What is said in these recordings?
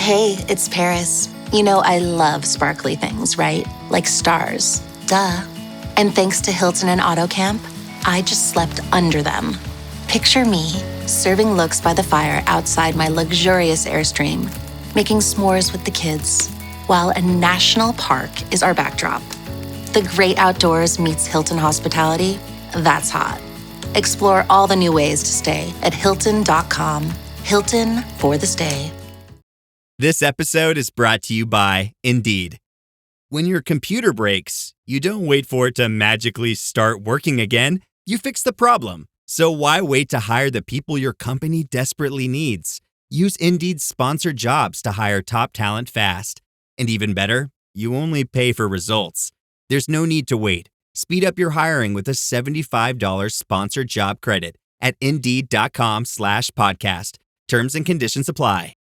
Hey, it's Paris. You know I love sparkly things, right? Like stars. Duh. And thanks to Hilton and AutoCamp, I just slept under them. Picture me, serving looks by the fire outside my luxurious Airstream, making s'mores with the kids, while a national park is our backdrop. The great outdoors meets Hilton hospitality. That's hot. Explore all the new ways to stay at Hilton.com. Hilton for the stay. This episode is brought to you by Indeed. When your computer breaks, you don't wait for it to magically start working again. You fix the problem. So why wait to hire the people your company desperately needs? Use Indeed's sponsored jobs to hire top talent fast. And even better, you only pay for results. There's no need to wait. Speed up your hiring with a $75 sponsored job credit at Indeed.com/podcast. Terms and conditions apply.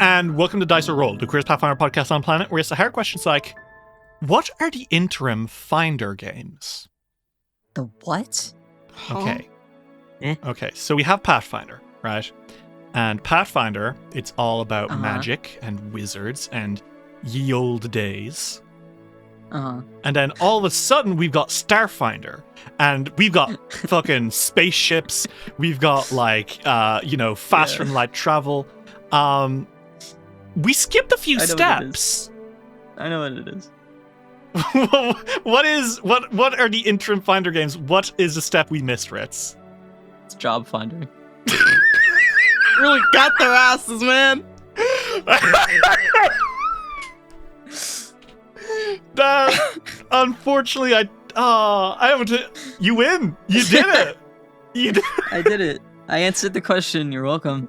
And welcome to Dice or Roll, the queerest Pathfinder podcast on the planet, where it's the hard questions like, what are the interim Finder games? The what? Okay. Okay, so we have Pathfinder, right? And Pathfinder, it's all about magic and wizards and ye olde days. And then all of a sudden, we've got Starfinder. And we've got fucking spaceships. We've got, faster than light travel. We skipped a few steps. I know what it is. What are the interim Finder games? What is the step we missed, Ritz? It's job finding. Really got their asses, man. Unfortunately, I haven't. You win. You did it. I did it. I answered the question. You're welcome.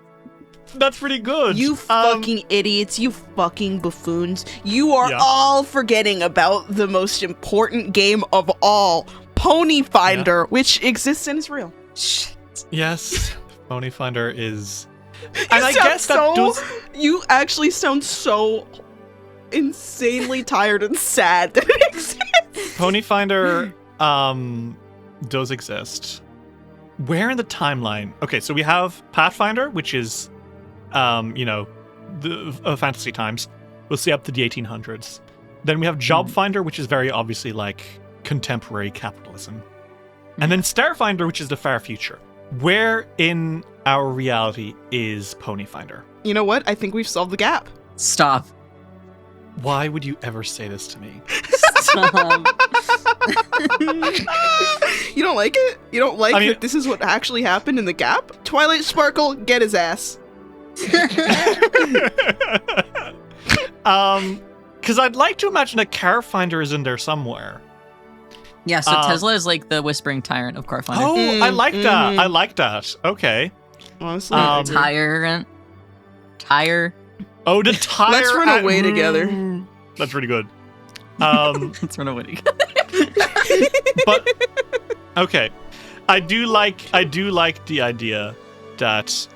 That's pretty good. You fucking idiots, you fucking buffoons. You are all forgetting about the most important game of all, Pony Finder, which exists and is real. Shit. Yes, Pony Finder is... You actually sound so insanely tired and sad that it exists. Pony Finder does exist. Where in the timeline? Okay, so we have Pathfinder, which is... the fantasy times. We'll see up to the 1800s. Then we have Job Finder, which is very obviously like contemporary capitalism. And then Starfinder, which is the far future. Where in our reality is Pony Finder? You know what? I think we've solved the gap. Stop. Why would you ever say this to me? Stop. You don't like it? You don't like that this is what actually happened in the gap? Twilight Sparkle, get his ass. Because I'd like to imagine a Car Finder is in there somewhere. Yeah, so Tesla is like the whispering tyrant of Car Finder. Oh, I like that. I like that. Okay. Honestly, Tire. Oh, the tire. Let's run away together. That's pretty good. Let's run away together. But okay, I do like the idea that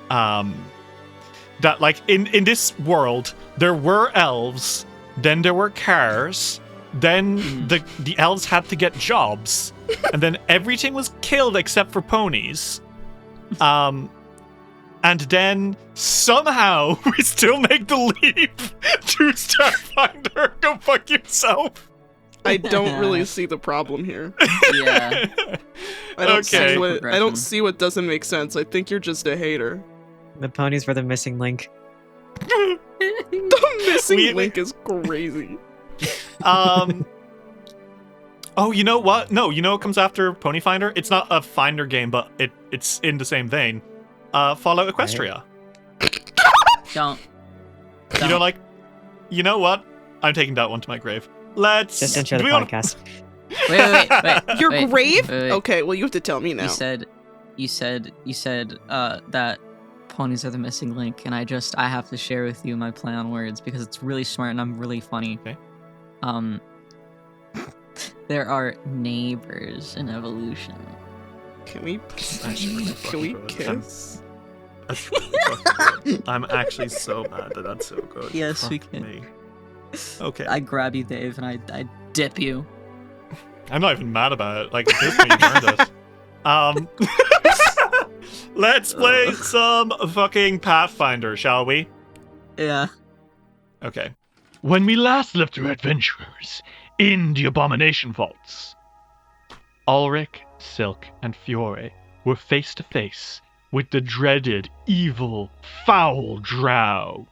that like in this world there were elves, then there were cars, then the elves had to get jobs, and then everything was killed except for ponies. And then somehow we still make the leap to Starfinder. Go fuck yourself. I don't really see the problem here. Yeah. I don't see what doesn't make sense. I think you're just a hater. The ponies were the missing link. The missing link is crazy. Oh, you know what? No, you know what comes after Pony Finder? It's not a Finder game, but it's in the same vein. Fallout Equestria. Don't. You don't like... You know what? I'm taking that one to my grave. Let's... Just enter the podcast. Wait. Your grave? Wait. Okay, well, you have to tell me now. You said that ponies are the missing link, and I have to share with you my play on words because it's really smart and I'm really funny. Okay. There are neighbors in evolution. Can we kiss? I'm actually so mad that that's so good. Yes, Fuck we can. me. Okay. I grab you, Dave, and I dip you. I'm not even mad about it. Like, at this point, you earned it. Let's play some fucking Pathfinder, shall we? Yeah. Okay. When we last left our adventurers in the Abomination vaults, Ulrich, Silk, and Fiore were face to face with the dreaded, evil, foul drow,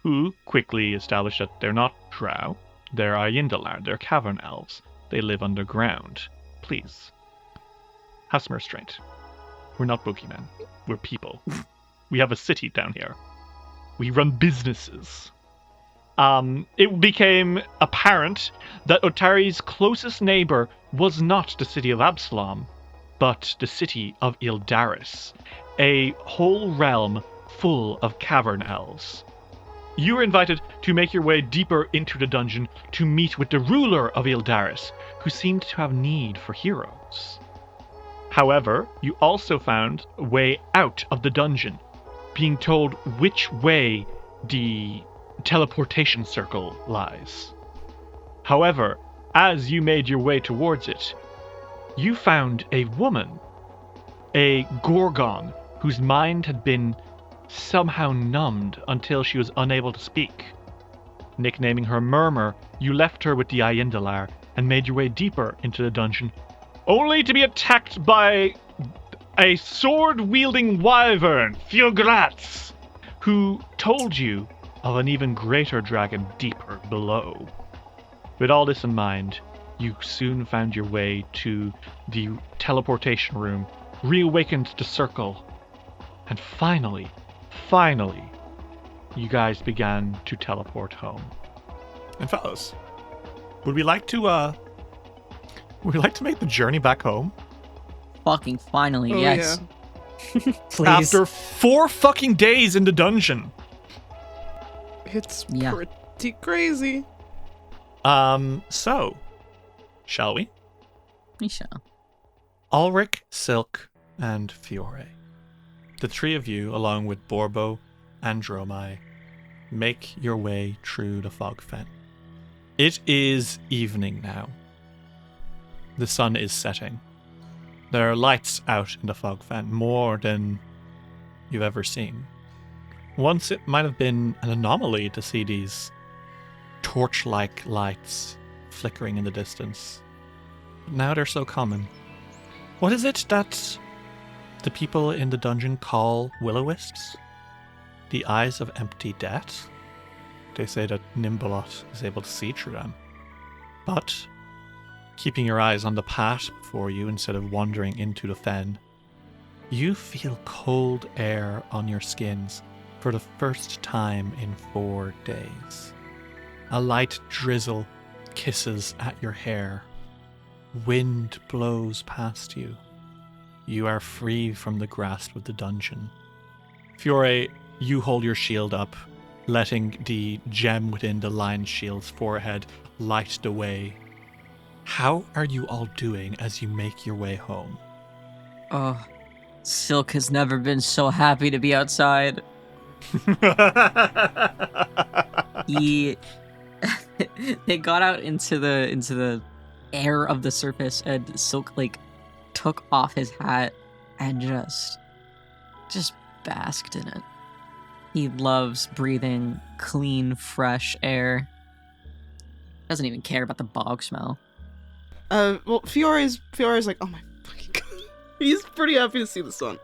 who quickly established that they're not drow, they're Aindalar, they're cavern elves. They live underground. Please, have some restraint. We're not boogeymen. We're people. We have a city down here. We run businesses. It became apparent that Otari's closest neighbor was not the city of Absalom, but the city of Ildaris, a whole realm full of cavern elves. You were invited to make your way deeper into the dungeon to meet with the ruler of Ildaris, who seemed to have need for heroes. However, you also found a way out of the dungeon, being told which way the teleportation circle lies. However, as you made your way towards it, you found a woman, a Gorgon, whose mind had been somehow numbed until she was unable to speak. Nicknaming her Murmur, you left her with the Aindalar and made your way deeper into the dungeon, only to be attacked by a sword-wielding wyvern, Fjogratz, who told you of an even greater dragon deeper below. With all this in mind, you soon found your way to the teleportation room, reawakened the circle, and finally, you guys began to teleport home. And fellas, would we like to make the journey back home? Fucking finally, Oh, yes. Please. After 4 fucking days in the dungeon. It's Yeah. pretty crazy. So, shall we? We shall. Ulrich, Silk, and Fiore. The three of you, along with Borbo and Dromai, make your way through the Fogfen. It is evening now. The sun is setting. There are lights out in the Fogfen, more than you've ever seen. Once it might have been an anomaly to see these torch-like lights flickering in the distance. But now they're so common. What is it that the people in the dungeon call will-o-wisps? The eyes of empty death? They say that Nimbolot is able to see through them. But keeping your eyes on the path before you instead of wandering into the fen, you feel cold air on your skins for the first time in 4 days. A light drizzle kisses at your hair. Wind blows past you. You are free from the grasp of the dungeon. Fiore, you hold your shield up, letting the gem within the lion shield's forehead light the way. How are you all doing as you make your way home? Oh, Silk has never been so happy to be outside. They got out into the air of the surface, and Silk took off his hat and just basked in it. He loves breathing clean, fresh air. Doesn't even care about the bog smell. Well, Fiore's like, oh my fucking god. He's pretty happy to see the sun.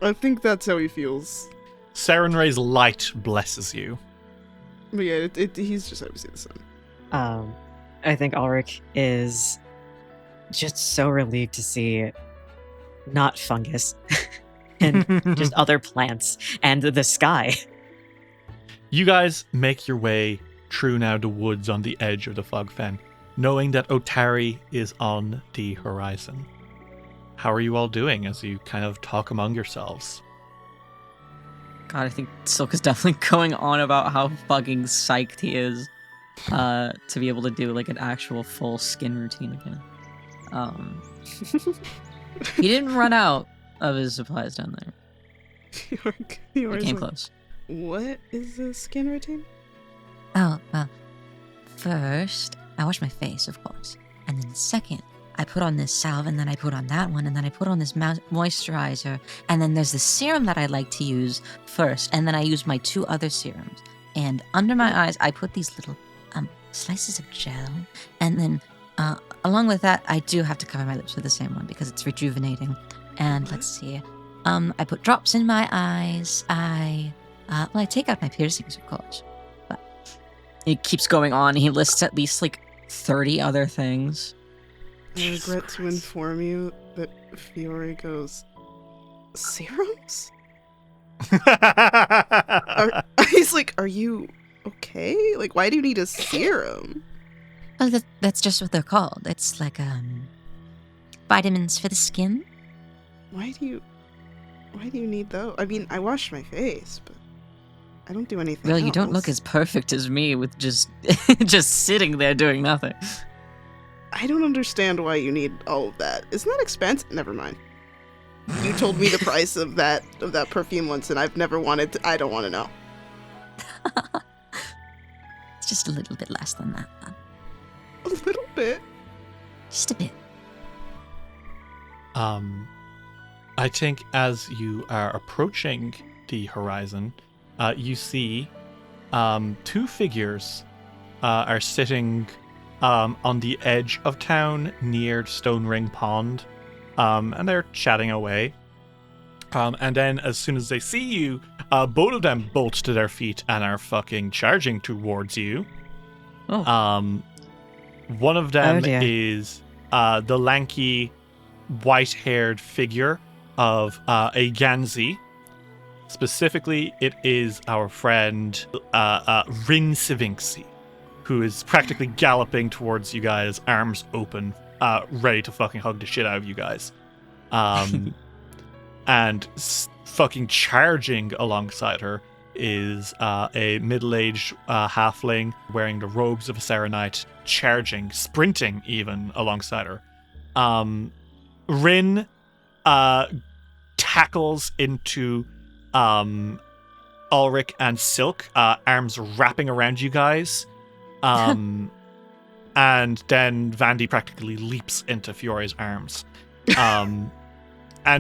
I think that's how he feels. Sarenrae's light blesses you. But yeah, he's just happy to see the sun. I think Ulrich is just so relieved to see not fungus and just other plants and the sky. You guys make your way through now the woods on the edge of the Fogfen, knowing that Otari is on the horizon. How are you all doing as you kind of talk among yourselves? God, I think Silk is definitely going on about how fucking psyched he is to be able to do like an actual full skin routine again. He didn't run out of his supplies down there. He came close. What is the skin routine? Oh, well, first, I wash my face, of course. And then second, I put on this salve, and then I put on that one, and then I put on this moisturizer. And then there's the serum that I like to use first, and then I use my 2 other serums. And under my eyes, I put these little slices of gel. And then along with that, I do have to cover my lips with the same one because it's rejuvenating. And let's see. I put drops in my eyes. I take out my piercings, of course. But it keeps going on. He lists at least like 30 other things. I regret to inform you that Fiore goes, serums? He's like, are you okay? Like, why do you need a serum? Well, that's just what they're called. It's like vitamins for the skin. Why do you need those? I mean, I wash my face, but I don't do anything Well, else. you don't look as perfect as me with just sitting there doing nothing. I don't understand why you need all of that. Isn't that expensive? Never mind. You told me the price of that perfume once, and I've never wanted to. I don't want to know. It's just a little bit less than that. A little bit. Just a bit. I think as you are approaching the horizon, you see 2 figures are sitting on the edge of town near Stone Ring Pond, and they're chatting away. And then as soon as they see you, both of them bolt to their feet and are fucking charging towards you. Oh. One of them dear. is the lanky, white-haired figure of a Ganzi. Specifically, it is our friend Rin Sivinksi, who is practically galloping towards you guys, arms open, ready to fucking hug the shit out of you guys. And fucking charging alongside her is a middle-aged halfling wearing the robes of a Serenite, charging, sprinting even alongside her. Rin tackles into Ulrich and Silk, arms wrapping around you guys. And then Vandy practically leaps into Fiore's arms. And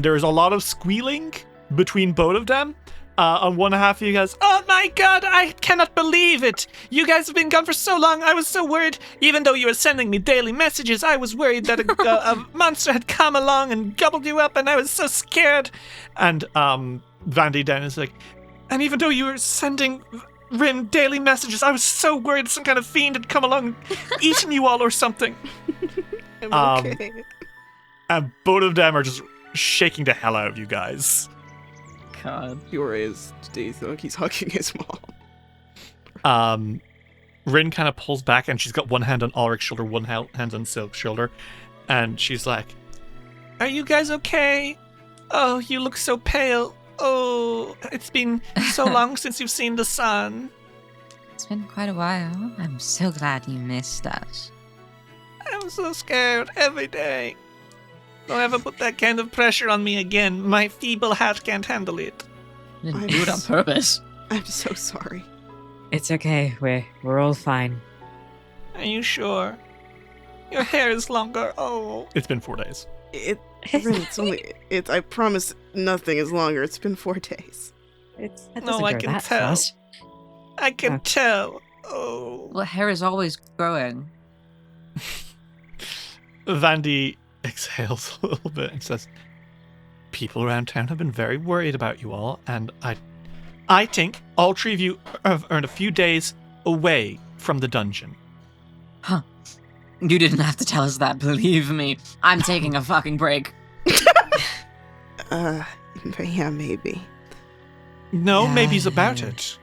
there's a lot of squealing between both of them. On one half of you guys, oh my god, I cannot believe it! You guys have been gone for so long, I was so worried. Even though you were sending me daily messages, I was worried that a monster had come along and gobbled you up, and I was so scared. And Vandy then is like, and even though you were sending Rim daily messages, I was so worried some kind of fiend had come along and eaten you all or something. I'm okay. And both of them are just shaking the hell out of you guys. God. Fiore is dazed, like he's hugging his mom. Rin kind of pulls back, and she's got one hand on Ulrich's shoulder, one hand on Silk's shoulder, and she's like, are you guys okay? Oh, you look so pale. Oh, it's been so long since you've seen the sun. It's been quite a while. I'm so glad you missed us. I'm so scared every day. Don't ever put that kind of pressure on me again. My feeble heart can't handle it. You didn't do it on purpose. I'm so sorry. It's okay. We're all fine. Are you sure? Your hair is longer. Oh. It's been 4 days. I promise nothing is longer. It's been 4 days. That No, doesn't I go can that tell. fast. I can Oh. tell. Oh. Well, hair is always growing. Vandy exhales a little bit and says, people around town have been very worried about you all, and I think all 3 of you have earned a few days away from the dungeon. Huh. You didn't have to tell us that, believe me. I'm taking a fucking break. Yeah, maybe. No, Yeah. maybe's about it.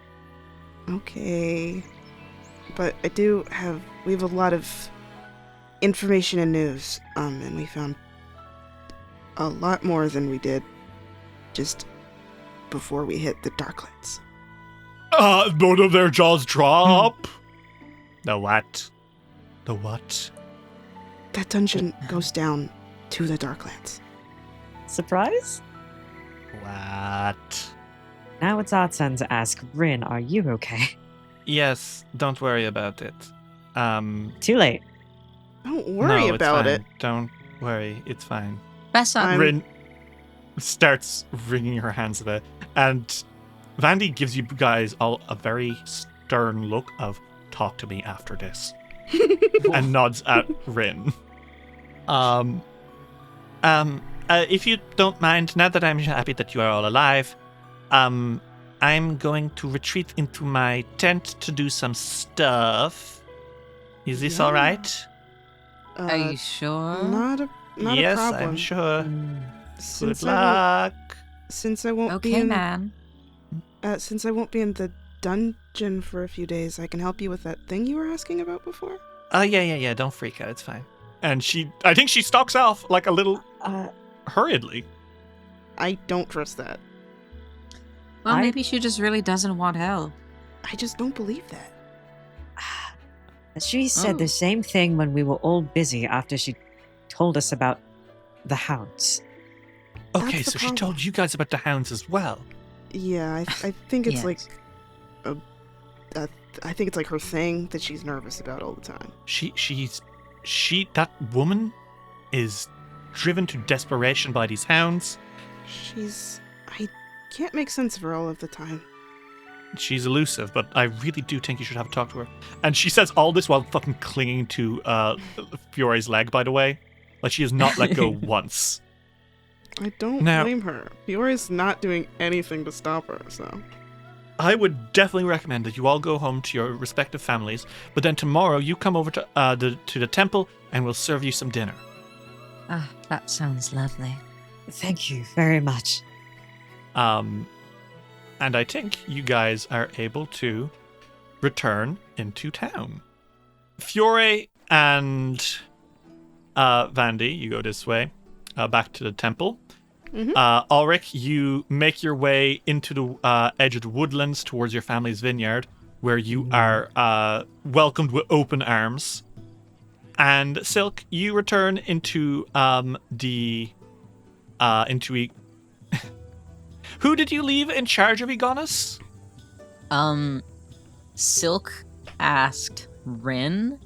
Okay. But we have a lot of information and news, and we found a lot more than we did just before we hit the Darklands. Both of their jaws drop. The what? The what? That dungeon goes down to the Darklands. Surprise? What? Now it's our turn to ask Rin, are you okay? Yes, don't worry about it. Too late. Don't worry no, about it's it. fine. Don't worry, it's fine. Best up. Rin starts wringing her hands a bit, and Vandy gives you guys all a very stern look of "talk to me after this," and nods at Rin. If you don't mind, now that I'm happy that you are all alive, I'm going to retreat into my tent to do some stuff. Is this all right? Are you sure? Not a Yes, problem. I'm sure. Since Good luck. Since I won't be Okay, in, man. Since I won't be in the dungeon for a few days, I can help you with that thing you were asking about before. Oh, yeah. Don't freak out. It's fine. And I think she stalks off like a little hurriedly. I don't trust that. Well, maybe she just really doesn't want help. I just don't believe that. She said the same thing when we were all busy after she told us about the Hounds. Okay, That's the so she problem. told you guys about the Hounds as well. Yeah, I think it's Yes. like, I think it's like her thing that she's nervous about all the time. That woman is driven to desperation by these Hounds. I can't make sense of her all of the time. She's elusive, but I really do think you should have a talk to her. And she says all this while fucking clinging to Fiore's leg, by the way. Like, she has not let go once. I don't Now- blame her. Fiore's not doing anything to stop her, so. I would definitely recommend that you all go home to your respective families, but then tomorrow you come over to the temple and we'll serve you some dinner. Ah, that sounds lovely. Thank you very much. And I think you guys are able to return into town. Fiore and Vandy, you go this way, back to the temple. Mhm. Ulrich, you make your way into the edge of the woodlands towards your family's vineyard, where you are welcomed with open arms. And Silk, you return into Who did you leave in charge of Egonis? Silk asked Rin,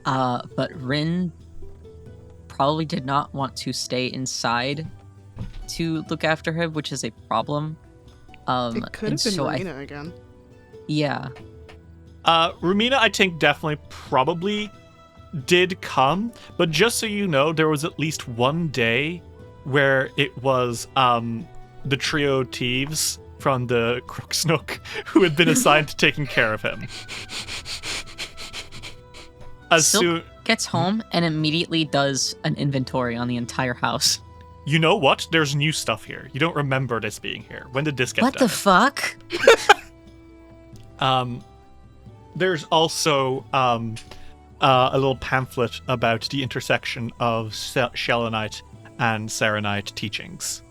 but Rin probably did not want to stay inside to look after her, which is a problem. It could and have been so Marina again. Yeah. Rumina, I think, definitely probably did come, but just so you know, there was at least one day where it was the trio thieves from the Crooksnook who had been assigned to taking care of him. Silk gets home and immediately does an inventory on the entire house. You know what? There's new stuff here. You don't remember this being here. When did this get What done? the fuck? There's also a little pamphlet about the intersection of Shellonite and Serenite teachings.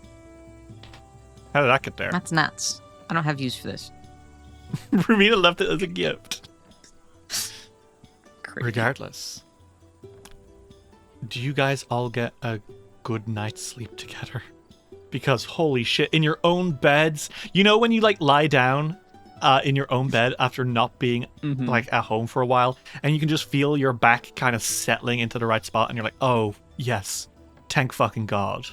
How did that get there? That's nuts. I don't have use for this. Rumina left it as a gift. Creepy. Regardless, do you guys all get a good night's sleep together? Because holy shit, in your own beds, you know when you like lie down in your own bed after not being like at home for a while, and you can just feel your back kind of settling into the right spot, and you're like, oh yes, thank fucking god.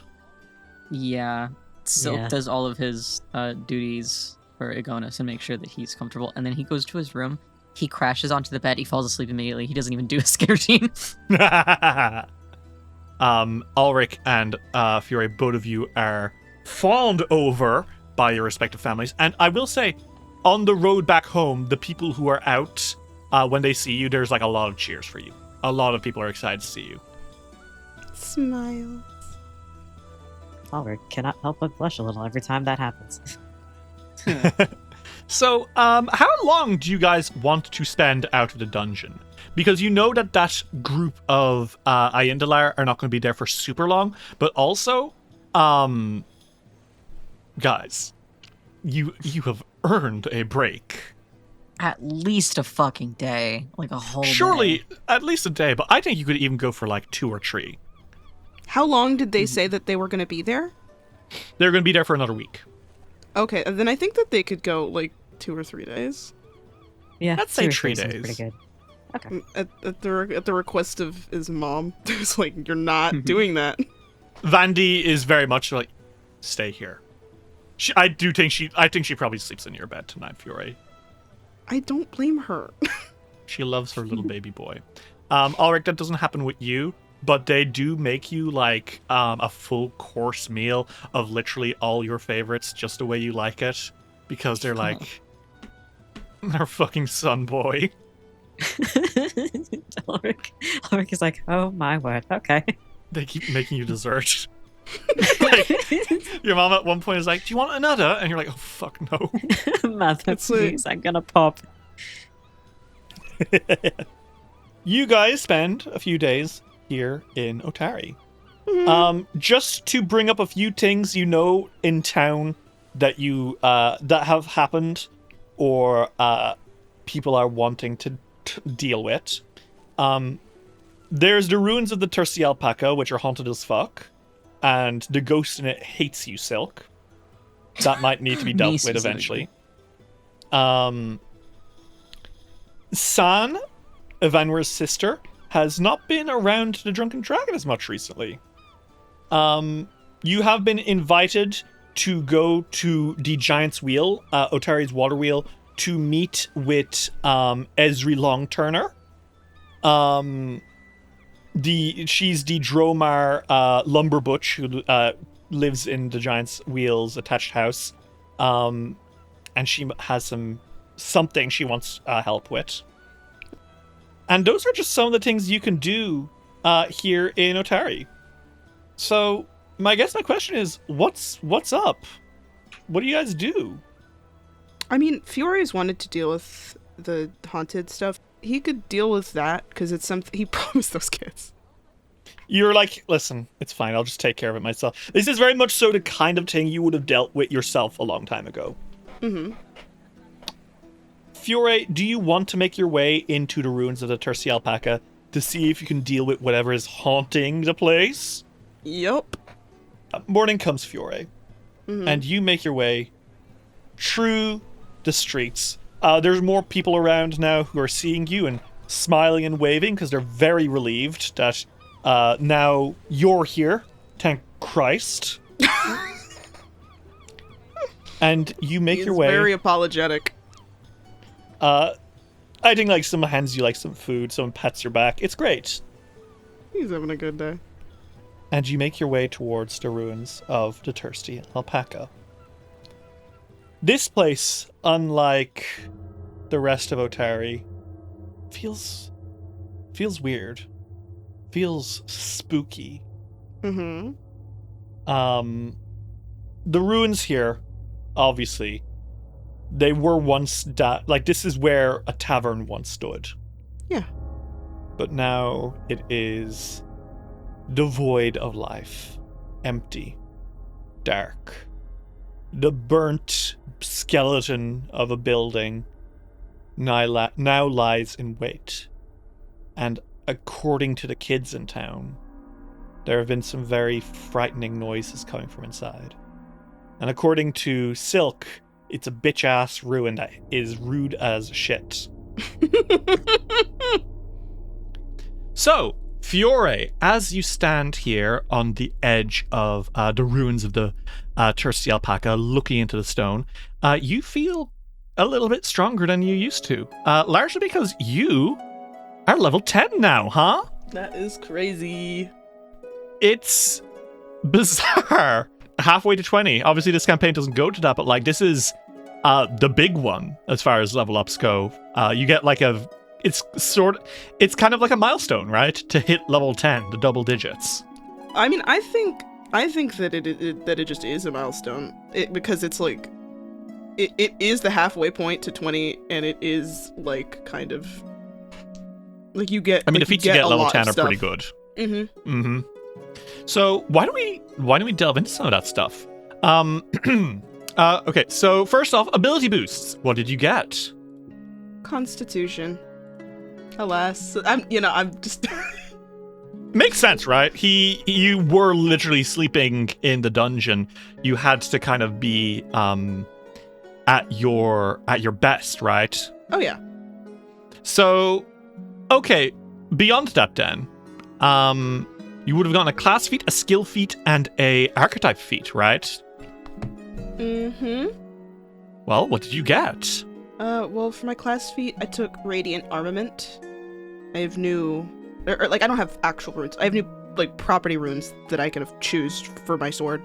Yeah. Silk Yeah. does all of his duties for Egonis and makes sure that he's comfortable. And then he goes to his room. He crashes onto the bed. He falls asleep immediately. He doesn't even do a scare routine. Ulrich and Fiore, both of you are fawned over by your respective families. And I will say, on the road back home, the people who are out, when they see you, there's like a lot of cheers for you. A lot of people are excited to see you. Smile. Ulrich cannot help but blush a little every time that happens. So, how long do you guys want to spend out of the dungeon? Because you know that group of Ayendalar are not going to be there for super long, but also, guys, you have earned a break. At least a fucking day. Like a whole Surely, day. at least a day, but I think you could even go for like 2 or 3. How long did they say that they were going to be there? They're going to be there for another week. Okay, then I think that they could go like 2 or 3 days. Yeah, Let's say 2 or 3 3 seems days. pretty good. Okay. At the request of his mom, there's like, you're not doing that. Vandy is very much like, stay here. I think she probably sleeps in your bed tonight, Fiore. I don't blame her. She loves her little baby boy. Ulrich, that doesn't happen with you, but they do make you like a full course meal of literally all your favorites, just the way you like it, because they're like, their fucking son boy. Ulrich is like, oh my word, okay. They keep making you dessert. Like, your mom at one point is like, do you want another? And you're like, oh fuck no. Mother, please, I'm gonna pop. You guys spend a few days here in Otari. Just to bring up a few things you know in town that you that have happened or people are wanting to deal with. There's the ruins of the Thirsty Alpaca, which are haunted as fuck, and the ghost in it hates you, Silk. That might need to be dealt with eventually. San, Evanwer's sister, has not been around the Drunken Dragon as much recently. You have been invited to go to the Giant's Wheel, Otari's water wheel, to meet with Esri Longturner. She's the Dromar lumber butch who lives in the Giant's Wheel's attached house. And she has something she wants help with. And those are just some of the things you can do here in Otari. So, my question is, what's up? What do you guys do? I mean, Fiore's wanted to deal with the haunted stuff. He could deal with that because it's something he promised those kids. You're like, listen, it's fine. I'll just take care of it myself. This is very much so the kind of thing you would have dealt with yourself a long time ago. Mm-hmm. Fiore, do you want to make your way into the ruins of the Thirsty Alpaca to see if you can deal with whatever is haunting the place? Yup. Morning comes, Fiore, and you make your way through the streets. There's more people around now who are seeing you and smiling and waving because they're very relieved that now you're here. Thank Christ. And you make your way. Very apologetic. I think like someone hands you like some food, someone pats your back. It's great. He's having a good day. And you make your way towards the ruins of the Thirsty Alpaca. This place, unlike the rest of Otari, feels weird. Feels spooky. Mm-hmm. The ruins here, obviously, they were once this is where a tavern once stood. Yeah. But now it is devoid of life, empty, dark. The burnt skeleton of a building now lies in wait. And according to the kids in town, there have been some very frightening noises coming from inside. And according to Silk, it's a bitch-ass ruin that is rude as shit. So, Fiore, as you stand here on the edge of the ruins of the Thirsty Alpaca, looking into the stone, you feel a little bit stronger than you used to. Largely because you are level 10 now, huh? That is crazy. It's bizarre. Halfway to 20. Obviously, this campaign doesn't go to that, but like this is the big one as far as level ups go. You get like it's kind of like a milestone, right? To hit level 10, the double digits. I mean, I think that it just is a milestone because it's like it is the halfway point to 20, and it is like kind of like you get. I mean, like, the feats you get at level 10 are pretty good. Mm-hmm. Mm-hmm. So why don't we delve into some of that stuff? Okay, so first off, ability boosts. What did you get? Constitution. Alas, I'm just. Makes sense, right? You were literally sleeping in the dungeon. You had to kind of be at your best, right? Oh yeah. So, okay, beyond that then, you would have gotten a class feat, a skill feat, and a archetype feat, right? Mm-hmm. Well, what did you get? Well, for my class feat, I took Radiant Armament. I have new... Or, I don't have actual runes. I have new, property runes that I can choose for my sword.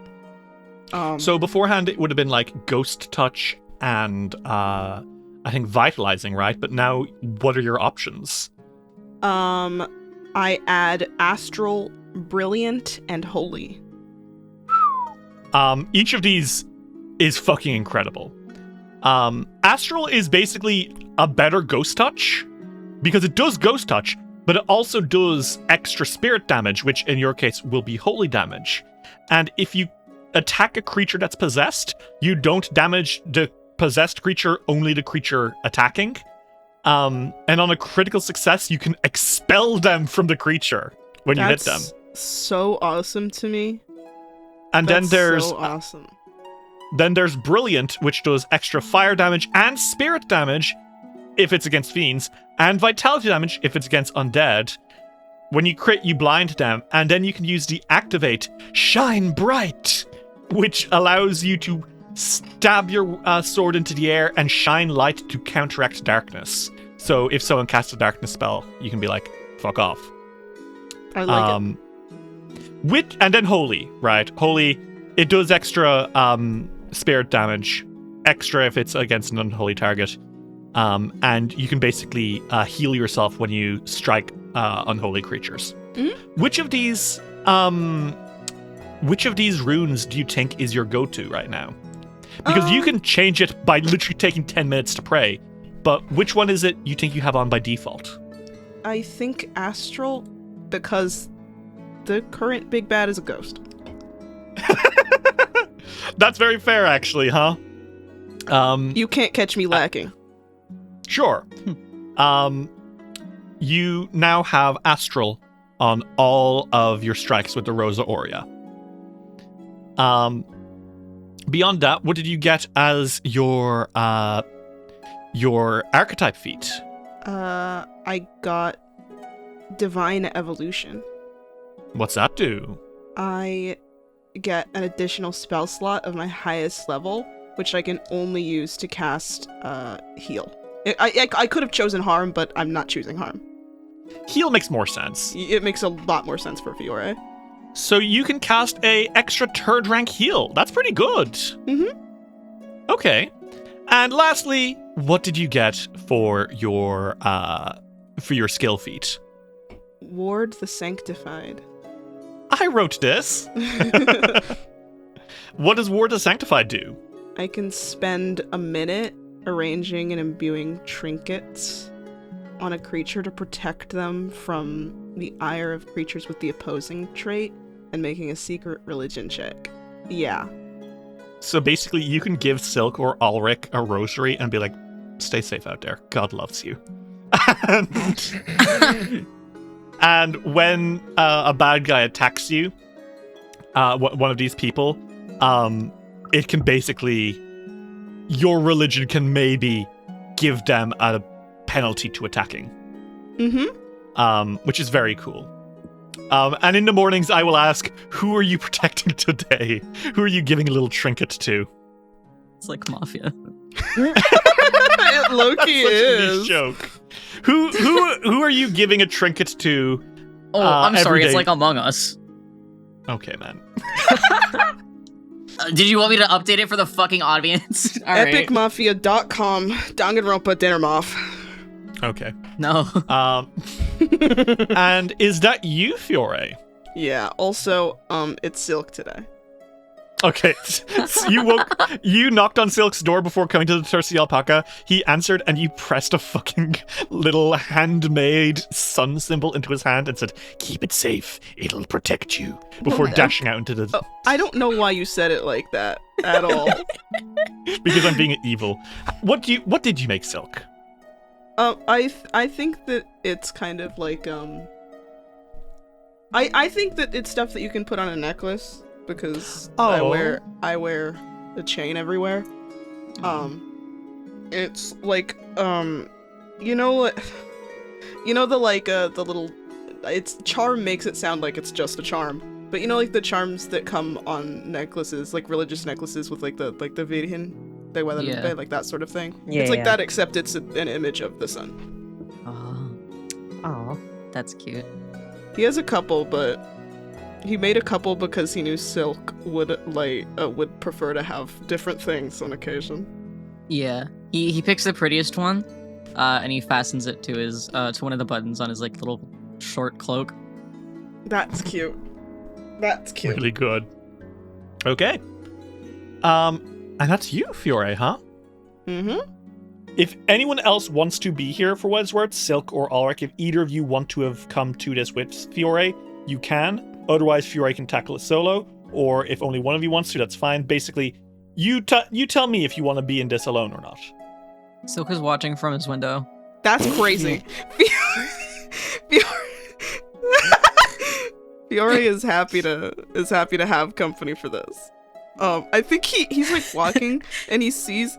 So beforehand, it would have been, Ghost Touch and, I think, Vitalizing, right? But now, what are your options? I add Astral, Brilliant, and Holy. Each of these is fucking incredible. Astral is basically a better Ghost Touch, because it does Ghost Touch, but it also does extra spirit damage, which in your case will be holy damage. And if you attack a creature that's possessed, you don't damage the possessed creature, only the creature attacking. And on a critical success, you can expel them from the creature when you hit them. So awesome to me. And then there's so awesome. Then there's Brilliant, which does extra fire damage and spirit damage if it's against fiends, and vitality damage if it's against undead. When you crit, you blind them, and then you can use the activate Shine Bright, which allows you to stab your sword into the air and shine light to counteract darkness. So if someone casts a darkness spell, you can be like, fuck off. I like it. And then Holy, right? Holy, it does extra spirit damage, extra if it's against an unholy target. And you can basically heal yourself when you strike unholy creatures. Mm-hmm. Which of these runes do you think is your go-to right now? Because you can change it by literally taking 10 minutes to pray, but which one is it you think you have on by default? I think Astral, because the current big bad is a ghost. That's very fair, actually, huh? You can't catch me lacking. Sure. You now have Astral on all of your strikes with the Rosa Aurea. Beyond that, what did you get as your archetype feat? I got Divine Evolution. What's that do? I get an additional spell slot of my highest level, which I can only use to cast Heal. I could have chosen Harm, but I'm not choosing Harm. Heal makes more sense. It makes a lot more sense for Fiore. So you can cast a extra 3rd rank heal. That's pretty good. Mm-hmm. Okay. And lastly, what did you get for your skill feat? Ward the Sanctified. I wrote this. What does Ward the Sanctified do? I can spend a minute arranging and imbuing trinkets on a creature to protect them from the ire of creatures with the opposing trait and making a secret religion check. Yeah. So basically, you can give Silk or Ulrich a rosary and be like, stay safe out there. God loves you. And when a bad guy attacks you, one of these people, it can basically... Your religion can maybe give them a penalty to attacking. Mm-hmm. Which is very cool. And in the mornings, I will ask, who are you protecting today? Who are you giving a little trinket to? It's like Mafia. It low-key That's such a is. nice joke. Who are you giving a trinket to? Oh, I'm every sorry. day? It's like Among Us. Okay, man. Did you want me to update it for the fucking audience? All right. Epicmafia.com. Danganronpa Dinner Moth. Okay. No. And is that you, Fiore? Yeah, also, it's Silk today. Okay, so you knocked on Silk's door before coming to the thirsty alpaca. He answered, and you pressed a fucking little handmade sun symbol into his hand and said, "Keep it safe. It'll protect you." Before dashing out into the. Oh, I don't know why you said it like that at all. Because I'm being evil. What did you make, Silk? I think that it's kind of like I think that it's stuff that you can put on a necklace. Because I wear a chain everywhere. It's like you know what? You know the little. It's charm makes it sound like it's just a charm, but you know like the charms that come on necklaces, like religious necklaces with like the Virgin, they wear them in bed, like that sort of thing. Yeah, it's like that, except it's an image of the sun. Oh, That's cute. He has a couple, but. He made a couple because he knew Silk would prefer to have different things on occasion. Yeah, he picks the prettiest one, and he fastens it to his to one of the buttons on his like little short cloak. That's cute. That's cute. Really good. Okay. And that's you, Fiore, huh? Mm-hmm. If anyone else wants to be here for what it's worth, Silk or Ulrich, if either of you want to have come to this with Fiore, you can. Otherwise, Fiore can tackle it solo, or if only one of you wants to, that's fine. Basically, you tell me if you want to be in this alone or not. Silk is watching from his window. That's crazy. Fiore is happy to have company for this. I think he's like walking and he sees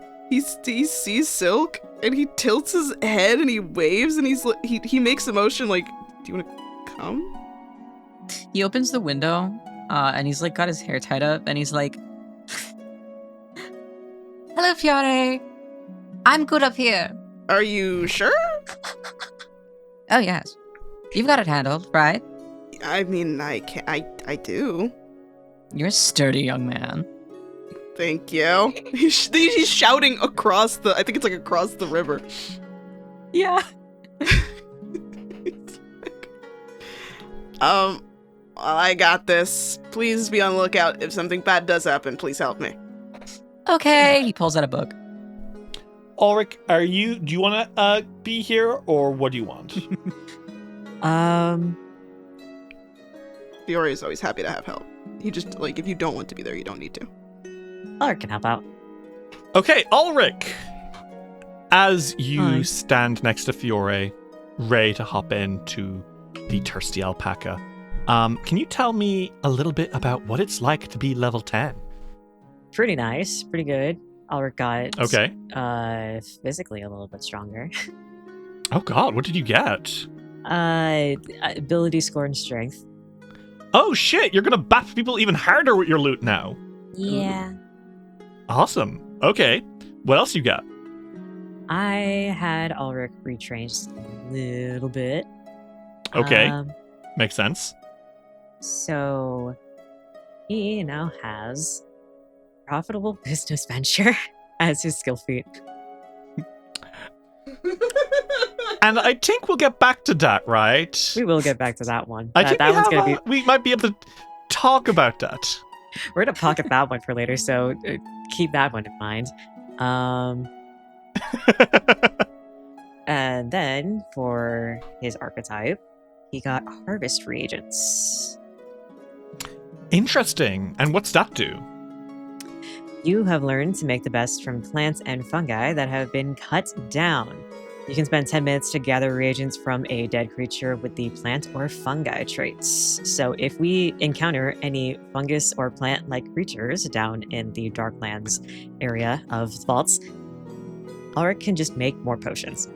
Silk and he tilts his head and he waves and he makes a motion like, "Do you want to come?" He opens the window, and he's like got his hair tied up, and he's like, Hello, Fiore. I'm good up here. Are you sure? Oh, yes. You've got it handled, right? I mean, I do. "You're a sturdy young man." Thank you. He's shouting across I think it's like across the river. Yeah. I got this. Please be on the lookout. If something bad does happen, please help me. Okay. He pulls out a book. Ulrich, do you want to be here, or what do you want? Fiore is always happy to have help. He just, like, if you don't want to be there, you don't need to. Ulrich can help out. Okay, Ulrich! As you stand next to Fiore, ready to hop into the thirsty alpaca, can you tell me a little bit about what it's like to be level 10? Pretty nice, pretty good. Ulrich got physically a little bit stronger. Oh god, what did you get? Ability score and strength. Oh shit, you're gonna bap people even harder with your loot now. Yeah. Awesome. Okay, what else you got? I had Ulrich retrained just a little bit. Okay, makes sense. So he now has profitable business venture as his skill feat. And I think we'll get back to that, right? We will get back to that one. I think that one's gonna be. We might be able to talk about that. We're gonna pocket that one for later, so keep that one in mind. And then for his archetype, he got harvest reagents. Interesting. And what's that do? You have learned to make the best from plants and fungi that have been cut down. You can spend 10 minutes to gather reagents from a dead creature with the plant or fungi traits. So if we encounter any fungus or plant-like creatures down in the Darklands area of the vaults, Ulrich can just make more potions.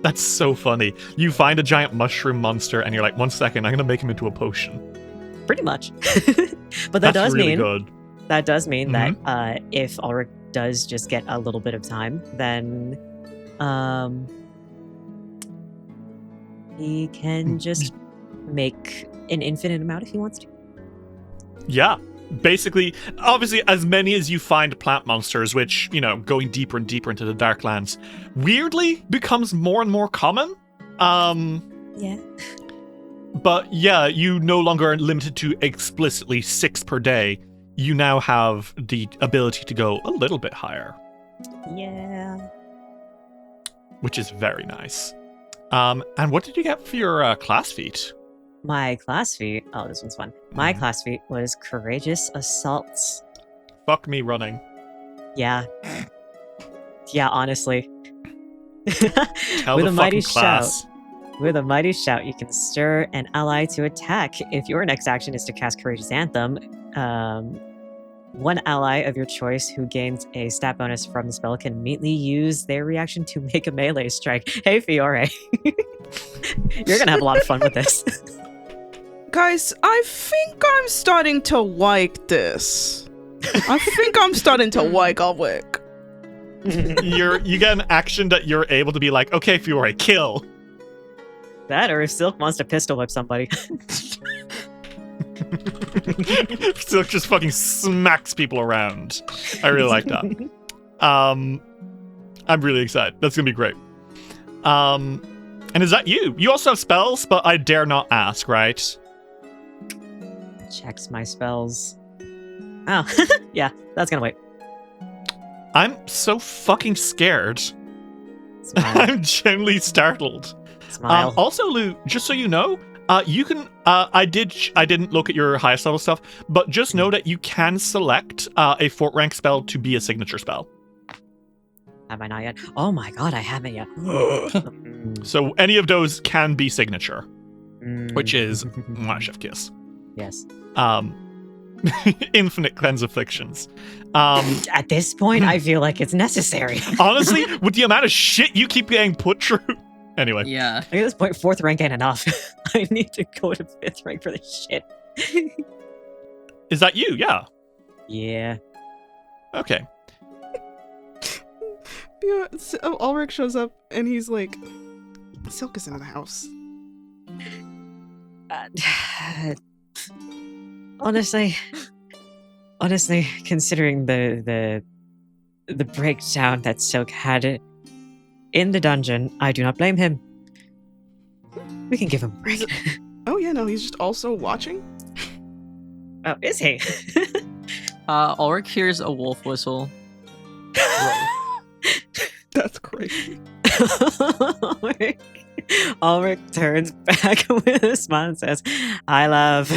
That's so funny. You find a giant mushroom monster and you're like, 1 second, I'm going to make him into a potion. Pretty much. But that does really mean good. That does mean that if Ulrich does just get a little bit of time, then he can just make an infinite amount if he wants to. Yeah. Basically, obviously, as many as you find plant monsters, which, you know, going deeper and deeper into the Darklands, weirdly becomes more and more common. Yeah. But yeah, you no longer are limited to explicitly 6 per day. you now have the ability to go a little bit higher. Yeah. Which is very nice. And what did you get for your class feat? My class feat. Oh, this one's fun. My class feat was Courageous Assaults. Fuck me running. Yeah. Yeah, honestly. Tell With the a mighty fucking class. With a mighty shout, you can stir an ally to attack. If your next action is to cast Courageous Anthem, one ally of your choice who gains a stat bonus from the spell can immediately use their reaction to make a melee strike. Hey, Fiore. You're gonna have a lot of fun with this. Guys, I think I'm starting to like this. I think I'm starting to like Ulrich. You get an action that you're able to be like, okay, Fiore, kill. That, or if Silk wants to pistol whip somebody. Silk just fucking smacks people around. I really like that. I'm really excited. That's gonna be great. And is that you? You also have spells, but I dare not ask, right? Checks my spells. Oh, yeah, that's gonna wait. I'm so fucking scared. Smile. I'm genuinely startled. Smile. Also, Lou, just so you know, you can. I didn't look at your highest level stuff, but just know that you can select a fort rank spell to be a signature spell. Have I not yet? Oh my god, I haven't yet. So any of those can be signature, which is Chef Kiss. Yes. Infinite cleanse afflictions. At this point, I feel like it's necessary. Honestly, with the amount of shit you keep getting put through. Anyway. Yeah. At this point, 4th rank ain't enough. I need to go to 5th rank for this shit. Is that you? Yeah. Yeah. Okay. Yeah, so Ulrich shows up and he's like, Silk is in the house. Honestly, considering the breakdown that Silk had in the dungeon, I do not blame him. We can give him a break. Oh yeah, no, he's just also watching? Oh, is he? Ulrich hears a wolf whistle. That's crazy. Ulrich turns back with a smile and says, "I love."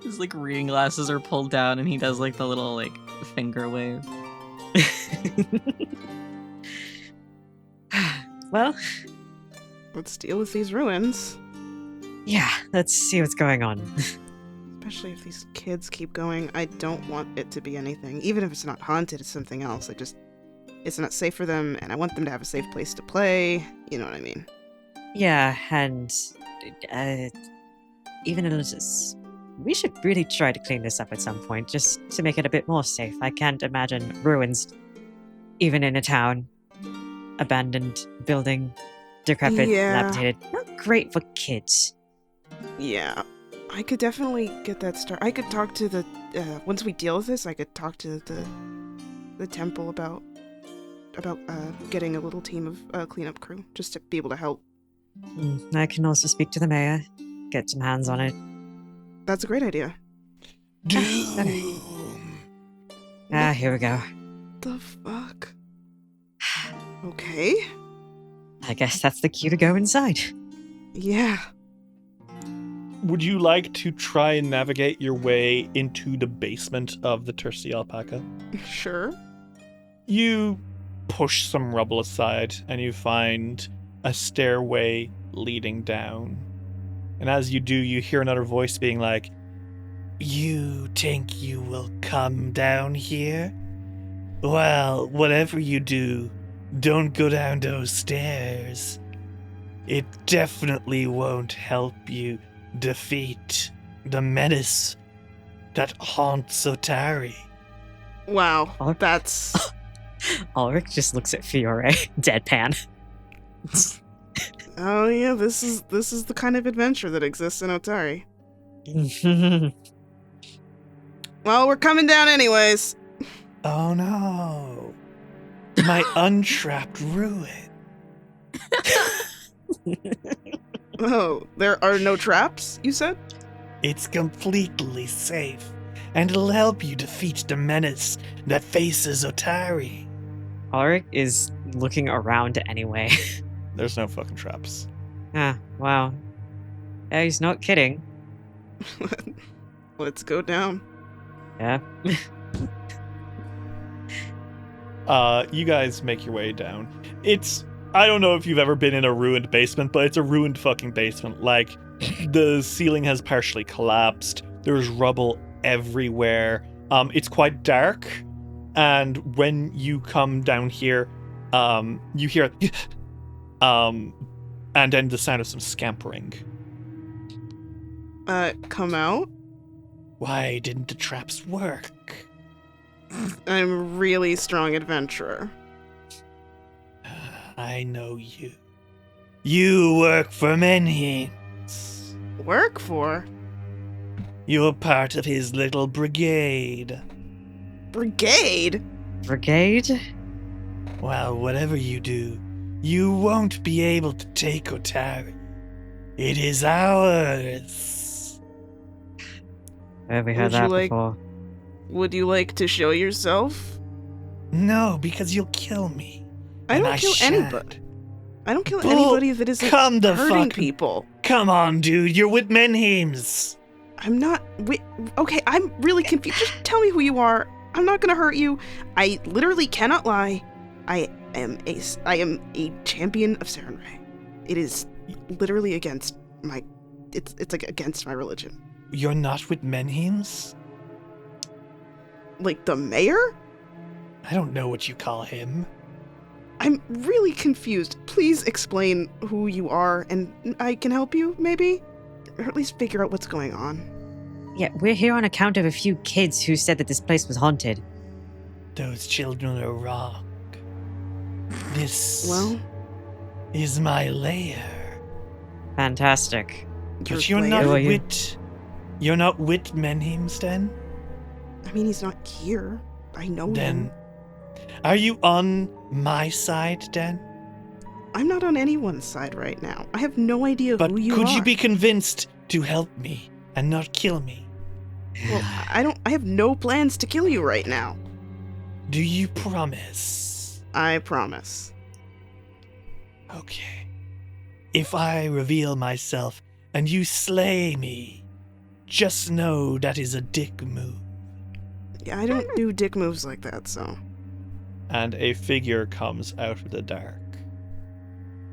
His like reading glasses are pulled down, and he does like the little like finger wave. Well, Let's deal with these ruins. yeah, let's see what's going on. Especially if these kids keep going. I don't want it to be anything. Even if it's not haunted, it's something else. It's not safe for them, and I want them to have a safe place to play. You know what I mean? Yeah, and even we should really try to clean this up at some point, just to make it a bit more safe. I can't imagine ruins, even in a town. Abandoned building, decrepit, Yeah. dilapidated. Not great for kids. Yeah. I could definitely get that started. I could talk to the once we deal with this, I could talk to the temple about getting a little team of cleanup crew just to be able to help. I can also speak to the mayor, get some hands on it. That's a great idea. Here we go. The fuck? Okay. I guess that's the cue to go inside. Yeah. Would you like to try and navigate your way into the basement of the Thirsty Alpaca? Sure. You push some rubble aside and you find a stairway leading down. And as you do, you hear another voice being like, "You think you will come down here? Well, whatever you do, don't go down those stairs. It definitely won't help you defeat the menace that haunts Otari." Wow. Oh. That's Ulrich just looks at Fiore, deadpan. oh yeah, this is the kind of adventure that exists in Otari. Well, we're coming down anyways. Oh no. My untrapped ruin. Oh, there are no traps, you said? It's completely safe, and it'll help you defeat the menace that faces Otari. Ulrich is looking around anyway. There's no fucking traps. Ah, wow. Yeah, he's not kidding. Let's go down. Yeah. You guys make your way down. I don't know if you've ever been in a ruined basement, but it's a ruined fucking basement. Like, the ceiling has partially collapsed. There's rubble everywhere. It's quite dark. And when you come down here, you hear, and then the sound of some scampering. Come out? Why didn't the traps work? I'm a really strong adventurer. I know you. You work for Menhims. Work for? You're part of his little brigade. Brigade? Brigade? Well, whatever you do, you won't be able to take Otari. It is ours. Have we heard Would you that like- before? Would you like to show yourself? No, because you'll kill me. I And don't kill shan't. anybody. I don't kill Bull- anybody that isn't Come the hurting fuck- people. Come on, dude. You're with Menhims. I'm not. Wait, okay, I'm really confused. Just tell me who you are. I'm not gonna hurt you. I literally cannot lie. I am a champion of Sarenrae. It is literally against my. It's like against my religion. You're not with Menhims? Like the mayor? I don't know what you call him. I'm really confused. Please explain who you are, and I can help you, maybe, or at least figure out what's going on. Yeah, we're here on account of a few kids who said that this place was haunted. Those children are wrong. This Well, is my lair. Fantastic. But your you're not lair? with... You're not with Menhims, then? I mean, he's not here. I know him. Then... Are you on my side, then? I'm not on anyone's side right now. I have no idea But who you could are. you be convinced to help me and not kill me? Well, I have no plans to kill you right now. Do you promise? I promise. Okay. If I reveal myself and you slay me, just know that is a dick move. Yeah, I don't do dick moves like that, so. And a figure comes out of the dark.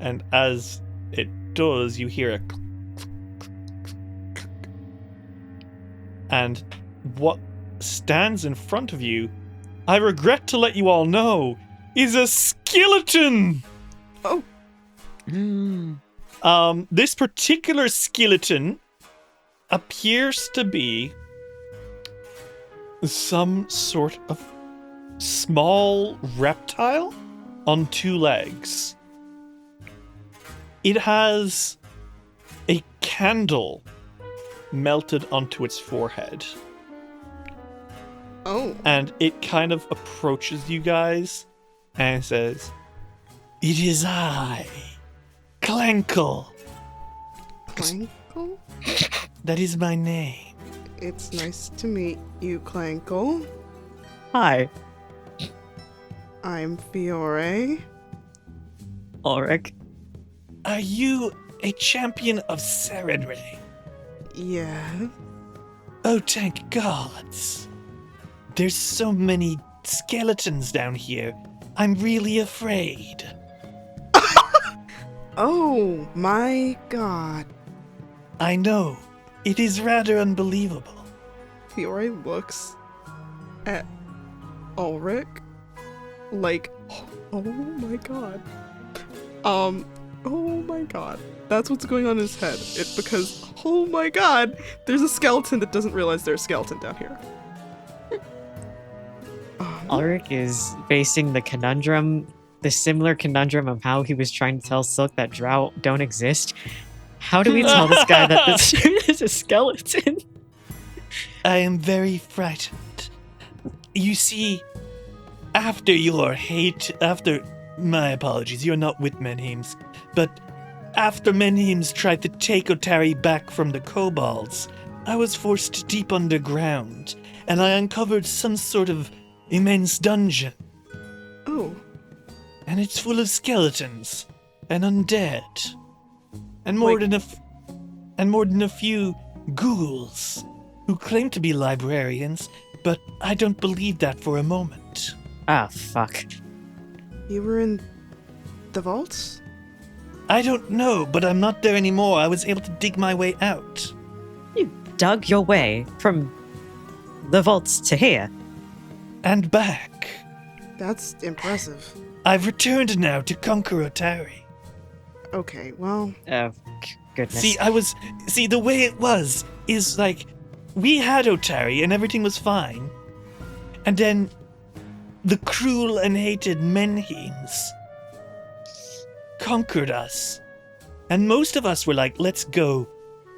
And as it does, you hear a click, click, click, click. And what stands in front of you, I regret to let you all know, is a skeleton! Oh. This particular skeleton appears to be some sort of small reptile on two legs. It has a candle melted onto its forehead, Oh. and it kind of approaches you guys and says, It is I, Clankle. Clankle? That is my name. It's nice to meet you, Clankle. Hi, I'm Fiore. Ulrich. Are you a champion of Sarenrae? Yeah. Oh, thank gods. There's so many skeletons down here. I'm really afraid. Oh my god. I know. It is rather unbelievable. Fiore looks at Ulrich like, oh my god. Oh my god. That's what's going on in his head. Because, oh my god, there's a skeleton that doesn't realize there's a skeleton down here. Ulrich is facing the similar conundrum of how he was trying to tell Silk that drow don't exist. How do we tell this guy that this is a skeleton? I am very frightened. You see, after my apologies, you're not with Menhims, but after Menhims tried to take Otari back from the kobolds, I was forced deep underground, and I uncovered some sort of immense dungeon. Oh. And it's full of skeletons and undead, and more than a few ghouls who claim to be librarians, but I don't believe that for a moment. Ah, fuck. You were in the vaults? I don't know, but I'm not there anymore. I was able to dig my way out. You dug your way from the vaults to here. And back. That's impressive. I've returned now to conquer Otari. Okay, well... Oh, goodness. See, the way it was is like, we had Otari and everything was fine. And then the cruel and hated Menheims conquered us. And most of us were like, let's go.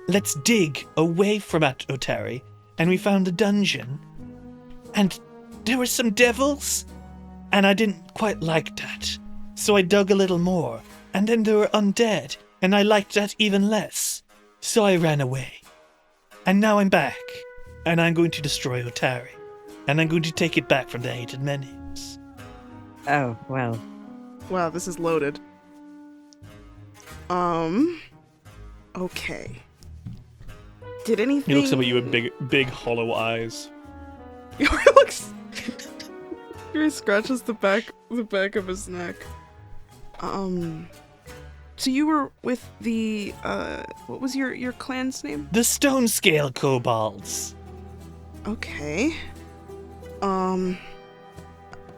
Let's dig away from Otari. And we found a dungeon. And there were some devils. And I didn't quite like that. So I dug a little more. And then there were undead. And I liked that even less. So I ran away. And now I'm back. And I'm going to destroy Otari. And I'm going to take it back from the hated Menheims. Oh, well. Wow, this is loaded. Okay. Did anything... He looks up at you with big hollow eyes. Yuri looks... Yuri scratches the back of his neck. So you were with the, what was your clan's name? The Stone Scale Kobolds. Okay.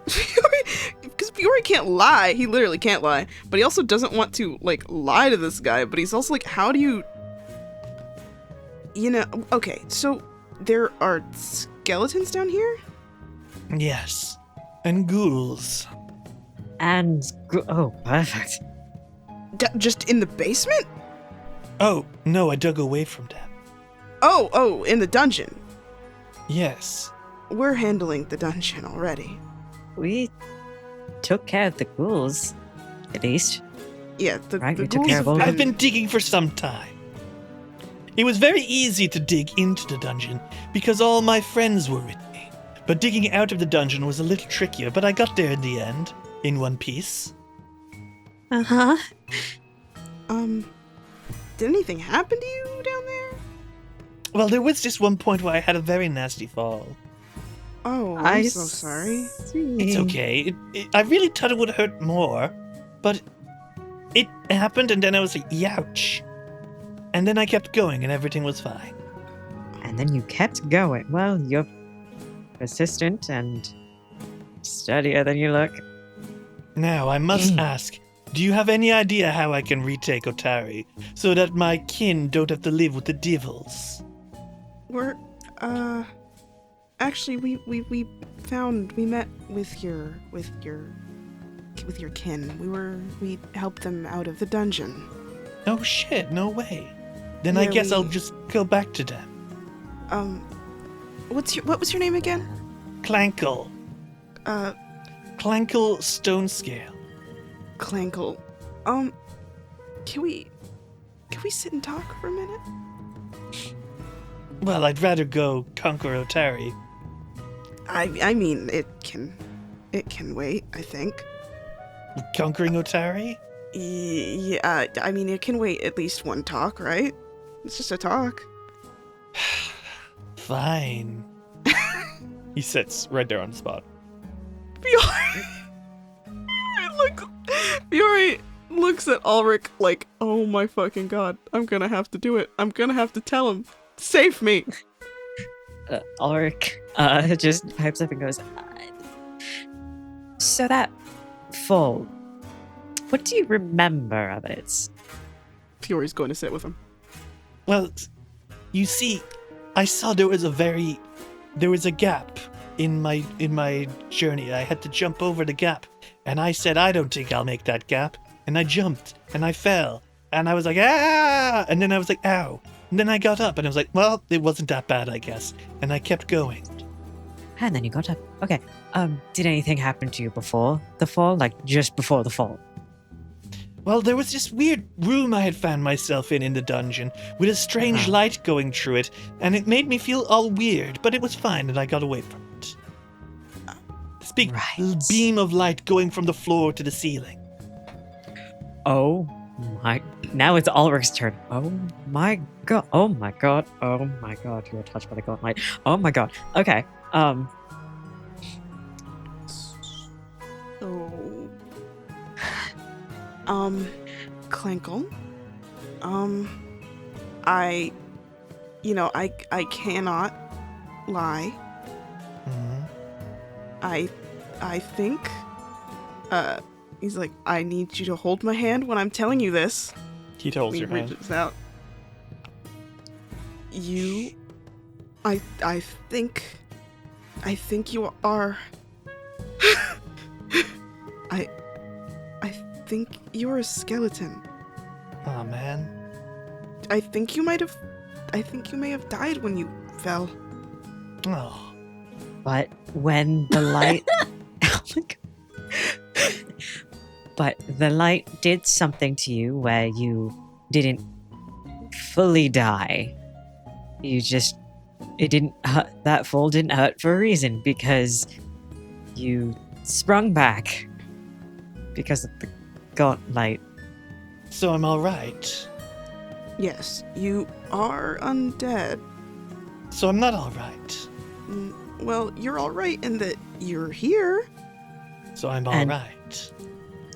Because Yuri can't lie. He literally can't lie. But he also doesn't want to, like, lie to this guy. But he's also like, how do you... You know, okay, so there are skeletons down here? Yes. And ghouls. And... oh, perfect. Just in the basement? Oh, no, I dug away from them. Oh, in the dungeon. Yes. We're handling the dungeon already. We took care of the ghouls, at least. Yeah, Right, the we took ghouls care of have all- I've been digging for some time. It was very easy to dig into the dungeon because all my friends were with me. But digging out of the dungeon was a little trickier, but I got there in the end, in one piece. Uh-huh. Did anything happen to you down there? Well, there was just one point where I had a very nasty fall. Oh, I'm so sorry. It's okay. I really thought it would hurt more, but it happened and then I was like, youch. And then I kept going and everything was fine. And then you kept going. Well, you're persistent and steadier than you look. Now, I must ask, do you have any idea how I can retake Otari so that my kin don't have to live with the devils? We're, actually, we met with your kin. We helped them out of the dungeon. Oh shit, no way. Then I Yeah, guess I'll just go back to them. What was your name again? Clankle. Clankle Stone Scale. Clankle. Can we sit and talk for a minute? Well, I'd rather go conquer Otari. I mean, it can wait, I think. Conquering Otari? Yeah, I mean, it can wait at least one talk, right? It's just a talk. Fine. He sits right there on the spot. Fiore looks at Ulrich like, oh my fucking god, I'm gonna have to do it. I'm gonna have to tell him. Save me. Ulrich just pipes up and goes, so that fall, what do you remember of it? Fiore's going to sit with him. Well, you see, I saw there was a gap in my journey. I had to jump over the gap, and I said, I don't think I'll make that gap. And I jumped, and I fell, and I was like, ah! And then I was like, ow. And then I got up, and I was like, well, it wasn't that bad, I guess. And I kept going. And then you got up. Okay. Did anything happen to you before the fall? Like, just before the fall? Well, there was this weird room I had found myself in the dungeon, with a strange light going through it, and it made me feel all weird, but it was fine, and I got away from it. This big beam of light going from the floor to the ceiling. Oh my... Now it's Ulrich's turn. Oh my god. Oh my god. Oh my god. You are touched by the god light. Oh my god. Okay. So, Clankle, I cannot lie. I think, he's like, I need you to hold my hand when I'm telling you this. He holds your hand. Reaches out. I think you are. I think you're a skeleton. Oh man. I think you may have died when you fell. Oh. But when the light... Oh my god. But the light did something to you where you didn't fully die. You just... It didn't hurt. That fall didn't hurt for a reason, because you sprung back because of the god light. So I'm alright. Yes, you are undead. So I'm not alright. Well, you're alright in that you're here. So I'm And- alright.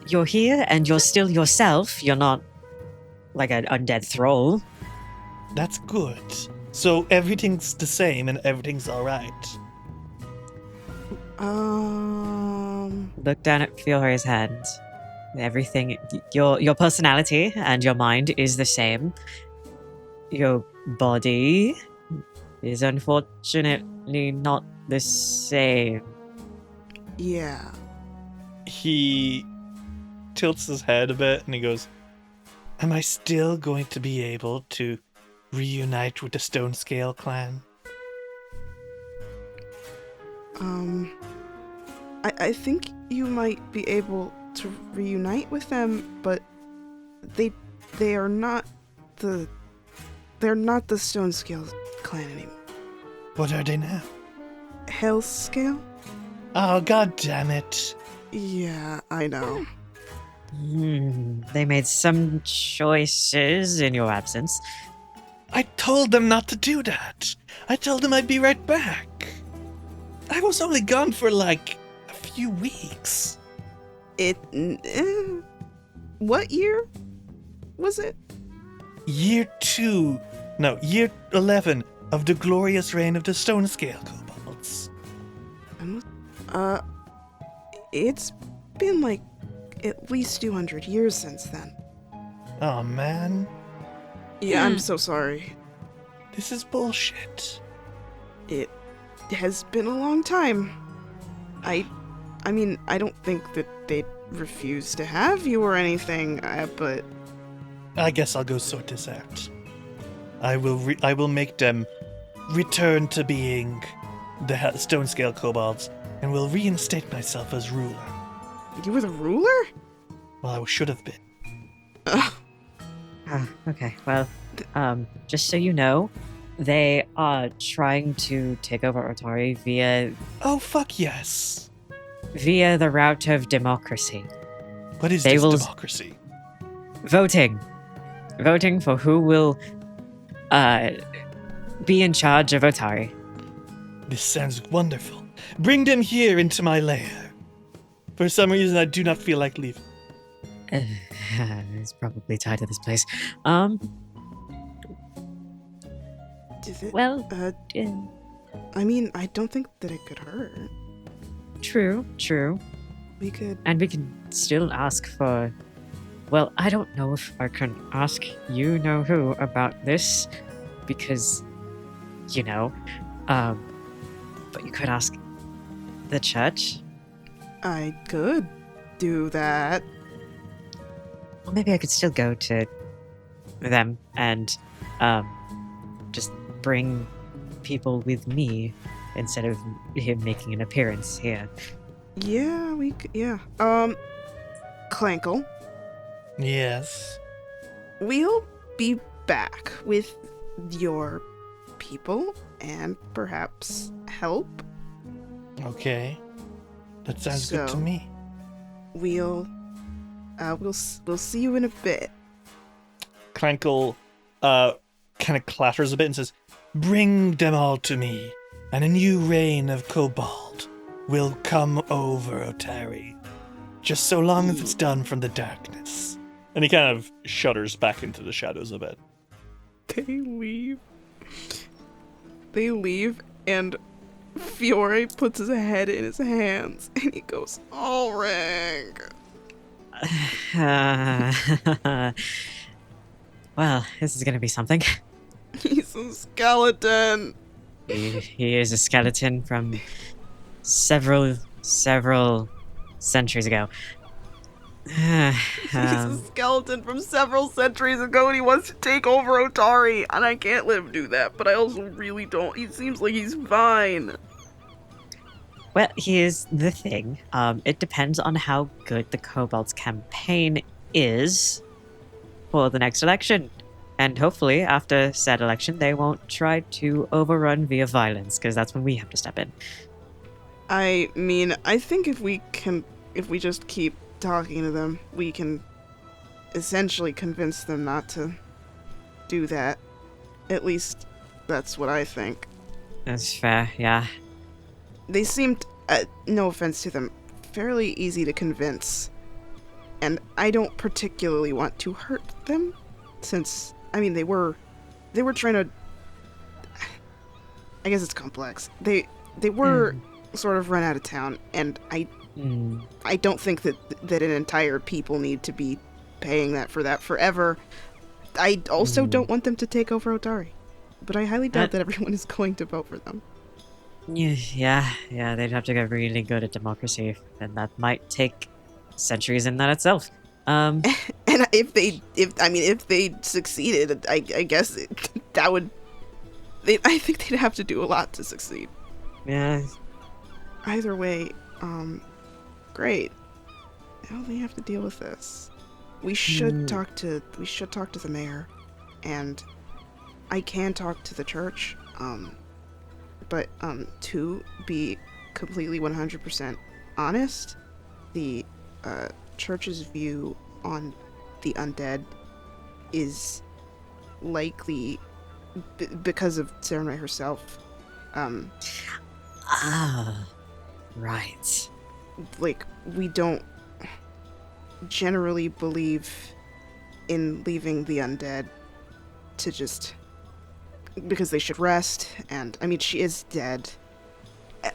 You're here and you're still yourself. You're not like an undead thrall. That's good. So everything's the same and everything's alright. Look down at Fiore's hand. Everything, your personality and your mind is the same. Your body is unfortunately not the same. Yeah. He tilts his head a bit and he goes, am I still going to be able to reunite with the Stone Scale clan? I think you might be able to reunite with them, but they are not the Stone Scale clan anymore. What are they now? Hell Scale? Oh, god damn it. Yeah, I know. They made some choices in your absence. I told them not to do that. I told them I'd be right back. I was only gone for like a few weeks. What year was it? Year 11 of the glorious reign of the Stone Scale kobolds. It's been like at least 200 years since then. Oh man, Yeah, I'm so sorry. this is bullshit. It has been a long time. I mean, I don't think that they'd refuse to have you or anything, but I guess I'll go sort this out. I will make them return to being the Stone Scale kobolds, and will reinstate myself as ruler. you were the ruler? Well, I should have been. Okay, well, just so you know, they are trying to take over Otari via Oh, fuck yes. the route of democracy. What is They this will- democracy? Voting for who will be in charge of Otari. This sounds wonderful. Bring them here into my lair. For some reason, I do not feel like leaving. It's probably tied to this place. Is it? Well, I mean, I don't think that it could hurt. true. We could. And we can still ask for... Well, I don't know if I can ask you know who about this, because, you know, but you could ask the church. I could do that. Well, maybe I could still go to them and just bring people with me instead of him making an appearance here. Yeah, we could. Yeah. Clankle. Yes. We'll be back with your people and perhaps help. Okay. That sounds good to So- me. We'll see you in a bit. Crankle kind of clatters a bit and says, "Bring them all to me, and a new reign of Cobalt will come over Otari. Just so long as it's done from the darkness." And he kind of shudders back into the shadows a bit. They leave. They leave, and Fiore puts his head in his hands, and he goes, "Ulrich." Well, this is gonna be something. He's a skeleton. He is a skeleton from several centuries ago. He's a skeleton from several centuries ago, and he wants to take over Otari, and I can't let him do that, but I also really don't. He seems like he's fine. Well, here's the thing. It depends on how good the Cobalt's campaign is for the next election. And hopefully, after said election, they won't try to overrun via violence, because that's when we have to step in. I mean, I think if we just keep talking to them, we can essentially convince them not to do that. At least, that's what I think. That's fair, yeah. They seemed, no offense to them, fairly easy to convince. And I don't particularly want to hurt them, since, I mean, they were trying to, I guess it's complex. They were sort of run out of town, and I don't think that an entire people need to be paying for that forever. I also don't want them to take over Otari, but I highly doubt that everyone is going to vote for them. Yeah, they'd have to get really good at democracy, and that might take centuries in that itself. And if they succeeded, I guess that would. I think they'd have to do a lot to succeed. Yeah. Either way, great. Now they have to deal with this. We should talk to the mayor, and I can talk to the church. But to be completely 100% honest, the church's view on the undead is likely because of Sarenrae herself. Right. Like, we don't generally believe in leaving the undead to just because they should rest, and I mean, she is dead.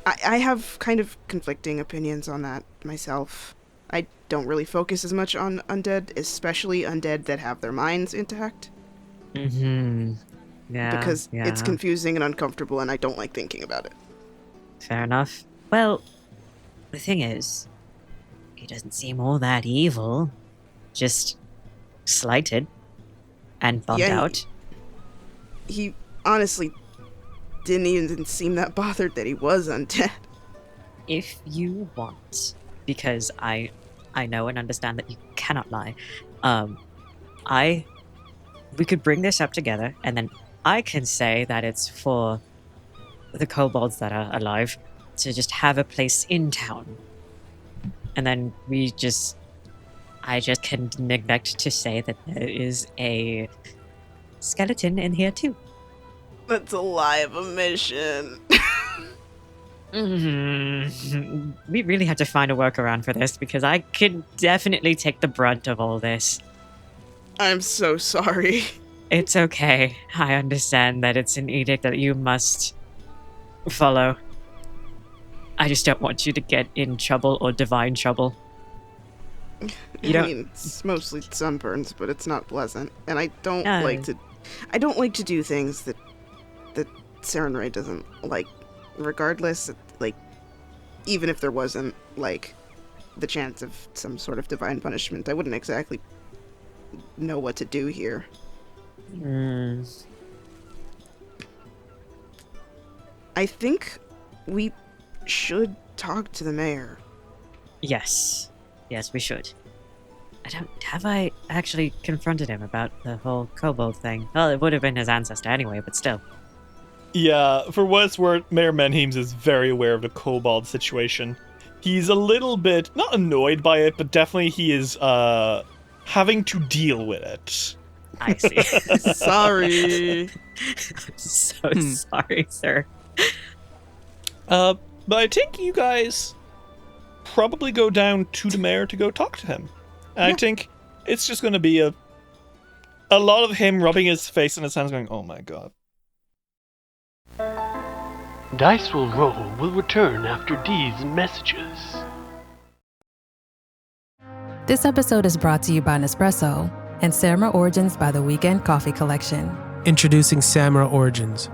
I have kind of conflicting opinions on that myself. I don't really focus as much on undead, especially undead that have their minds intact. Yeah. Because it's confusing and uncomfortable, and I don't like thinking about it. Fair enough. Well, the thing is, he doesn't seem all that evil. Just slighted and bummed out. He honestly didn't even seem that bothered that he was undead. If you want, because I know and understand that you cannot lie, we could bring this up together, and then I can say that it's for the kobolds that are alive to just have a place in town. And then I just can neglect to say that there is a skeleton in here too. That's a lie of omission. We really have to find a workaround for this, because I could definitely take the brunt of all this. I'm so sorry. It's okay. I understand that it's an edict that you must follow. I just don't want you to get in trouble or divine trouble. I mean, it's mostly sunburns, but it's not pleasant. And I don't like to do things that Sarenrae doesn't like, regardless, like, even if there wasn't, like, the chance of some sort of divine punishment, I wouldn't exactly know what to do here. I think we should talk to the mayor. Yes, we should. Have I actually confronted him about the whole kobold thing? Well, it would have been his ancestor anyway, but still. Yeah, for what it's worth, Mayor Menhemes is very aware of the kobold situation. He's a little bit, not annoyed by it, but definitely he is having to deal with it. I see. Sorry. So sorry, sir. But I think you guys probably go down to the mayor to go talk to him. And I think it's just going to be a lot of him rubbing his face in his hands going, oh my god. Dice Will Roll will return after these messages. This episode is brought to you by Nespresso and Samra Origins by the Weekend Coffee Collection. Introducing Samra Origins.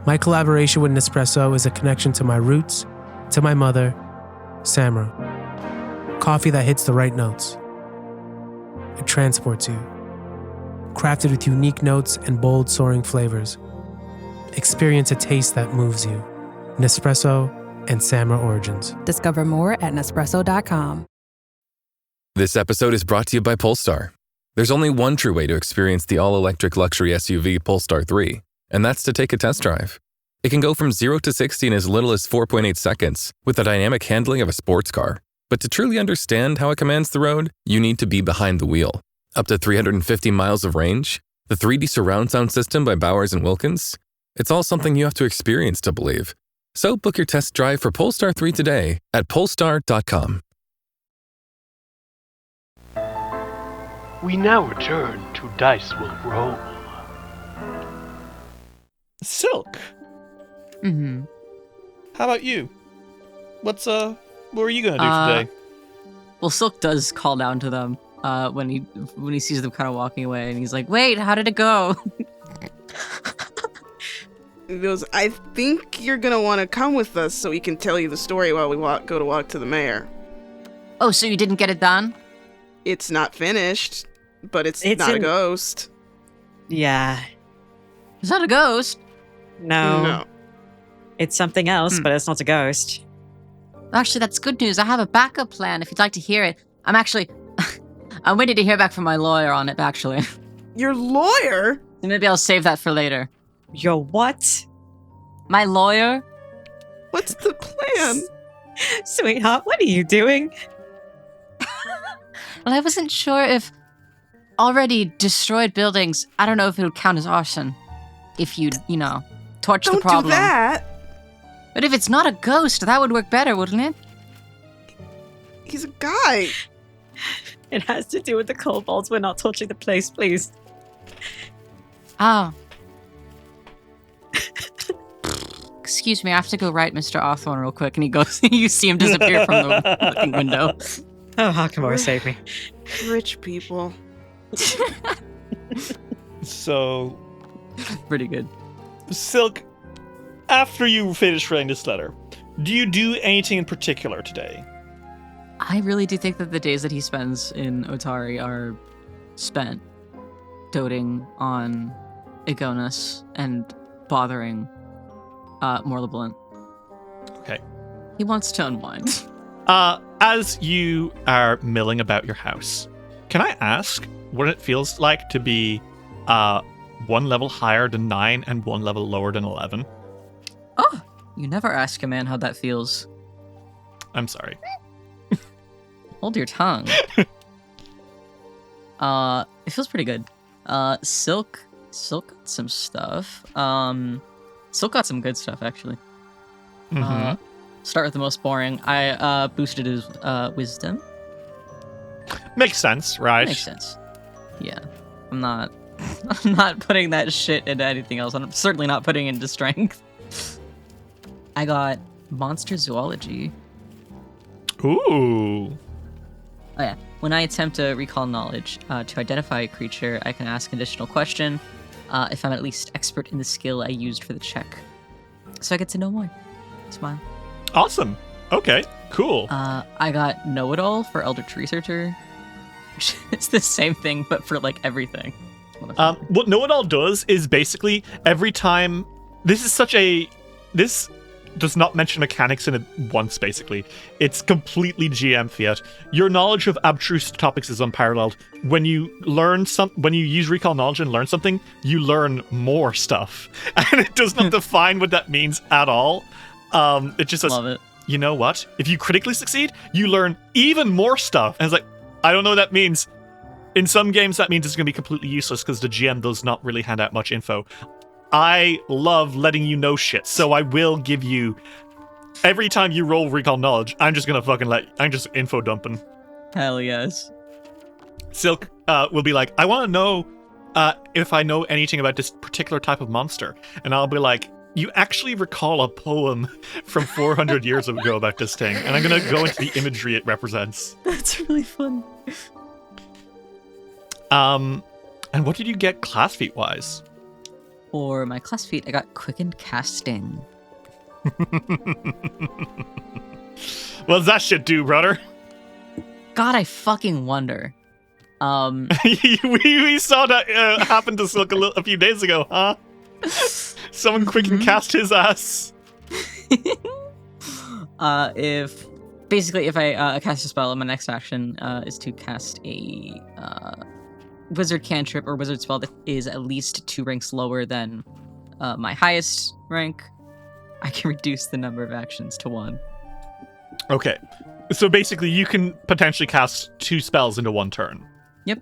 My collaboration with Nespresso is a connection to my roots, to my mother, Samra. Coffee that hits the right notes. It transports you. Crafted with unique notes and bold, soaring flavors. Experience a taste that moves you. Nespresso and Samra Origins. Discover more at Nespresso.com. This episode is brought to you by Polestar. There's only one true way to experience the all-electric luxury SUV Polestar 3, and that's to take a test drive. It can go from 0 to 60 in as little as 4.8 seconds with the dynamic handling of a sports car. But to truly understand how it commands the road, you need to be behind the wheel. Up to 350 miles of range, the 3D surround sound system by Bowers & Wilkins. It's all something you have to experience to believe. So book your test drive for Polestar 3 today at polestar.com. We now return to Dice Will Roll. Silk, Mm-hmm. how about you? What are you going to do today? Well, Silk does call down to them when he sees them kind of walking away, and he's like, "Wait, how did it go?" He goes, I think you're gonna want to come with us so we can tell you the story while we go to walk to the mayor. Oh, so you didn't get it done? It's not finished, but it's It's not a in- ghost. Yeah. It's not a ghost. No. It's something else, but it's not a ghost. Actually, that's good news. I have a backup plan if you'd like to hear it. I'm waiting to hear back from my lawyer on it, actually. Your lawyer? Maybe I'll save that for later. Your what? My lawyer? What's the plan? Sweetheart, what are you doing? Well, I wasn't sure if already destroyed buildings, I don't know if it would count as arson. If you'd, torch the problem. Don't do that. But if it's not a ghost, that would work better, wouldn't it? He's a guy. It has to do with the kobolds. We're not touching the place, please. Oh. Excuse me, I have to go write Mr. Awthorne real quick. And he goes, you see him disappear from the looking window. Oh, Hawkmore, save me. Rich people. So, pretty good. Silk, after you finish writing this letter, do you do anything in particular today? I really do think that the days that he spends in Otari are spent doting on Igonis and bothering Morlablunt. Okay. He wants to unwind. As you are milling about your house, can I ask what it feels like to be one level higher than 9 and one level lower than 11? Oh, you never ask a man how that feels. I'm sorry. Hold your tongue. It feels pretty good. Silk got some stuff. Silk got some good stuff, actually. Mm-hmm. Start with the most boring. I boosted his wisdom. Makes sense, right? Makes sense. Yeah. I'm not putting that shit into anything else. I'm certainly not putting it into strength. I got monster zoology. Ooh. Oh yeah. When I attempt to recall knowledge to identify a creature, I can ask an additional question if I'm at least expert in the skill I used for the check. So I get to know more. Smile. Awesome. Okay, cool. I got know-it-all for Eldritch Researcher. It's the same thing, but for like everything. What know-it-all does is basically every time... This does not mention mechanics in it once, basically. It's completely GM fiat. Your knowledge of abstruse topics is unparalleled. When you use recall knowledge and learn something, you learn more stuff. And it does not define what that means at all. It just says, Love it. You know what? If you critically succeed, you learn even more stuff. And it's like, I don't know what that means. In some games, that means it's going to be completely useless because the GM does not really hand out much info. I love letting you know shit, so I will give you... Every time you roll recall knowledge, I'm just going to I'm just info dumping. Hell yes. Silk will be like, I want to know if I know anything about this particular type of monster. And I'll be like, you actually recall a poem from 400 years ago about this thing. And I'm going to go into the imagery it represents. That's really fun. And what did you get class feat wise? For my class feat, I got quickened casting. What does that shit do, brother? God, I fucking wonder. we saw that happen to Silk a few days ago, huh? Someone quicken cast his ass. If I cast a spell, and my next action is to cast a wizard cantrip or wizard spell that is at least 2 ranks lower than my highest rank, I can reduce the number of actions to 1. Okay. So basically you can potentially cast 2 spells into 1 turn. Yep.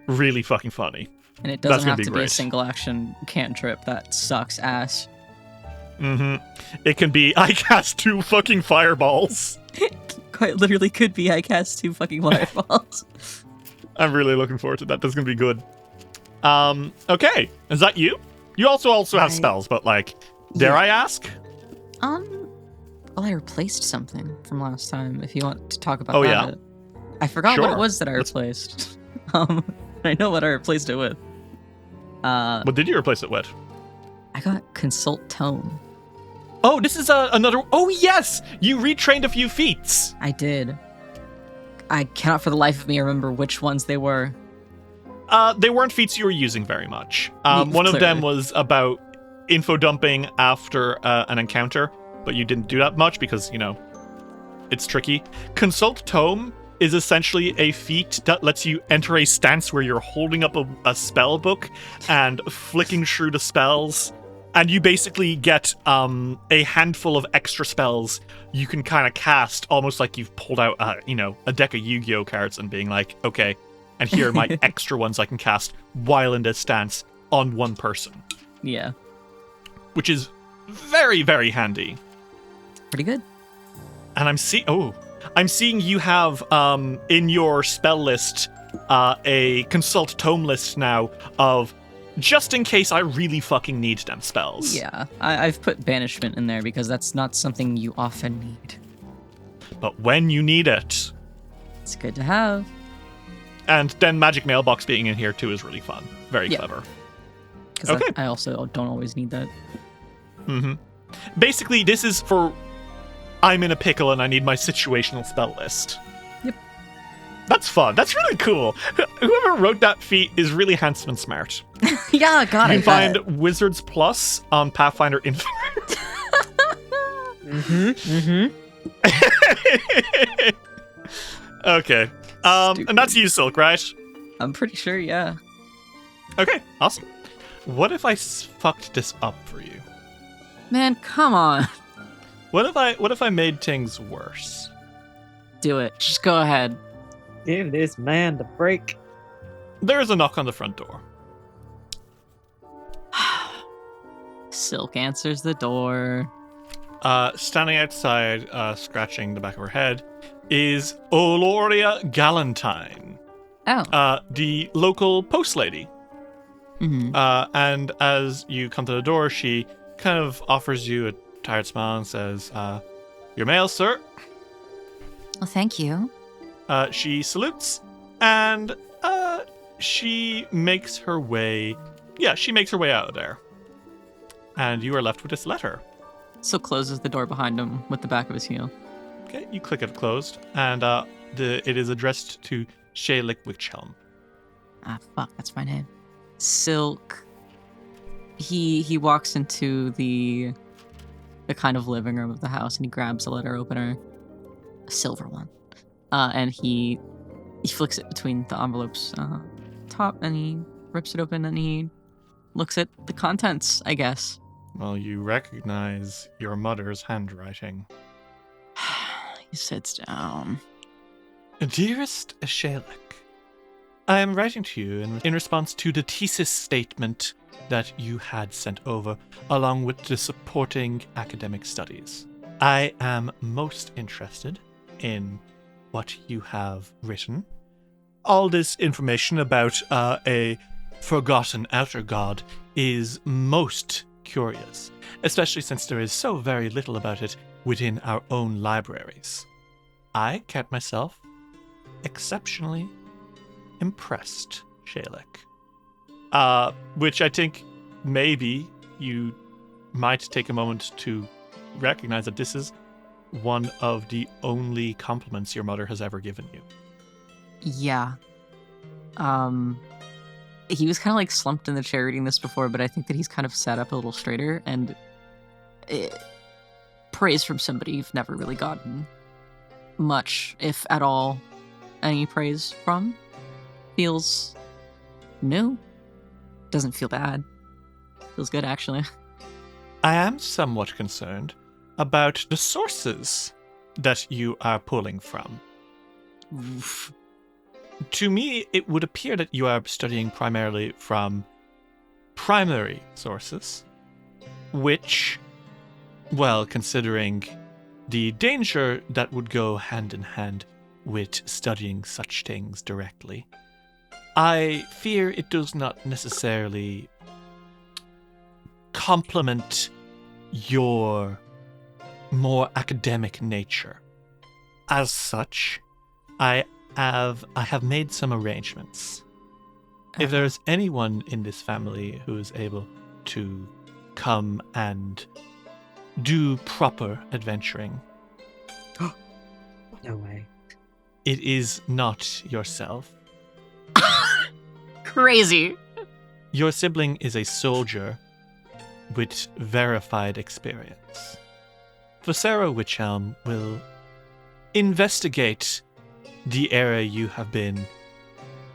Really fucking funny. And it doesn't have to be a great. single action cantrip that sucks ass. It can be, I cast 2 fucking fireballs. Quite literally could be I cast 2 fucking fireballs. I'm really looking forward to that. That's gonna be good. Okay. Is that you? You also have spells, but dare I ask? Well, I replaced something from last time, if you want to talk about that. Yeah? I forgot what Sure. it was that I replaced. I know what I replaced it with. What did you replace it with? I got Consult Tome. Oh, this is another... Oh, yes! You retrained a few feats. I did. I cannot for the life of me remember which ones they were. They weren't feats you were using very much. One of them was about info dumping after an encounter, but you didn't do that much because, it's tricky. Consult Tome is essentially a feat that lets you enter a stance where you're holding up a spell book and flicking through the spells, and you basically get a handful of extra spells you can kind of cast, almost like you've pulled out a deck of Yu-Gi-Oh cards and being like, okay, and here are my extra ones I can cast while in this stance on one person. Yeah. Which is very, very handy. Pretty good. And I'm seeing you have in your spell list a Consult Tome list now of just in case I really fucking need them spells. Yeah, I've put Banishment in there because that's not something you often need. But when you need it... It's good to have. And then Magic Mailbox being in here too is really fun. Very clever. Because I also don't always need that. Basically, this is for... I'm in a pickle and I need my situational spell list. Yep. That's fun. That's really cool. Whoever wrote that feat is really handsome and smart. Yeah, God, you can find Wizards Plus on Pathfinder Infinite. Okay. And that's you, Silk, right? I'm pretty sure, yeah. Okay, awesome. What if I fucked this up for you? Man, come on. What if I made things worse? Do it. Just go ahead. Give this man the break. There is a knock on the front door. Silk answers the door. Standing outside, scratching the back of her head, is Oloria Galantine. Oh. The local post lady. Mm-hmm. And as you come to the door, she kind of offers you a tired smile and says, your mail, sir. Well, thank you. She salutes, and she makes her way... Yeah, she makes her way out of there. And you are left with this letter. So closes the door behind him with the back of his heel. Okay, you click it closed, and it is addressed to Shaylik Witchhelm. Ah, fuck, that's my name. Silk. He walks into the the kind of living room of the house, and he grabs a letter opener, a silver one, and he flicks it between the envelope's top, and he rips it open, and he looks at the contents, I guess. Well, you recognize your mother's handwriting. He sits down. Dearest Shalik, I am writing to you in response to the thesis statement that you had sent over, along with the supporting academic studies. I am most interested in what you have written. All this information about a forgotten outer god is most curious, especially since there is so very little about it within our own libraries. I count myself exceptionally impressed, Shalik. Which I think maybe you might take a moment to recognize that this is one of the only compliments your mother has ever given you. Yeah. He was kind of like slumped in the chair reading this before, but I think that he's kind of sat up a little straighter, and praise from somebody you've never really gotten much, if at all, any praise from feels new. Doesn't feel bad. Feels good, actually. I am somewhat concerned about the sources that you are pulling from. Oof. To me, it would appear that you are studying primarily from primary sources, which, well, considering the danger that would go hand in hand with studying such things directly, I fear it does not necessarily complement your more academic nature. As such, I have made some arrangements. If there's anyone in this family who is able to come and do proper adventuring, No way. it is not yourself. Crazy. Your sibling is a soldier with verified experience. Vocero Witchelm will investigate the area you have been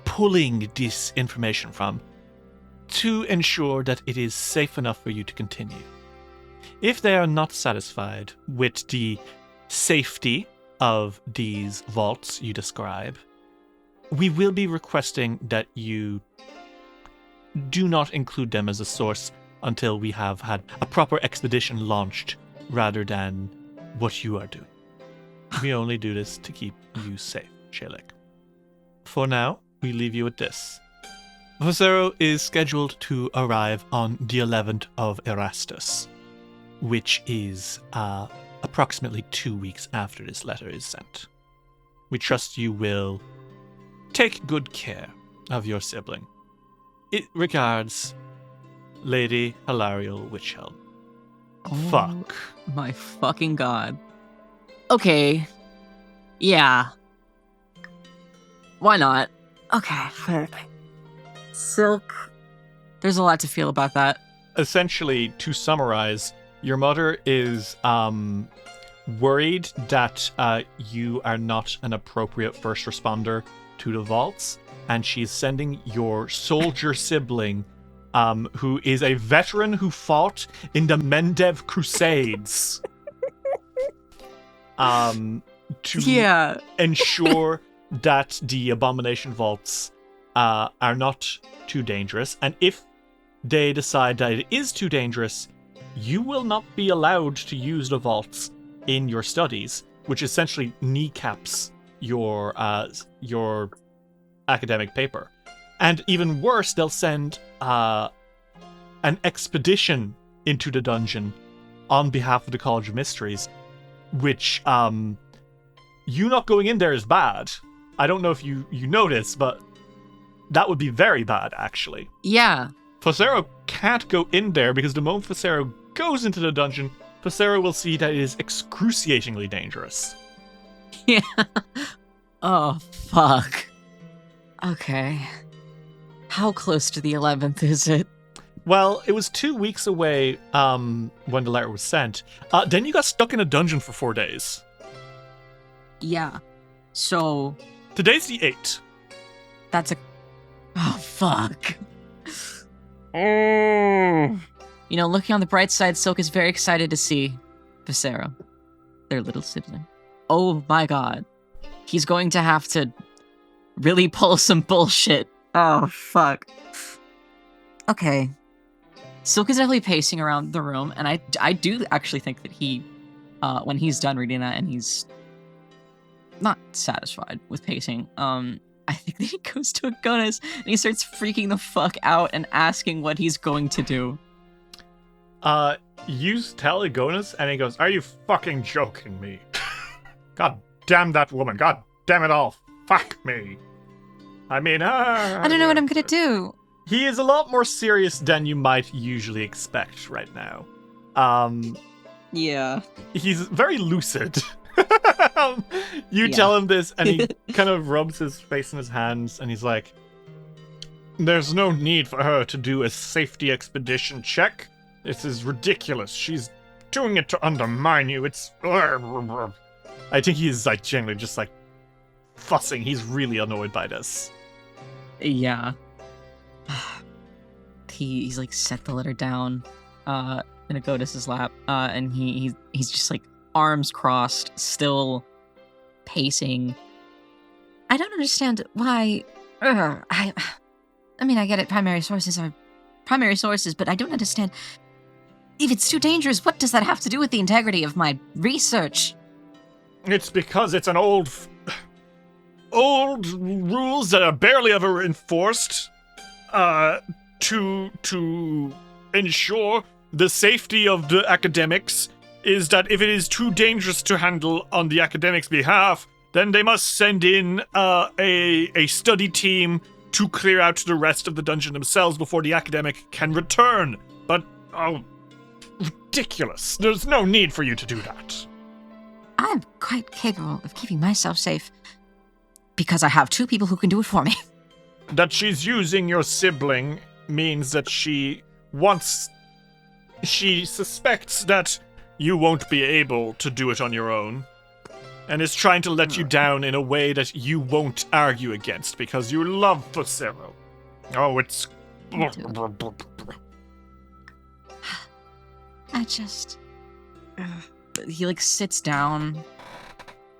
pulling this information from to ensure that it is safe enough for you to continue. If they are not satisfied with the safety of these vaults you describe, we will be requesting that you do not include them as a source until we have had a proper expedition launched rather than what you are doing. We only do this to keep you safe, Shalik. For now, we leave you with this. Vocero is scheduled to arrive on the 11th of Erastus, which is approximately 2 weeks after this letter is sent. We trust you will take good care of your sibling. It regards, Lady Hilarial Witchhelm. Fuck. My fucking god. Okay. Yeah. Why not? Okay, fair. Silk. There's a lot to feel about that. Essentially, to summarize, your mother is worried that you are not an appropriate first responder to the vaults, and she's sending your soldier sibling, who is a veteran who fought in the Mendev Crusades, to ensure that the Abomination vaults are not too dangerous, and if they decide that it is too dangerous, you will not be allowed to use the vaults in your studies, which essentially kneecaps your academic paper. And even worse, they'll send an expedition into the dungeon on behalf of the College of Mysteries, which you not going in there is bad. I don't know if you notice, but that would be very bad, actually. Yeah. Vocero can't go in there because the moment Vocero goes into the dungeon, Vocero will see that it is excruciatingly dangerous. Yeah. Oh, fuck. Okay. How close to the 11th is it? Well, it was 2 weeks away when the letter was sent. Then you got stuck in a dungeon for 4 days. Yeah. So... Today's the 8th. That's a... Oh, fuck. You know, looking on the bright side, Silk is very excited to see Viscera, their little sibling. Oh my god. He's going to have to really pull some bullshit. Oh, fuck. Okay. Silk is definitely pacing around the room, and I do actually think that he, when he's done reading that and he's not satisfied with pacing, I think that he goes to Agonis and he starts freaking the fuck out and asking what he's going to do. You tell Agonis, and he goes, "Are you fucking joking me? God damn that woman. God damn it all. Fuck me. I mean, I don't know what I'm gonna do. He is a lot more serious than you might usually expect right now. Yeah. He's very lucid. You tell him this, and he kind of rubs his face in his hands, and he's like, "There's no need for her to do a safety expedition check. This is ridiculous. She's doing it to undermine you. It's..." I think he's like genuinely just like fussing. He's really annoyed by this. Yeah. He's like set the letter down in Agonis's lap, and he's just like arms crossed, still pacing. I don't understand why. I mean, I get it. Primary sources are primary sources, but I don't understand. If it's too dangerous, what does that have to do with the integrity of my research? It's because it's an old rules that are barely ever enforced to ensure the safety of the academics, is that if it is too dangerous to handle on the academics' behalf, then they must send in a study team to clear out the rest of the dungeon themselves before the academic can return. But, ridiculous. There's no need for you to do that. I'm quite capable of keeping myself safe because I have 2 people who can do it for me. That she's using your sibling means that she suspects that you won't be able to do it on your own, and is trying to let you down in a way that you won't argue against because you love Viscera. Oh, it's... I just... He like sits down.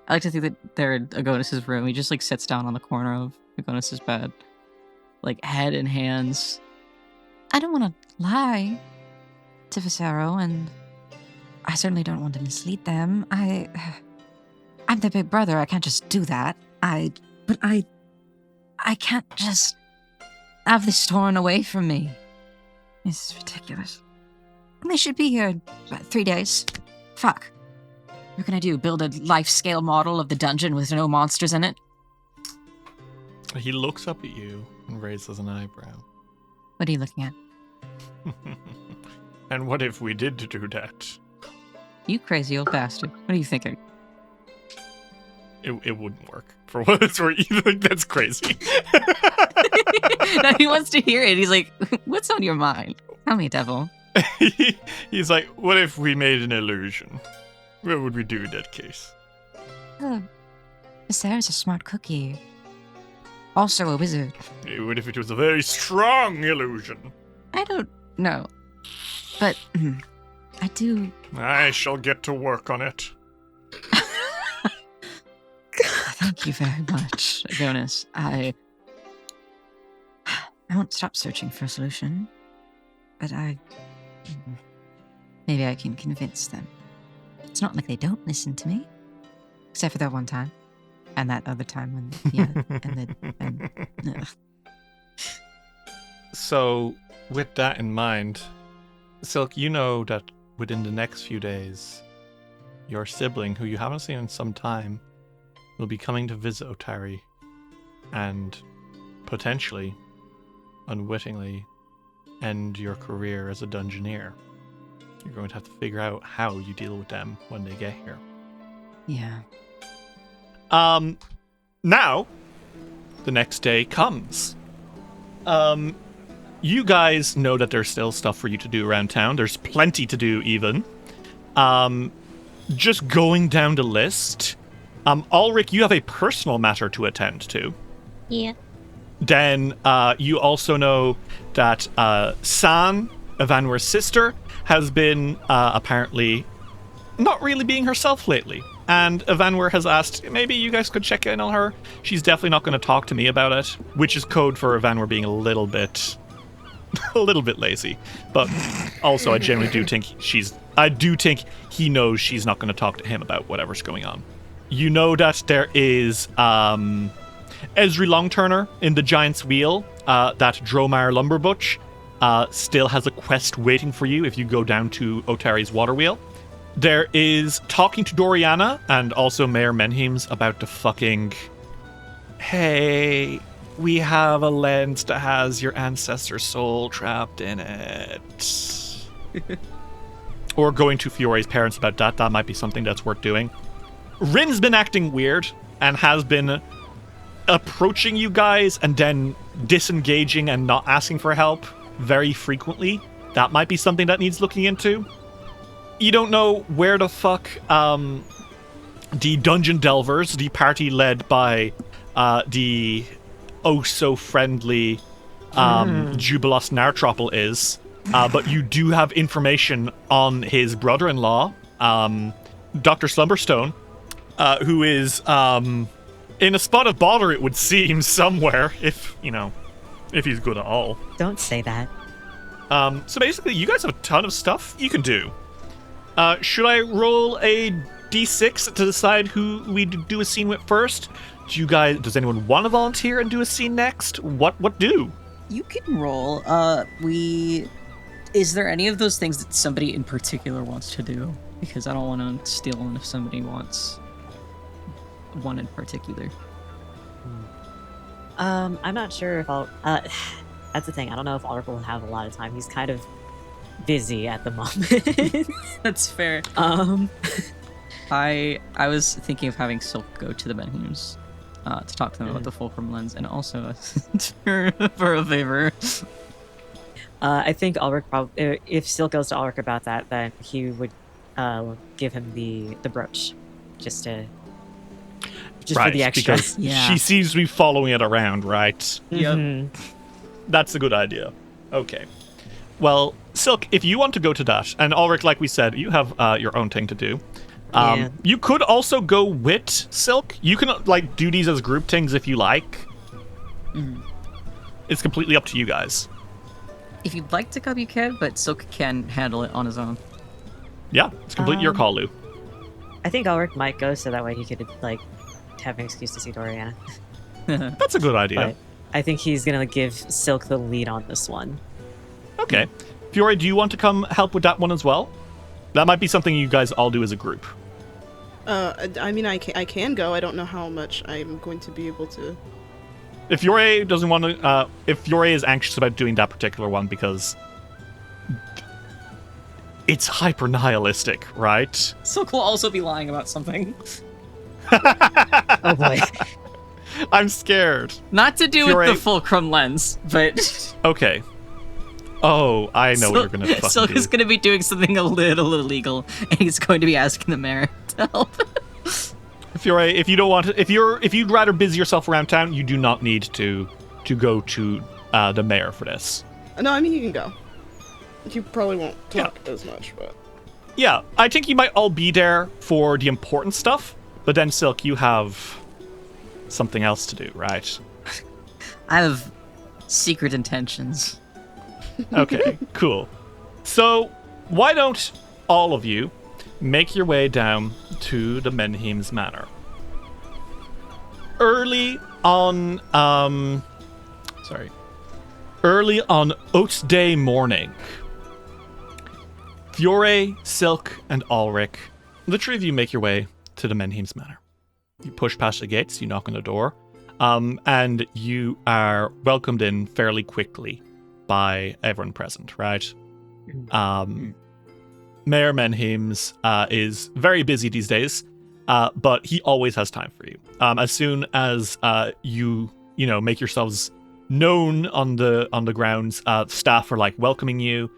I like to think that they're in Agonis's room. He just like sits down on the corner of Agonis's bed, like head in hands. I don't want to lie to Viscera, and I certainly don't want to mislead them. I'm their big brother. I can't just do that. But I can't just have this torn away from me. This is ridiculous. And they should be here in about 3 days. Fuck. What can I do? Build a life-scale model of the dungeon with no monsters in it? He looks up at you and raises an eyebrow. What are you looking at? And what if we did do that? You crazy old bastard. What are you thinking? It wouldn't work. For what it's worth, you think that's crazy. No, he wants to hear it. He's like, what's on your mind? Tell me, devil. He's like, what if we made an illusion? What would we do in that case? Viscera's a smart cookie. Also a wizard. What if it was a very strong illusion? I don't know. But I do. I shall get to work on it. Thank you very much, Agonis. I won't stop searching for a solution. But maybe I can convince them. It's not like they don't listen to me. Except for that one time. And that other time when, So, with that in mind, Silk, you know that within the next few days, your sibling, who you haven't seen in some time, will be coming to visit Otari and potentially, unwittingly, end your career as a dungeoneer. You're going to have to figure out how you deal with them when they get here. Yeah. Now, the next day comes. you guys know that there's still stuff for you to do around town. There's plenty to do, even. Just going down the list. Ulrich, you have a personal matter to attend to. Yeah. Then you also know that San, Evanwer's sister, has been apparently not really being herself lately. And Evanwer has asked, maybe you guys could check in on her. She's definitely not going to talk to me about it, which is code for Evanwer being a little bit lazy. But also, I generally do think he knows she's not going to talk to him about whatever's going on. You know that there is Esri Longturner in the Giant's Wheel, that Dromar Lumberbutch still has a quest waiting for you if you go down to Otari's Water Wheel. There is talking to Doriana and also Mayor Menheim's about the fucking, hey, we have a lens that has your ancestor's soul trapped in it. Or going to Fiore's parents about that. That might be something that's worth doing. Rin's been acting weird and has been approaching you guys and then disengaging and not asking for help very frequently. That might be something that needs looking into. You don't know where the fuck the Dungeon Delvers, the party led by the oh-so-friendly Jubilos Nartropple is, but you do have information on his brother-in-law, Dr. Slumberstone, who is in a spot of bother, it would seem, somewhere, if he's good at all. Don't say that. So basically, you guys have a ton of stuff you can do. Should I roll a d6 to decide who we do a scene with first? Does anyone want to volunteer and do a scene next? What do? You can roll. Is there any of those things that somebody in particular wants to do? Because I don't want to steal one if somebody wants one in particular. I'm not sure if I'll... that's the thing. I don't know if Ulrich will have a lot of time. He's kind of busy at the moment. That's fair. I was thinking of having Silk go to the Menheims to talk to them about the Fulcrum lens and also for a favor. I think Ulrich probably, if Silk goes to Ulrich about that, then he would give him the brooch, just right, for the extra. Because she seems to be following it around, right? Yep. That's a good idea. Okay. Well, Silk, if you want to go to that, and Ulrich, like we said, you have your own thing to do. You could also go with Silk. You can do these as group things if you like. It's completely up to you guys. If you'd like to come, you can, but Silk can handle it on his own. Yeah, it's completely your call, Lou. I think Ulrich might go so that way he could have an excuse to see Doriana. That's a good idea. But I think he's gonna give Silk the lead on this one. Okay. Fiore, do you want to come help with that one as well? That might be something you guys all do as a group. I mean, I can go. I don't know how much I'm going to be able to. If Fiore doesn't want to, if Fiore is anxious about doing that particular one because it's hyper nihilistic, right? Silk will also be lying about something. Oh boy. I'm scared. Not to do with the Fulcrum lens, but okay. Oh, I know what you're gonna fucking do. Silk is gonna be doing something a little illegal, and he's going to be asking the mayor to help. Fiore, if you don't want to, if you'd rather busy yourself around town, you do not need to go to the mayor for this. No, I mean you can go. You probably won't talk as much, but yeah, I think you might all be there for the important stuff. But then, Silk, you have something else to do, right? I have secret intentions. Okay, cool. So, why don't all of you make your way down to the Menheim's Manor? Early on Oats Day morning, Fiore, Silk, and Ulrich, the three of you make your way to the Menheim's Manor. You push past the gates, you knock on the door, and you are welcomed in fairly quickly by everyone present, right? Mayor Menheim's is very busy these days, but he always has time for you. As soon as you make yourselves known on the grounds. Staff are like welcoming you.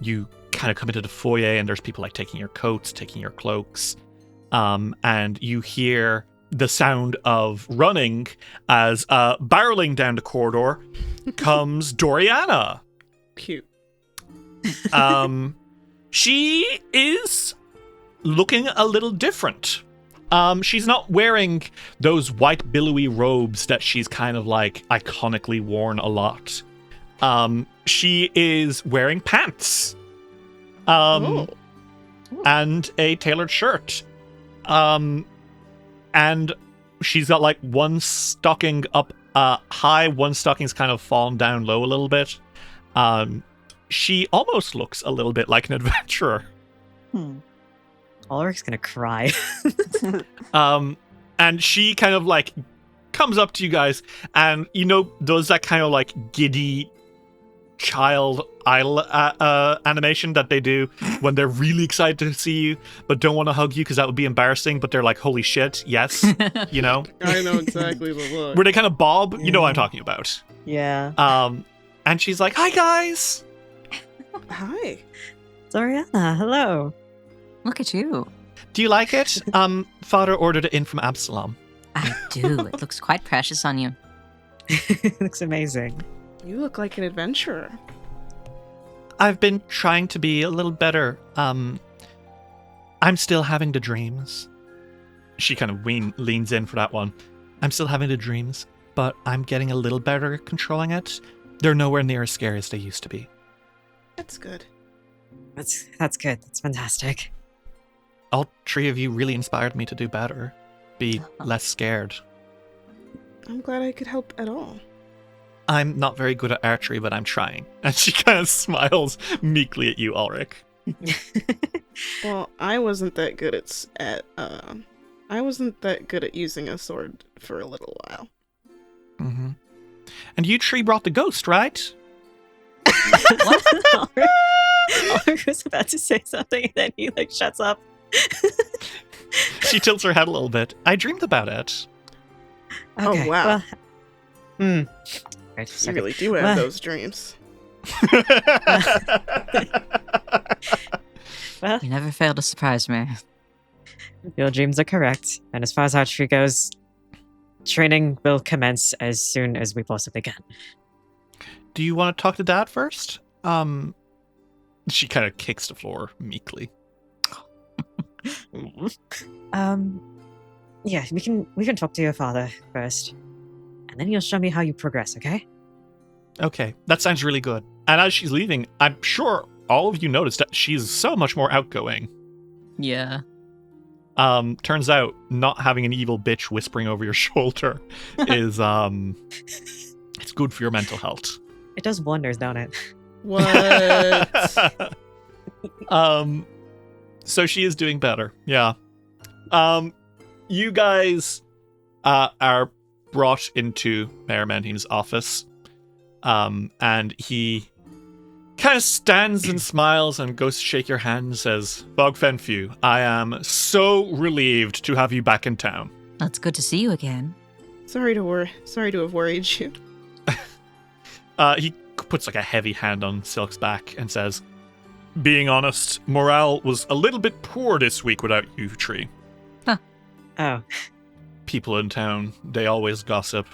You kind of come into the foyer, and there's people like taking your coats, taking your cloaks, and you hear the sound of running as barreling down the corridor comes Doriana. Cute. She is looking a little different. She's not wearing those white billowy robes that she's kind of like iconically worn a lot. She is wearing pants. And a tailored shirt. And she's got like one stocking up high, one stocking's kind of fallen down low a little bit. She almost looks a little bit like an adventurer. Ulrich's gonna cry. And she kind of like comes up to you guys, and does that kind of like giddy child idol animation that they do when they're really excited to see you but don't want to hug you because that would be embarrassing, but they're like, holy shit, yes. I know exactly the look. Where they kind of bob. You know what I'm talking about. Yeah. And she's like, hi guys. Hi. Doriana, hello. Look at you. Do you like it? Father ordered it in from Absalom. I do. It looks quite precious on you. It looks amazing. You look like an adventurer. I've been trying to be a little better. I'm still having the dreams. She kind of leans in for that one. I'm still having the dreams, but I'm getting a little better at controlling it. They're nowhere near as scary as they used to be. That's good. That's good. That's fantastic. All three of you really inspired me to do better. Be less scared. I'm glad I could help at all. I'm not very good at archery, but I'm trying. And she kind of smiles meekly at you, Ulrich. Well, I wasn't that good at using a sword for a little while. Mm-hmm. And you three brought the ghost, right? What? Ulrich was about to say something, and then he shuts up. She tilts her head a little bit. I dreamed about it. Okay, oh wow. Well, you really do have those dreams. Well, You never fail to surprise me. your dreams are correct, and as far as archery goes, training will commence as soon as we possibly can. Do you want to talk to Dad first? She kind of kicks the floor meekly. Yeah, we can talk to your father first, and then you'll show me how you progress, okay? Okay, that sounds really good. And as she's leaving, I'm sure all of you noticed that she's so much more outgoing. Yeah. Turns out not having an evil bitch whispering over your shoulder is it's good for your mental health. It does wonders, don't it? What? So she is doing better. Yeah. You guys are brought into Mayor Mantin's office. And he kind of stands and smiles and goes to shake your hand and says, Fogfen Few, I am so relieved to have you back in town. It's good to see you again. Sorry to have worried you. He puts like a heavy hand on Silk's back and says, being honest, morale was a little bit poor this week without you, Tree. Huh. Oh. People in town, they always gossip.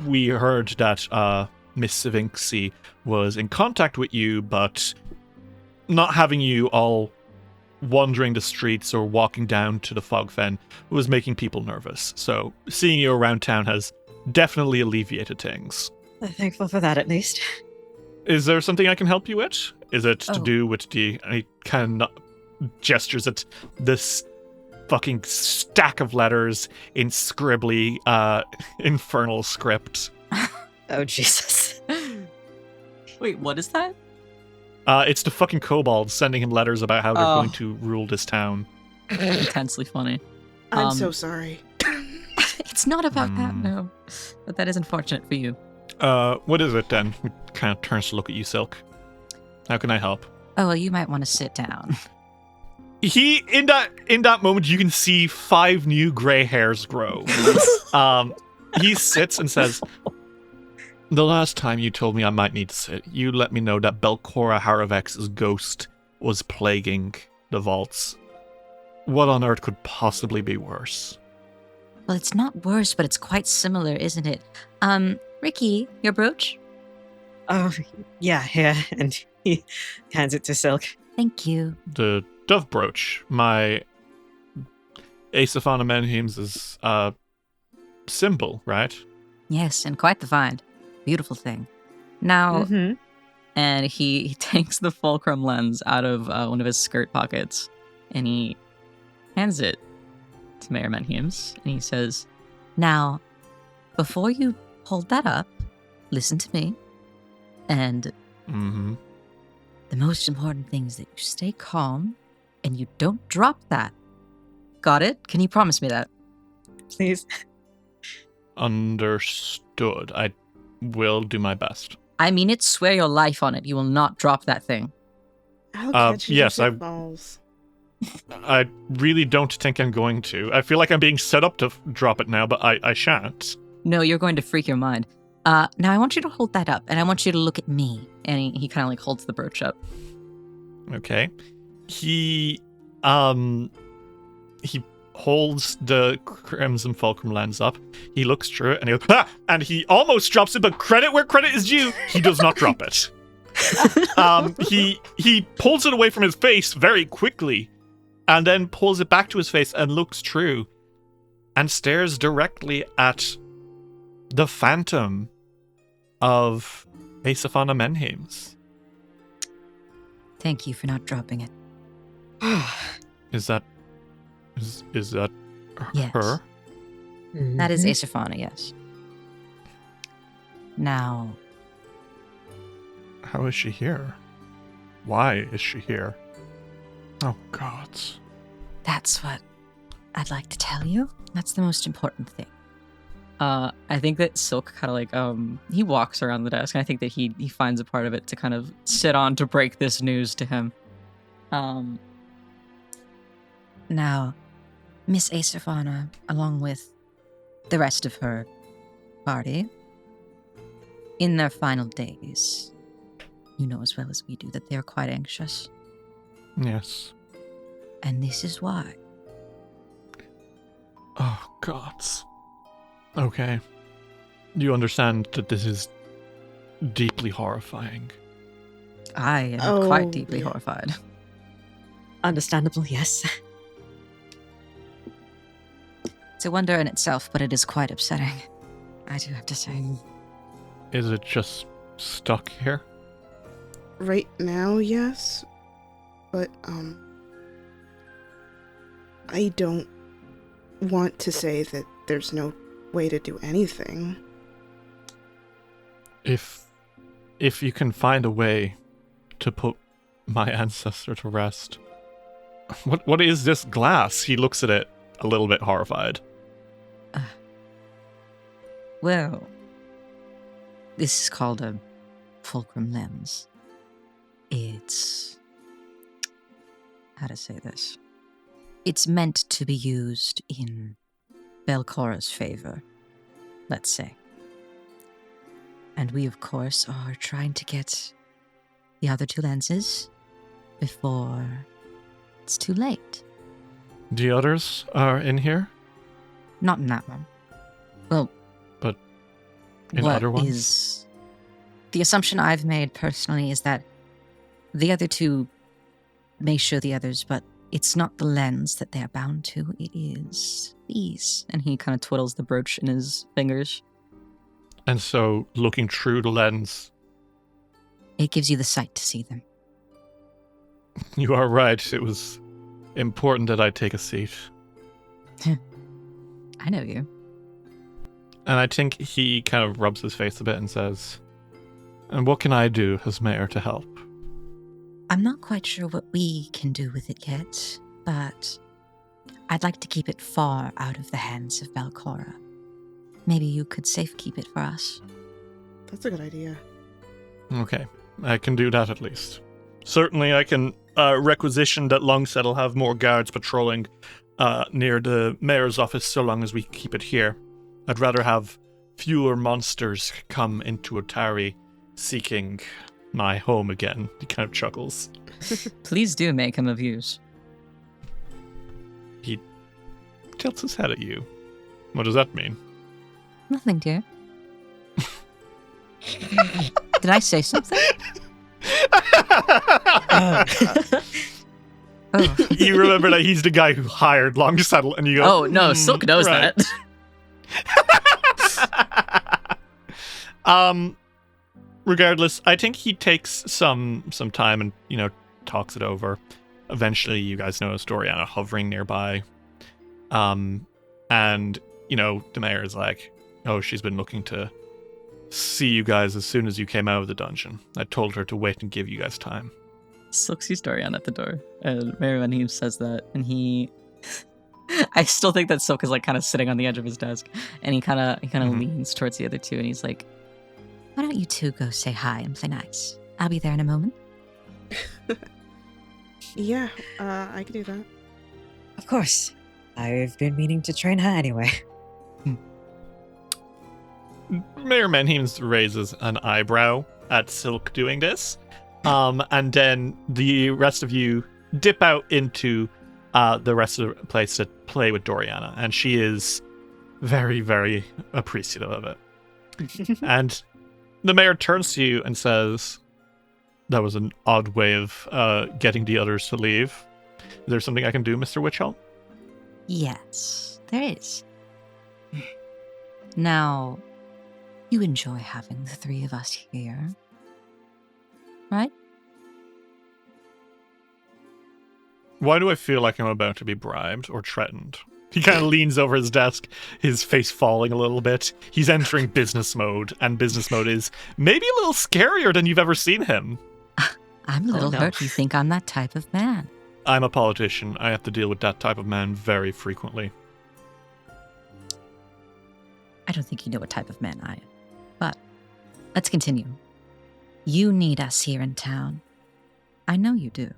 We heard that Miss Savinksi was in contact with you, but not having you all wandering the streets or walking down to the Fogfen was making people nervous. So seeing you around town has definitely alleviated things. I'm thankful for that, at least. Is there something I can help you with? Is it to do with the... And he kind of gestures at this fucking stack of letters in scribbly, infernal script. Oh, Jesus. Wait, what is that? It's the fucking kobolds sending him letters about how they're going to rule this town. Intensely funny. I'm so sorry. It's not about that, no. But that is unfortunate for you. What is it then? He kind of turns to look at you, Silk. How can I help? Oh, well, you might want to sit down. He, in that moment, you can see 5 new gray hairs grow. He sits and says, The last time you told me I might need to sit, you let me know that Belcora Haravex's ghost was plaguing the vaults. What on earth could possibly be worse? Well, it's not worse, but it's quite similar, isn't it? Ricky, your brooch? Oh, yeah. And he hands it to Silk. Thank you. The dove brooch, my Asaphana Menhim's symbol, right? Yes, and quite the find. Beautiful thing. Now, and he takes the fulcrum lens out of one of his skirt pockets, and he hands it to Mayor Menhims, and he says, "Now, before you hold that up, listen to me, and the most important thing is that you stay calm, and you don't drop that. Got it? Can you promise me that?" Please. Understood. I will do my best. I mean it, swear your life on it. You will not drop that thing. I'll catch you yes, if it falls. I really don't think I'm going to. I feel like I'm being set up to drop it now, but I shan't. No, you're going to freak your mind. Now I want you to hold that up, and I want you to look at me. And he kind of like holds the brooch up. Okay. He holds the crimson fulcrum lens up. He looks through it and he goes, "Ah!" And he almost drops it, but credit where credit is due, he does not drop it. He pulls it away from his face very quickly and then pulls it back to his face and looks through and stares directly at the phantom of Asaphana Menhims. Thank you for not dropping it. Is that Yes. her? That is Asaphana, yes. Now, How is she here? Why is she here? Oh, God. that's what I'd like to tell you. That's the most important thing. I think that Silk kind of like, he walks around the desk, and I think that he finds a part of it to kind of sit on to break this news to him. Now, Miss Asaphana, along with the rest of her party, in their final days, you know as well as we do that they're quite anxious. Yes. And this is why. Oh, God. Okay. You understand that this is deeply horrifying. I am quite deeply horrified. Understandable, yes. It's a wonder in itself, but it is quite upsetting. I do have to say. Is it just stuck here? Right now, yes. But, I don't want to say that there's no way to do anything. If you can find a way to put my ancestor to rest. What is this glass? He looks at it a little bit horrified. Well, this is called a fulcrum lens. It's... how to say this? It's meant to be used in Belcora's favor, let's say. And we, of course, are trying to get the other two lenses before it's too late. The others are in here? Not in that one. Well, but in what other ones? Is the assumption I've made personally is that the other two may show the others, but it's not the lens that they're bound to. It is these. And he kind of twiddles the brooch in his fingers. And so, looking through the lens... it gives you the sight to see them. You are right. It was important that I take a seat. I know you. And I think he kind of rubs his face a bit and says, "And what can I do as mayor to help?" I'm not quite sure what we can do with it yet, but I'd like to keep it far out of the hands of Belcora. Maybe you could safekeep it for us. That's a good idea. Okay, I can do that at least. Certainly I can requisition that Longset will have more guards patrolling near the mayor's office so long as we keep it here. I'd rather have fewer monsters come into Otari seeking my home again. He kind of chuckles. Please do make him of use. He tilts his head at you. What does that mean? Nothing, dear. Did I say something? Oh. You remember that he's the guy who hired Longsaddle, and you go, Oh, no, Silk knows right. that. Regardless, I think he takes some time and, talks it over. Eventually, you guys notice Doriana hovering nearby. And, the mayor is like, oh, she's been looking to see you guys as soon as you came out of the dungeon. I told her to wait and give you guys time. Silk sees Dorian at the door, and Mayor Van says that, and he... I still think that Silk is, kind of sitting on the edge of his desk, and he kind of leans towards the other two, and he's like, Why don't you two go say hi and play nice? I'll be there in a moment. Yeah, I can do that. Of course. I've been meaning to train her anyway. Mayor Menheim raises an eyebrow at Silk doing this. And then the rest of you dip out into the rest of the place to play with Doriana, and she is very, very appreciative of it. And the mayor turns to you and says, that was an odd way of getting the others to leave. Is there something I can do, Mr. Witchelt? Yes, there is. Now, you enjoy having the three of us here, right? Why do I feel like I'm about to be bribed or threatened? He kind of leans over his desk, his face falling a little bit. He's entering business mode, and business mode is maybe a little scarier than you've ever seen him. I'm a little hurt you think I'm that type of man. I'm a politician. I have to deal with that type of man very frequently. I don't think you know what type of man I am. But let's continue. You need us here in town. I know you do.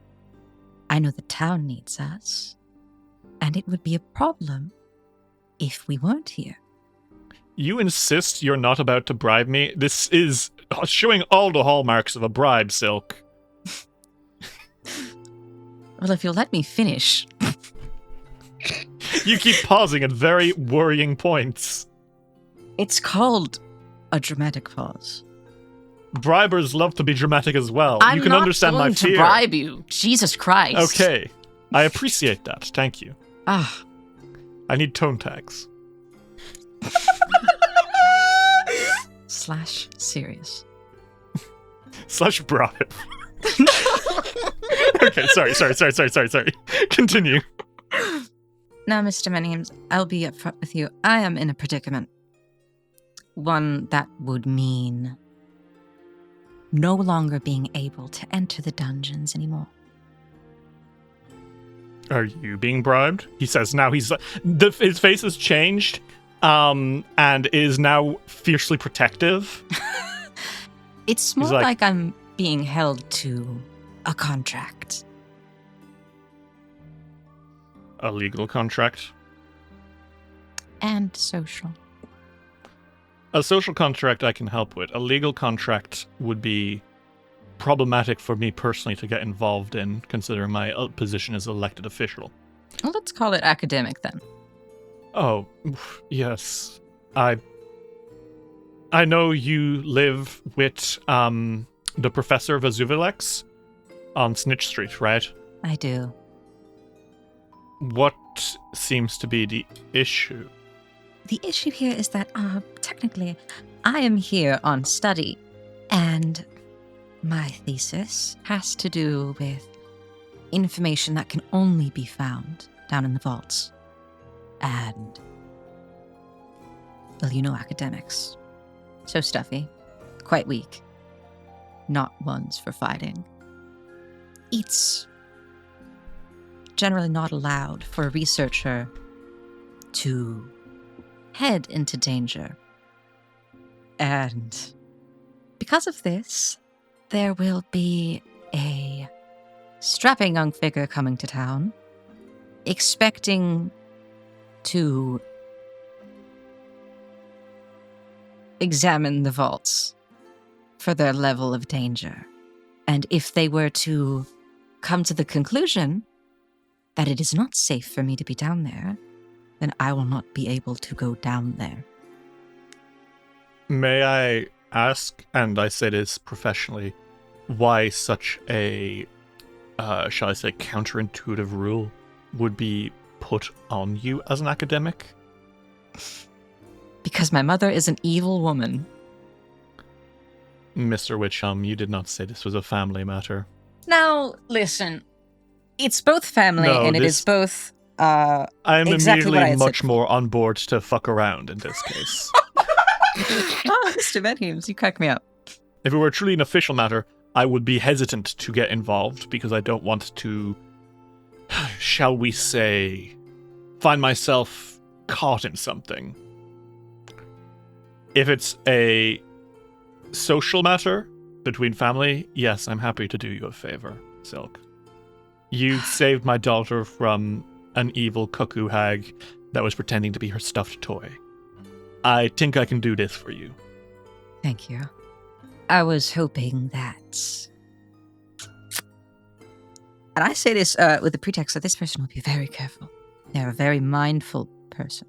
I know the town needs us. And it would be a problem if we weren't here. You insist you're not about to bribe me? This is showing all the hallmarks of a bribe, Silk. Well, if you'll let me finish. You keep pausing at very worrying points. It's called a dramatic pause. Bribers love to be dramatic as well. I'm you can not understand my going fear. to bribe you. Jesus Christ. Okay. I appreciate that. Thank you. Ah. I need tone tags. / serious. / bribe. Okay, sorry. Continue. Now, Mr. Menheim, I'll be upfront with you. I am in a predicament. One that would mean no longer being able to enter the dungeons anymore. Are you being bribed? He says now his face has changed, and is now fiercely protective. It's more like I'm being held to a contract. A legal contract? And social. A social contract I can help with. A legal contract would be problematic for me personally to get involved in, considering my position as elected official. Well, let's call it academic then. Oh, yes. I know you live with the professor of Azuvilex on Snitch Street, right? I do. What seems to be the issue? The issue here is that, technically, I am here on study, and my thesis has to do with information that can only be found down in the vaults. And, well, you know academics. So stuffy, quite weak, not ones for fighting. It's generally not allowed for a researcher to head into danger. And because of this, there will be a strapping young figure coming to town, expecting to examine the vaults for their level of danger. And if they were to come to the conclusion that it is not safe for me to be down there, then I will not be able to go down there. May I ask, and I say this professionally, why such a, shall I say, counterintuitive rule would be put on you as an academic? Because my mother is an evil woman. Mr. Witchhelm, you did not say this was a family matter. Now, listen. It's both family and it is both I'm exactly immediately much more on board to fuck around in this case. Oh, Mr. Medheims, you crack me up. If it were truly an official matter, I would be hesitant to get involved because I don't want to, shall we say, find myself caught in something. If it's a social matter between family, yes, I'm happy to do you a favor, Silk. You saved my daughter from an evil cuckoo hag that was pretending to be her stuffed toy. I think I can do this for you. Thank you. I was hoping that... And I say this with the pretext that this person will be very careful. They're a very mindful person.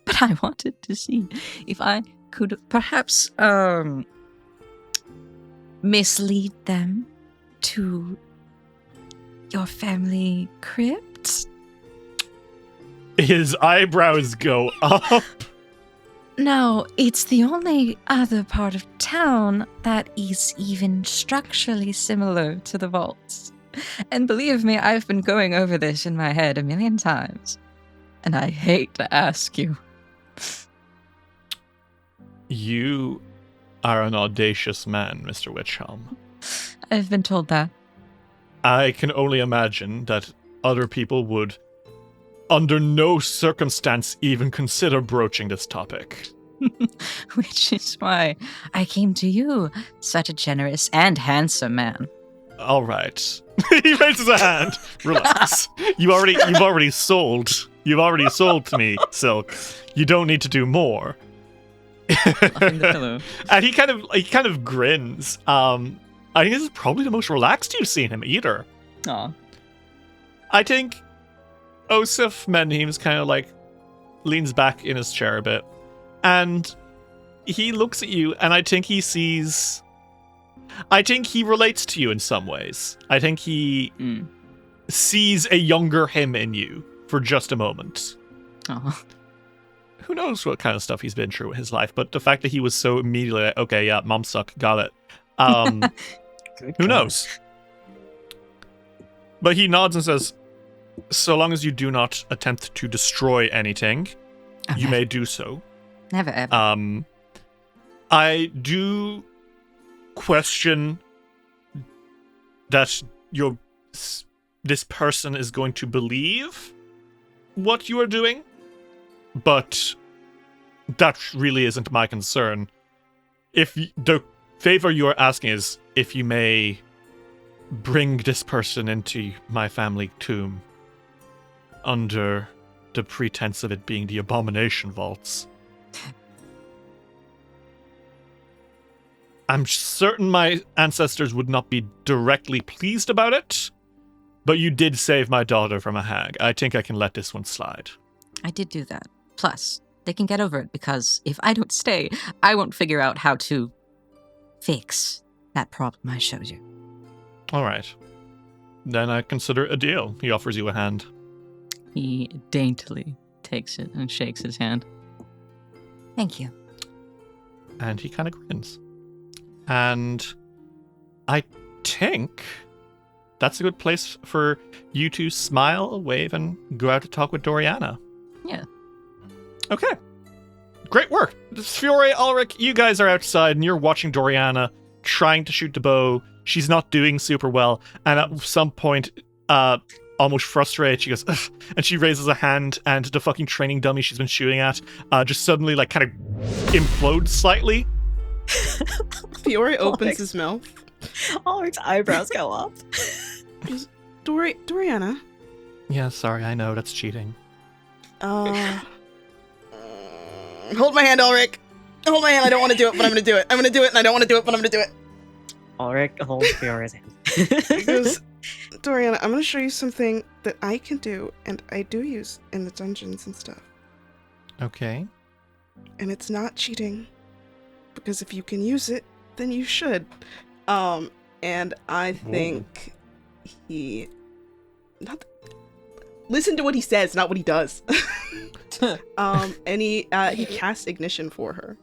But I wanted to see if I could perhaps mislead them to your family crypt? His eyebrows go up. No, it's the only other part of town that is even structurally similar to the vaults. And believe me, I've been going over this in my head a million times. And I hate to ask you. You are an audacious man, Mr. Witchhelm. I've been told that. I can only imagine that other people would, under no circumstance, even consider broaching this topic. Which is why I came to you, such a generous and handsome man. All right. He raises a hand. Relax. You've already sold. You've already sold to me, Silk. You don't need to do more. And he kind of grins. I think this is probably the most relaxed you've seen him either. Aw. I think Osif Menheim's kind of like leans back in his chair a bit, and he looks at you, and I think he relates to you in some ways. I think he sees a younger him in you for just a moment. Oh. Who knows what kind of stuff he's been through in his life, but the fact that he was so immediately like, okay, yeah, mom suck, got it. Who knows? But he nods and says, so long as you do not attempt to destroy anything, you may do so. Never ever. I do question that this person is going to believe what you are doing, but that really isn't my concern. If the favor you are asking is if you may bring this person into my family tomb under the pretense of it being the Abomination vaults. I'm certain my ancestors would not be directly pleased about it, but you did save my daughter from a hag. I think I can let this one slide. I did do that. Plus, they can get over it because if I don't stay, I won't figure out how to fix that problem I showed you. All right. Then I consider it a deal. He offers you a hand. He daintily takes it and shakes his hand. Thank you. And he kind of grins. And I think that's a good place for you to smile, wave, and go out to talk with Doriana. Yeah. Okay. Great work. Fiore, Ulrich, you guys are outside and you're watching Doriana trying to shoot the bow. She's not doing super well. And at some point, almost frustrated, she goes, ugh, and she raises a hand, and the fucking training dummy she's been shooting at just suddenly like kind of implodes slightly. Fiore opens his mouth. Ulrich's eyebrows go up. Doriana. Yeah, sorry, I know, that's cheating. Hold my hand, Ulrich. hold my hand. I don't want to do it, but I'm going to do it. I'm going to do it, and I don't want to do it, but I'm going to do it. Ulrich holds Fiore's hand. He goes, Doriana, I'm going to show you something that I can do, and I do use in the dungeons and stuff. Okay. And it's not cheating, because if you can use it, then you should. And I think he... Listen to what he says, not what he does. And he casts ignition for her.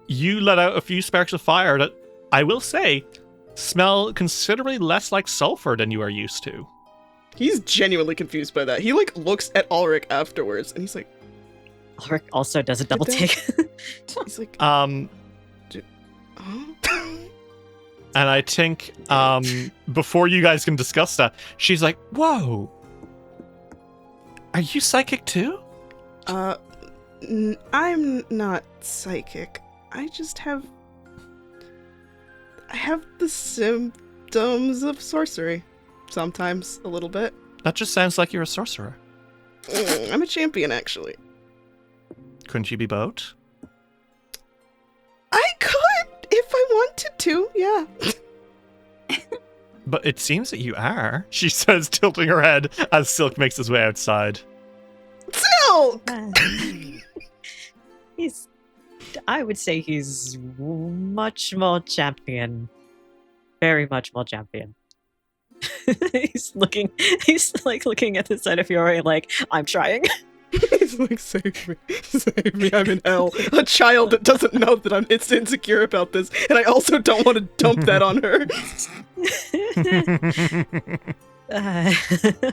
You let out a few sparks of fire that, I will say, smell considerably less like sulfur than you are used to. He's genuinely confused by that. He, like, looks at Ulrich afterwards, and he's like... Ulrich also does a double take. He's like... And I think, before you guys can discuss that, she's like, whoa! Are you psychic too? I'm not psychic. I just have... I have the symptoms of sorcery. Sometimes, a little bit. That just sounds like you're a sorcerer. I'm a champion, actually. Couldn't you be both? I could, if I wanted to, yeah. But it seems that you are, she says, tilting her head as Silk makes his way outside. Silk! I would say he's much more champion. Very much more champion. he's looking at the side of Fiore like, I'm trying. He's like, save me, I'm in hell. A child that doesn't know that it's insecure about this, and I also don't want to dump that on her.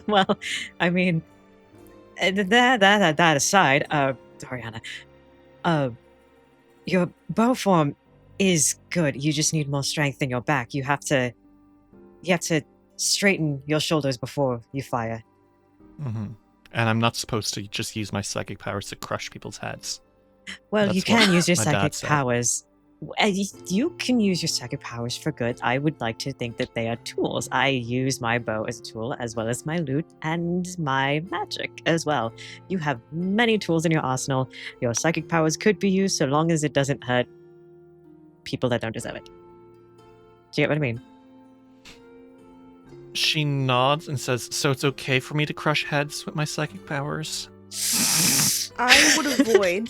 Well, I mean, that aside, Doriana, your bow form is good. You just need more strength in your back. You have to straighten your shoulders before you fire. Mm-hmm. And I'm not supposed to just use my psychic powers to crush people's heads. Well, That's you can use your my dad psychic said. powers. You can use your psychic powers for good. I would like to think that they are tools. I use my bow as a tool, as well as my lute and my magic as well. You have many tools in your arsenal. Your psychic powers could be used so long as it doesn't hurt people that don't deserve it. Do you get what I mean? She nods and says, so it's okay for me to crush heads with my psychic powers? I would avoid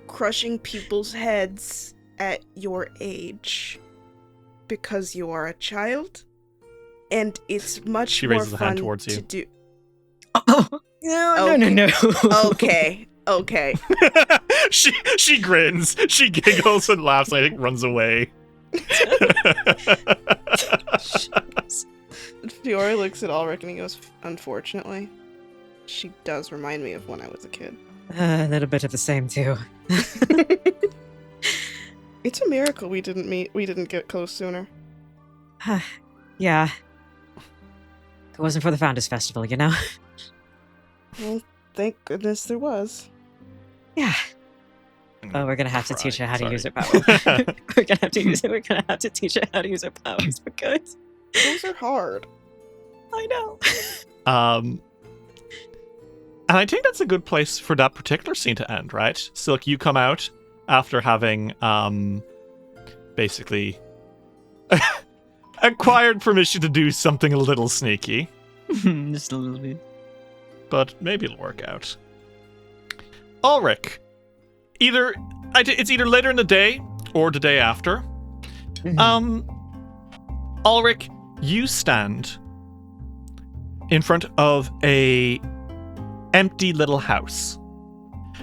crushing people's heads at your age because you are a child, and it's much She more raises a fun hand towards you. to do. No. Okay. She grins, she giggles and laughs, and I think runs away. Fiore looks at Ulrich and he goes, unfortunately, she does remind me of when I was a kid. A little bit of the same too. It's a miracle we didn't get close sooner. Yeah. If it wasn't for the Founders Festival, you know? Well, thank goodness there was. Yeah. Oh, we're gonna have to teach her how to use her powers. Sorry. We're gonna have to teach her how to use her powers for good. Those are hard. I know. And I think that's a good place for that particular scene to end, right? Silk, you come out after having basically acquired permission to do something a little sneaky. Just a little bit. But maybe it'll work out. Ulrich, it's either later in the day or the day after. Ulrich, you stand in front of a empty little house,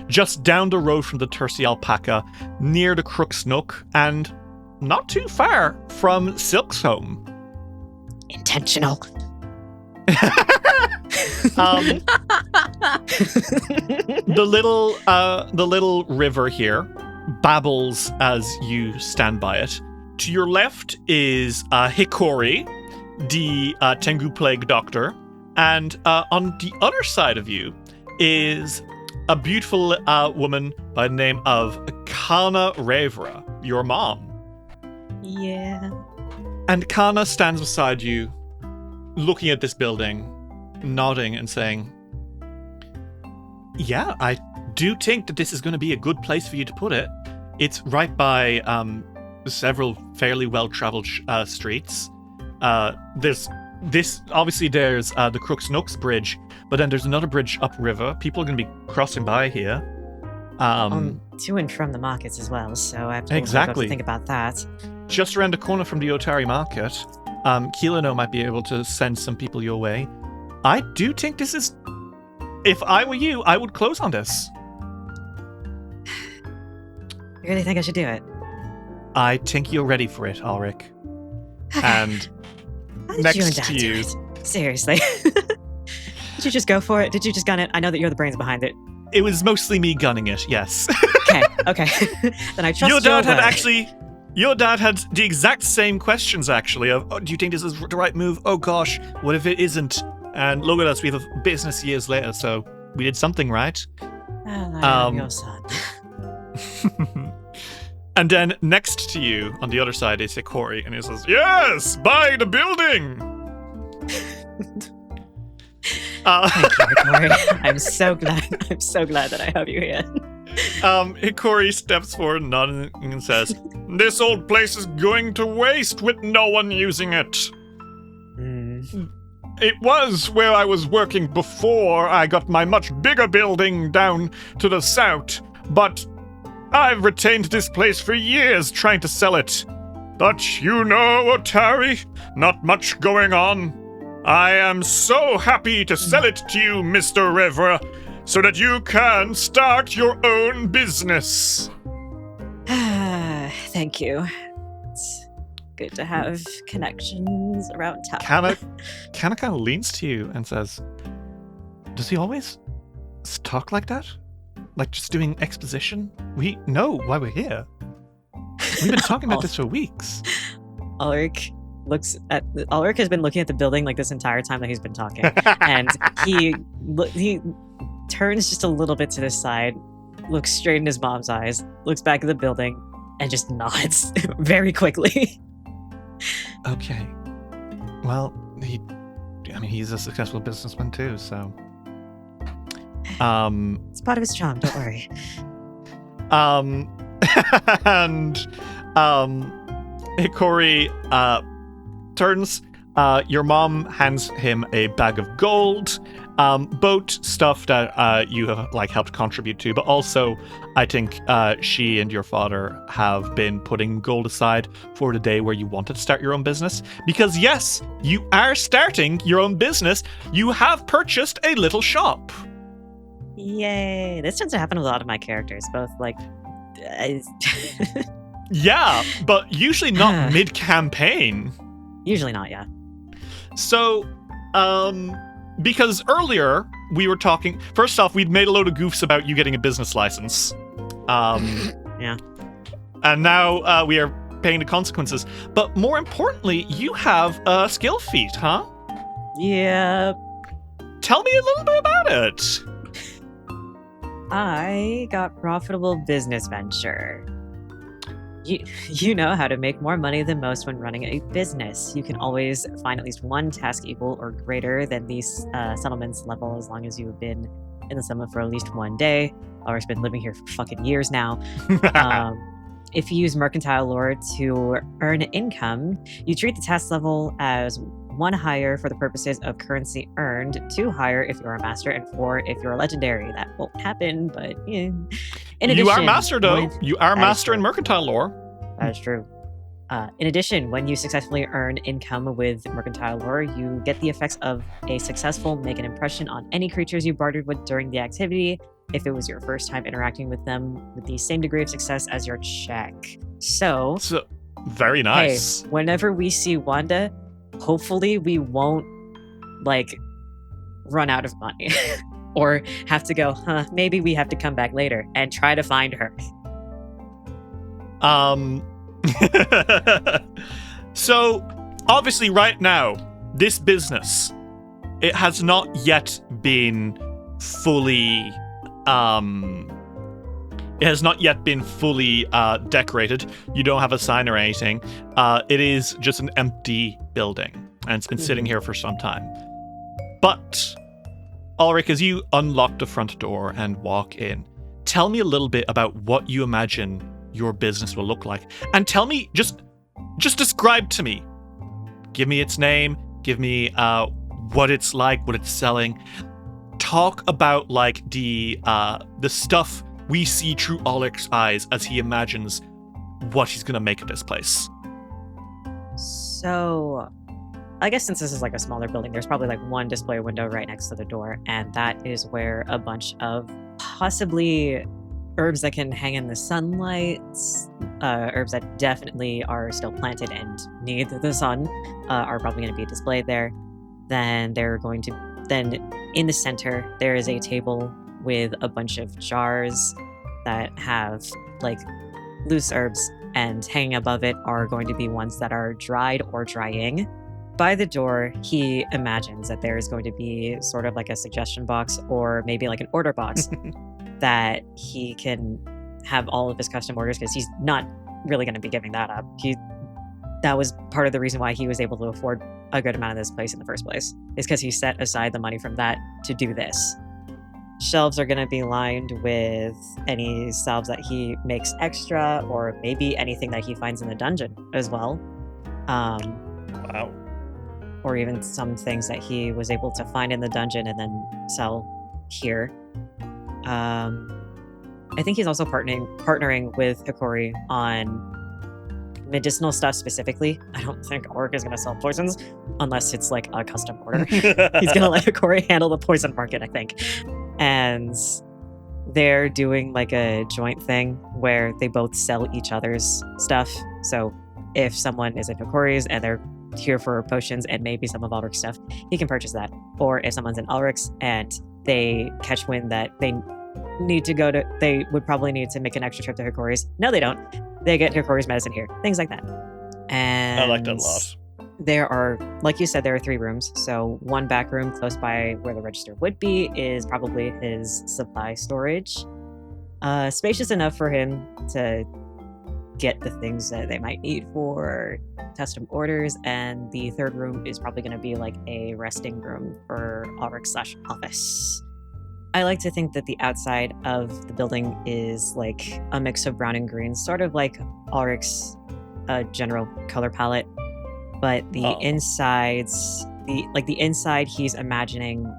just down the road from the Tercy Alpaca, near the Crook's Nook, and not too far from Silk's home. Intentional. The little river here babbles as you stand by it. To your left is Hikori, the Tengu Plague Doctor, and on the other side of you is a beautiful woman by the name of Kana Revra, your mom. Yeah. And Kana stands beside you, looking at this building, nodding and saying, yeah, I do think that this is going to be a good place for you to put it. It's right by several fairly well-traveled streets. There's the Crooks Nooks Bridge, but then there's another bridge upriver. People are going to be crossing by here. To and from the markets as well, so I have to think about that. Just around the corner from the Otari market, Kilino might be able to send some people your way. I do think this is... If I were you, I would close on this. You really think I should do it? I think you're ready for it, Ulrich. And next to you... Seriously. Did you just go for it? Did you just gun it? I know that you're the brains behind it. It was mostly me gunning it, yes. Okay. Then I trust Your dad had the exact same questions, actually, of, do you think this is the right move? Oh gosh, what if it isn't? And look at us, we have a business years later, so we did something right. Well, I am your son. And then next to you, on the other side, is Hikori, and he says, yes, buy the building! Thank you, Hikori. I'm so glad that I have you here. Hikori steps forward, nodding, and says, this old place is going to waste with no one using it. It was where I was working before I got my much bigger building down to the south, but I've retained this place for years trying to sell it. But you know, Otari, not much going on. I am so happy to sell it to you, Mr. Revra, so that you can start your own business. Thank you. It's good to have connections around town. Kana kind of leans to you and says, does he always talk like that? Like just doing exposition? We know why we're here. We've been talking about this for weeks. Ulrich has been looking at the building like this entire time that he's been talking. And he turns just a little bit to the side, looks straight in his mom's eyes, looks back at the building, and just nods very quickly. Okay. Well, he's a successful businessman too, so... It's part of his charm, don't worry. And Hikori turns. Your mom hands him a bag of gold, both stuff that you have helped contribute to, but also I think she and your father have been putting gold aside for the day where you wanted to start your own business. Because yes, you are starting your own business. You have purchased a little shop. Yay! This tends to happen with a lot of my characters, both Yeah, but usually not mid-campaign. Usually not, yeah. So, because earlier we were talking... First off, we'd made a load of goofs about you getting a business license. Yeah. And now we are paying the consequences. But more importantly, you have a skill feat, huh? Yeah. Tell me a little bit about it. I got profitable business venture. You know how to make more money than most when running a business. You can always find at least one task equal or greater than the settlement's level as long as you have been in the settlement for at least one day. Ulrich's been living here for fucking years now. If you use mercantile lore to earn income, you treat the task level as 1 higher for the purposes of currency earned, 2 higher if you're a master, and 4 if you're a legendary. That won't happen, but yeah. In addition, you are master, though. You are master in mercantile lore. That is true. In addition, when you successfully earn income with mercantile lore, you get the effects of a successful make an impression on any creatures you bartered with during the activity, if it was your first time interacting with them, with the same degree of success as your check. So very nice. Hey, whenever we see Wanda, hopefully we won't run out of money or have to go, maybe we have to come back later and try to find her. So obviously right now, this business, it has not yet been fully decorated. You don't have a sign or anything. It is just an empty building, and it's been sitting here for some time. But Ulrich, as you unlock the front door and walk in, tell me a little bit about what you imagine your business will look like. And tell me, just describe to me. Give me its name. Give me what it's like, what it's selling. Talk about like the stuff we see through Ulrich's eyes as he imagines what he's gonna make of this place. So, I guess since this is like a smaller building, there's probably like one display window right next to the door, and that is where a bunch of possibly herbs that can hang in the sunlight, herbs that definitely are still planted and need the sun, are probably going to be displayed there. Then in the center, there is a table with a bunch of jars that have like loose herbs, and hanging above it are going to be ones that are dried or drying. By the door, he imagines that there is going to be sort of like a suggestion box or maybe like an order box that he can have all of his custom orders, because he's not really going to be giving that up. That was part of the reason why he was able to afford a good amount of this place in the first place, is because he set aside the money from that to do this. Shelves are going to be lined with any salves that he makes extra, or maybe anything that he finds in the dungeon as well. Wow. Or even some things that he was able to find in the dungeon and then sell here. I think he's also partnering with Hikori on medicinal stuff specifically. I don't think Orc is going to sell poisons unless it's like a custom order. He's going to let Hikori handle the poison market, I think. And they're doing like a joint thing where they both sell each other's stuff. So if someone is in Hikori's and they're here for potions and maybe some of Ulrich's stuff, he can purchase that. Or if someone's in Ulrich's and they catch wind that they would probably need to make an extra trip to Hikori's. No, they don't. They get Hikori's medicine here. Things like that. And I like that a lot. There are, like you said, there are 3 rooms. So one back room close by where the register would be is probably his supply storage. Spacious enough for him to get the things that they might need for custom orders. And the 3rd room is probably going to be like a resting room for Ulrich/office. I like to think that the outside of the building is like a mix of brown and green, sort of like Ulrich's general color palette. But the inside, he's imagining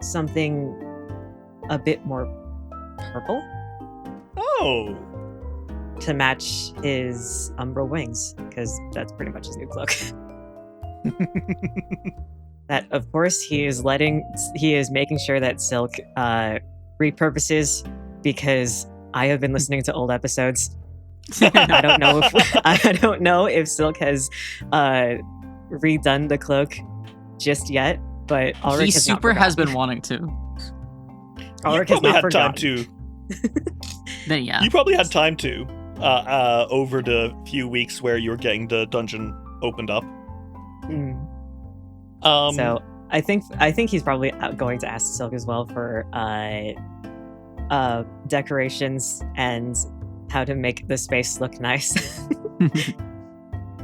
something a bit more purple. Oh. To match his umbral wings, because that's pretty much his new cloak. That, of course, he is making sure that Silk repurposes, because I have been listening to old episodes. I don't know if Silk has redone the cloak just yet, but Ulrich has been wanting to. Ulrich has not forgotten. Time to. Then yeah, you probably had time to over the few weeks where you were getting the dungeon opened up. So I think he's probably going to ask Silk as well for decorations and how to make the space look nice.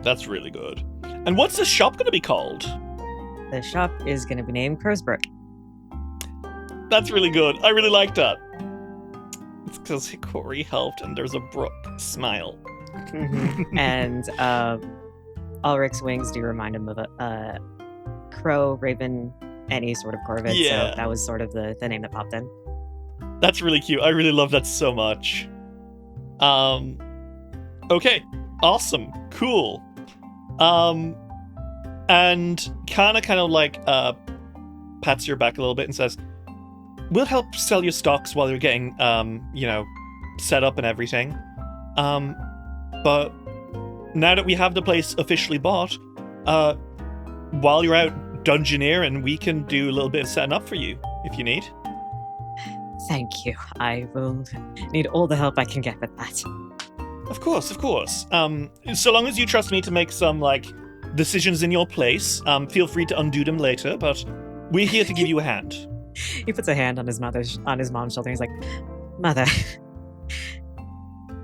That's really good. And what's the shop going to be called? The shop is going to be named Crowsbrook. That's really good. I really like that. It's because Hikori helped and there's a brook. Smile. And Ulrich's wings do remind him of a crow, raven, any sort of corvid. Yeah. So that was sort of the name that popped in. That's really cute. I really love that so much. Okay. Awesome. Cool. And Kana kind of like pats your back a little bit and says, "We'll help sell your stocks while you're getting set up and everything. But now that we have the place officially bought, while you're out dungeoneering, we can do a little bit of setting up for you if you need." Thank you. I will need all the help I can get with that. Of course. So long as you trust me to make some decisions in your place, feel free to undo them later, but we're here to give you a hand. He puts a hand on his mom's shoulder and he's like, "Mother,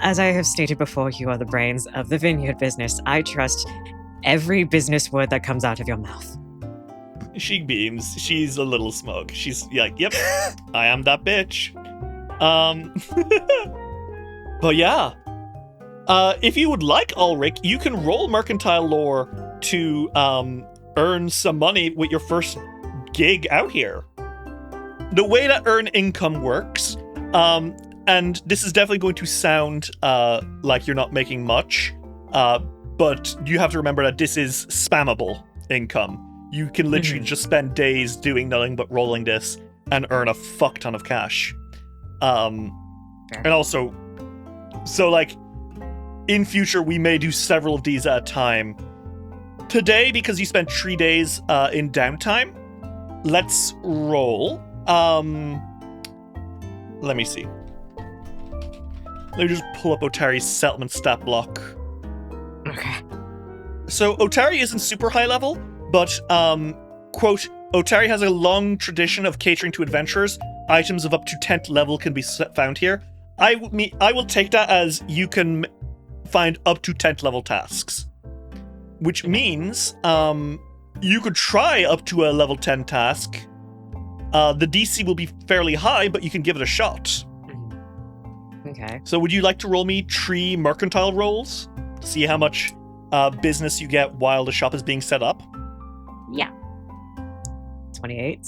as I have stated before, you are the brains of the vineyard business. I trust every business word that comes out of your mouth." She beams. She's a little smug. She's like, "Yep, I am that bitch." But yeah. If you would like, Ulrich, you can roll Mercantile Lore to earn some money with your first gig out here. The way that earn income works, and this is definitely going to sound like you're not making much, but you have to remember that this is spammable income. You can literally just spend days doing nothing but rolling this and earn a fuck ton of cash. And also, so like, in future, we may do several of these at a time. Today, because you spent 3 days in downtime, let's roll. Let me see. Let me just pull up Otari's settlement stat block. Okay. So Otari isn't super high level, but, quote, Otari has a long tradition of catering to adventurers. Items of up to 10th level can be found here. I will take that as you can find up to 10th level tasks. Which means, you could try up to a level 10 task. The DC will be fairly high, but you can give it a shot. Okay. So would you like to roll me 3 mercantile rolls to see how much business you get while the shop is being set up? Yeah. 28.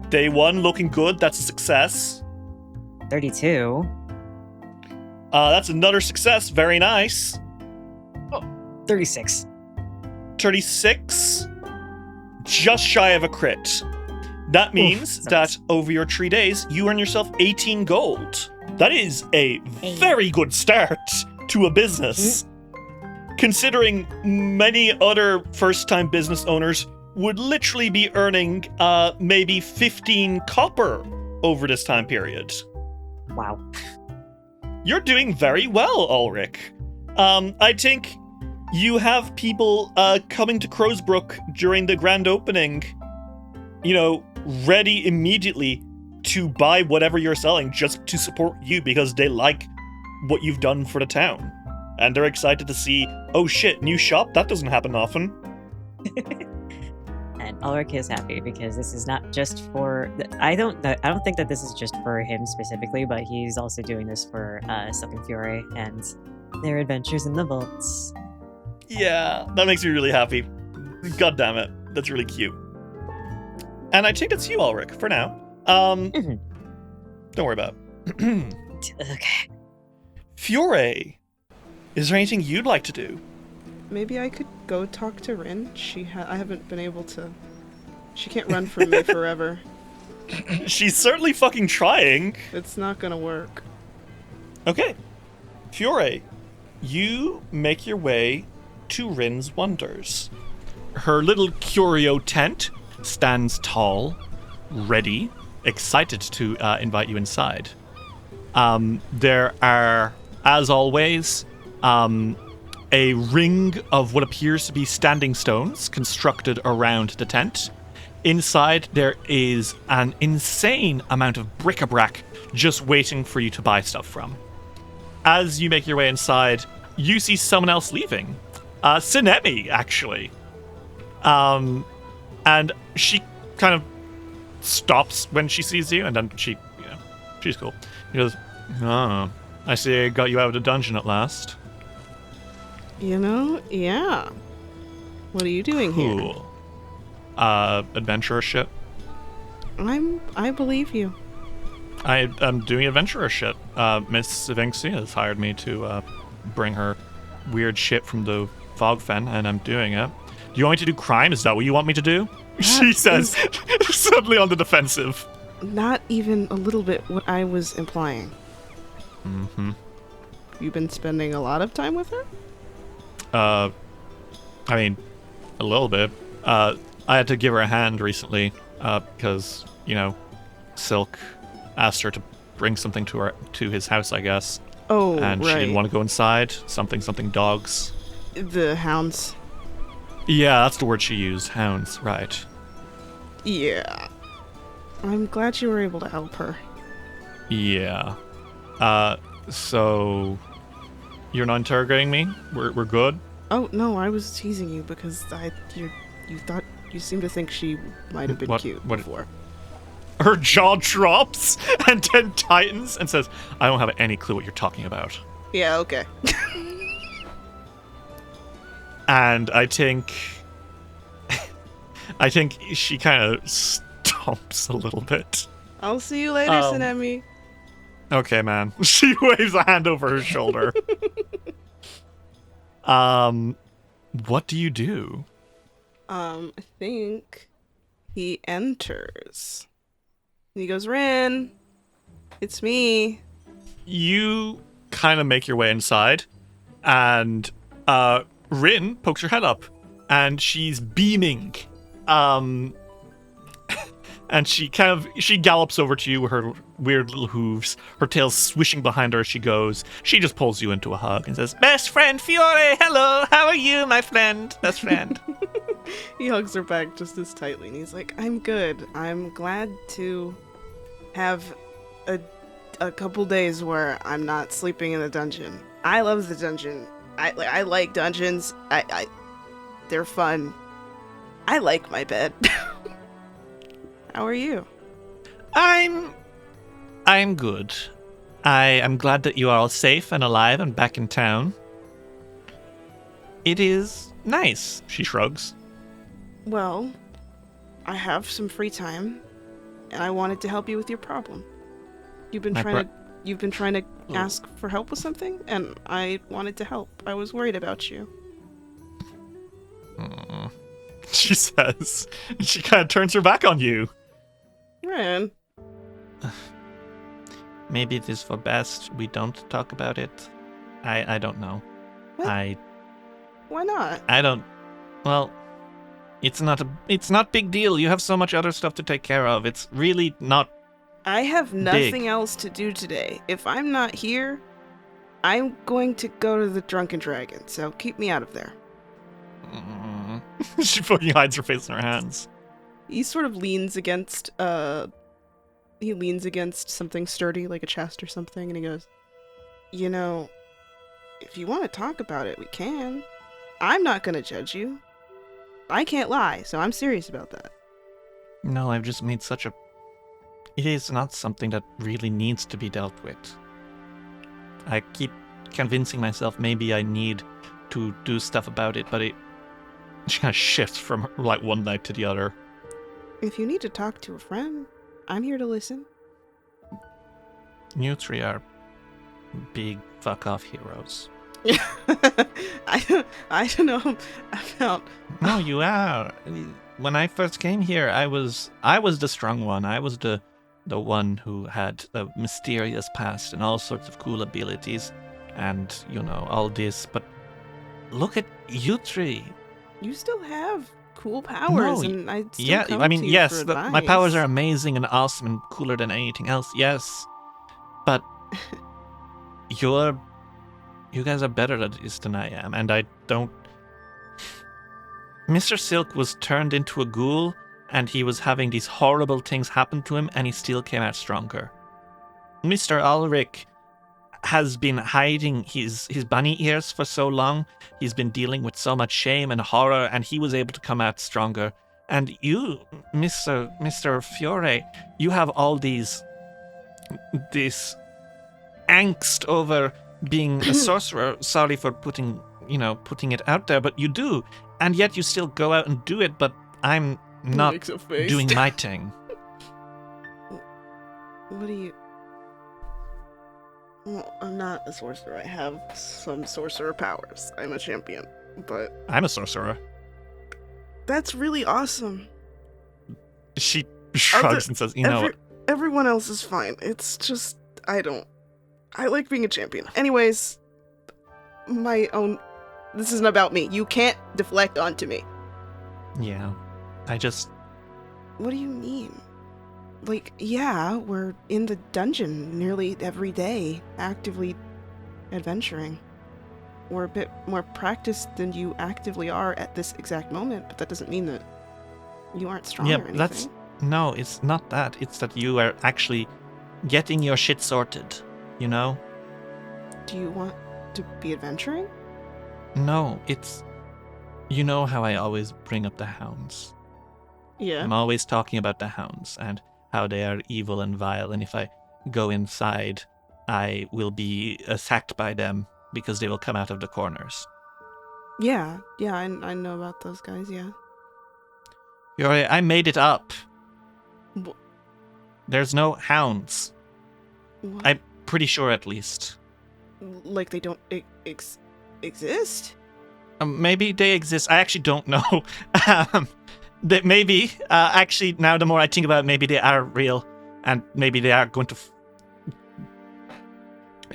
Day 1 looking good. That's a success. 32. That's another success. Very nice. 36. 36. Just shy of a crit. That means that over your 3 days, you earn yourself 18 gold. That is a very good start to a business. Considering many other first-time business owners would literally be earning maybe 15 copper over this time period. Wow. You're doing very well, Ulrich. I think you have people coming to Crowsbrook during the grand opening, ready immediately to buy whatever you're selling just to support you because they like what you've done for the town. And they're excited to see, oh shit, new shop? That doesn't happen often. And Ulrich is happy because this is not just for... I don't think that this is just for him specifically, but he's also doing this for Fogfen Few and their adventures in the vaults. Yeah, that makes me really happy. God damn it. That's really cute. And I think it's you, Ulrich, for now. Don't worry about it. Okay. Fiore, is there anything you'd like to do? Maybe I could go talk to Rin. I haven't been able to... She can't run from me forever. She's certainly fucking trying. It's not gonna work. Okay. Fiore, you make your way to Rin's Wonders. Her little curio tent stands tall, ready, excited to invite you inside. There are, as always, a ring of what appears to be standing stones constructed around the tent. Inside, there is an insane amount of bric-a-brac just waiting for you to buy stuff from. As you make your way inside, you see someone else leaving. Sinemi, actually. And she kind of stops when she sees you, and then she's cool. She goes, oh, I see I got you out of the dungeon at last. Yeah. What are you doing here? Cool. Adventurership. I believe you. I'm doing adventurership. Miss Vinxie has hired me to bring her weird shit from the Fogfen, and I'm doing it. Do you want me to do crime? Is that what you want me to do? She says, suddenly on the defensive. Not even a little bit what I was implying. Mm-hmm. You've been spending a lot of time with her? I mean, a little bit. I had to give her a hand recently, because, Silk asked her to bring something to his house, I guess. Oh, and right. she didn't want to go inside. Something dogs. The Hounds. Yeah, that's the word she used. Hounds, right. Yeah. I'm glad you were able to help her. Yeah. So you're not interrogating me? We're good? Oh, no, I was teasing you because you seemed to think she might have been cute before. her jaw drops and then tightens and says, I don't have any clue what you're talking about. Yeah, okay. And I think she kind of stomps a little bit. I'll see you later, Sanemi. Okay, man. She waves a hand over her shoulder. What do you do? I think he enters. He goes, Rin, it's me. You kind of make your way inside, and Rin pokes her head up, and she's beaming. And she gallops over to you with her weird little hooves, her tail swishing behind her as she goes. She just pulls you into a hug and says, Best friend Fiore, hello, how are you, my friend? Best friend. He hugs her back just as tightly, and he's like, I'm good. I'm glad to have a couple days where I'm not sleeping in the dungeon. I love the dungeon. I like dungeons. They're fun. I like my bed. How are you? I'm good. I am glad that you are all safe and alive and back in town. It is nice, she shrugs. Well, I have some free time, and I wanted to help you with your problem. You've been trying to ask for help with something, and I wanted to help. I was worried about you. She says. She kind of turns her back on you. Ren. Maybe it is for best we don't talk about it. I don't know. What? Why not? I don't. Well, it's not big deal. You have so much other stuff to take care of. It's really not. I have nothing big. else to do today. If I'm not here, I'm going to go to the Drunken Dragon. So keep me out of there. She fucking hides her face in her hands. He sort of leans against something sturdy, like a chest or something, and he goes, You know, if you want to talk about it, we can. I'm not going to judge you. I can't lie, so I'm serious about that. No, I've just made such a... It is not something that really needs to be dealt with. I keep convincing myself maybe I need to do stuff about it, but it just kind of shifts from like one night to the other. If you need to talk to a friend, I'm here to listen. You three are big fuck-off heroes. I don't know about... No, you are. When I first came here, I was the strong one. I was the one who had a mysterious past and all sorts of cool abilities and, you know, all this. But look at you three. You still have cool powers, and I'd still come I mean, to you yes, for my advice. powers are amazing and awesome and cooler than anything else, yes. But you guys are better at this than I am, and I don't... Mr. Silk was turned into a ghoul, and he was having these horrible things happen to him, and he still came out stronger. Mr. Ulrich has been hiding his bunny ears for so long. He's been dealing with so much shame and horror, and he was able to come out stronger. And you, Mr. Fiore, you have all this angst over being a sorcerer. Sorry for putting it out there, but you do. And yet you still go out and do it, but I'm not doing my thing. What do you... Well, I'm not a sorcerer. I have some sorcerer powers. I'm a champion, but... I'm a sorcerer. That's really awesome. She shrugs and says, you know what? Everyone else is fine. It's just, I like being a champion. Anyways, this isn't about me. You can't deflect onto me. Yeah, What do you mean? Like, yeah, we're in the dungeon nearly every day, actively adventuring. We're a bit more practiced than you actively are at this exact moment, but that doesn't mean that you aren't strong or anything. No, it's not that. It's that you are actually getting your shit sorted, you know? Do you want to be adventuring? No, it's... You know how I always bring up the Hounds. Yeah. I'm always talking about the Hounds, and how they are evil and vile, and if I go inside, I will be attacked by them because they will come out of the corners. Yeah, I know about those guys, yeah. Yuri, I made it up. Wh- There's no hounds. What? I'm pretty sure, at least. Like they don't exist? Maybe they exist. I actually don't know. That maybe, actually, now the more I think about it, maybe they are real, and maybe they are going to...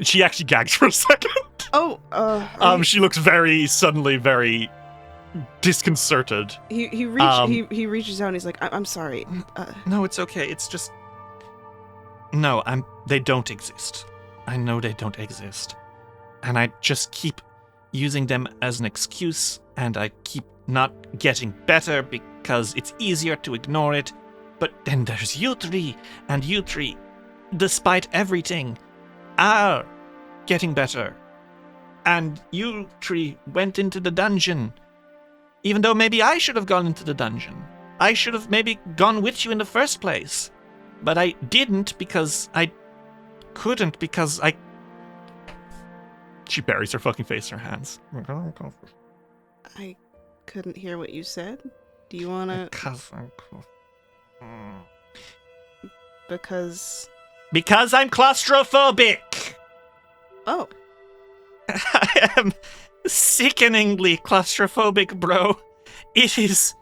She actually gags for a second. Oh, She looks suddenly very disconcerted. he reaches out and he's like, I'm sorry. No, it's okay. It's just... No, they don't exist. I know they don't exist. And I just keep using them as an excuse, and I keep not getting better because it's easier to ignore it. But then there's you three, and you three, despite everything, are getting better. And you three went into the dungeon, even though maybe I should have gone into the dungeon. I should have maybe gone with you in the first place. But I didn't because I couldn't because I... She buries her fucking face in her hands. I couldn't hear what you said. Do you wanna... Because I'm claustrophobic! Oh. I am sickeningly claustrophobic, bro. It is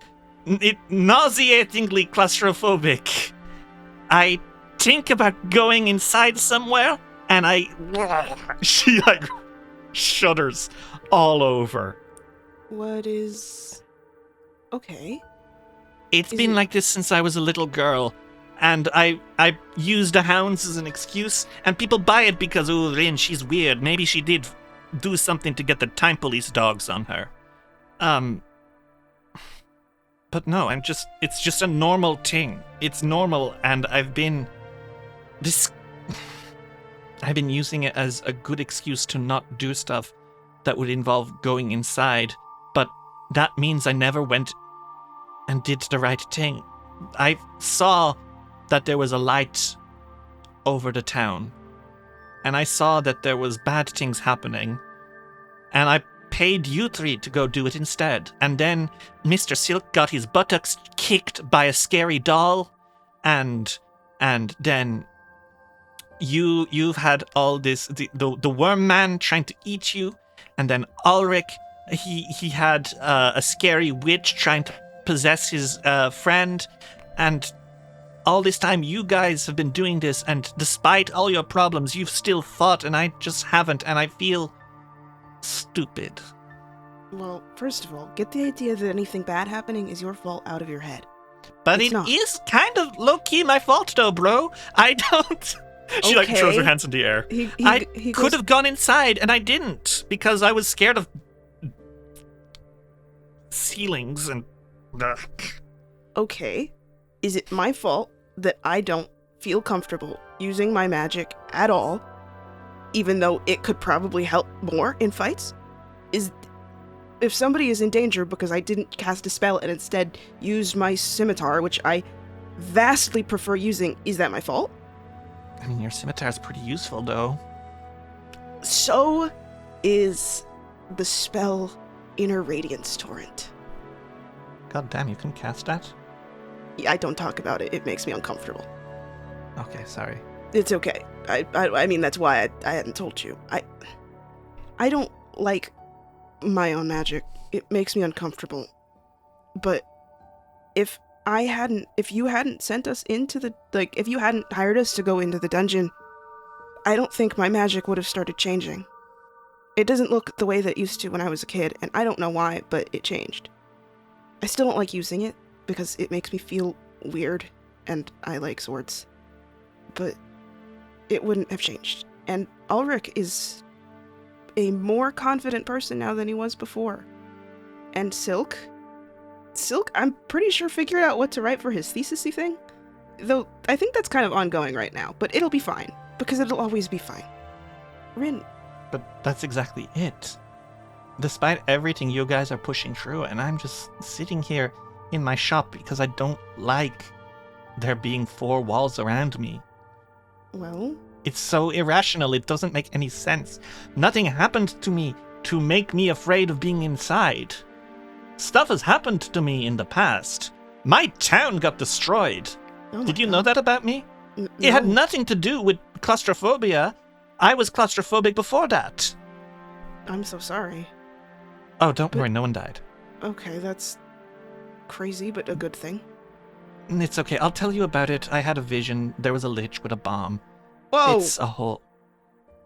nauseatingly claustrophobic. I think about going inside somewhere, and she shudders all over. What is... Okay. It's been like this since I was a little girl, and I used the Hounds as an excuse, and people buy it because, oh, Rin, she's weird. Maybe she did do something to get the time police dogs on her. But no, it's just a normal thing. It's normal, and I've been using it as a good excuse to not do stuff that would involve going inside, but that means I never went and did the right thing. I saw that there was a light over the town, and I saw that there was bad things happening, and I paid you three to go do it instead. And then Mr. Silk got his buttocks kicked by a scary doll, and then you've had all this, the worm man trying to eat you, and then Ulrich, he had a scary witch trying to possess his friend, and all this time you guys have been doing this, and despite all your problems, you've still fought, and I just haven't, and I feel stupid. Well, first of all, get the idea that anything bad happening is your fault out of your head. But it is kind of low-key my fault, though, bro. I don't... She throws her hands in the air. I could have gone inside, and I didn't, because I was scared of ceilings and... Okay. Is it my fault that I don't feel comfortable using my magic at all, even though it could probably help more in fights? If somebody is in danger because I didn't cast a spell and instead used my scimitar, which I vastly prefer using, is that my fault? I mean, your scimitar's pretty useful, though. So is the spell Inner Radiance Torrent. God damn, you can cast that? I don't talk about it. It makes me uncomfortable. Okay, sorry. It's okay. I mean, that's why I hadn't told you. I don't like my own magic. It makes me uncomfortable. But if you hadn't sent us into the, if you hadn't hired us to go into the dungeon, I don't think my magic would have started changing. It doesn't look the way that it used to when I was a kid, and I don't know why, but it changed. I still don't like using it, because it makes me feel weird, and I like swords. But it wouldn't have changed. And Ulrich is a more confident person now than he was before. And Silk, I'm pretty sure figured out what to write for his thesis-y thing. Though, I think that's kind of ongoing right now, but it'll be fine, because it'll always be fine. Rin. But that's exactly it. Despite everything you guys are pushing through, and I'm just sitting here in my shop because I don't like there being 4 walls around me. Well? It's so irrational, it doesn't make any sense. Nothing happened to me to make me afraid of being inside. Stuff has happened to me in the past. My town got destroyed. Oh Did you God. know that about me? No. It had nothing to do with claustrophobia. I was claustrophobic before that. I'm so sorry. Oh, don't worry, no one died. Okay, that's crazy, but a good thing. It's okay, I'll tell you about it. I had a vision. There was a lich with a bomb. Whoa! It's a whole...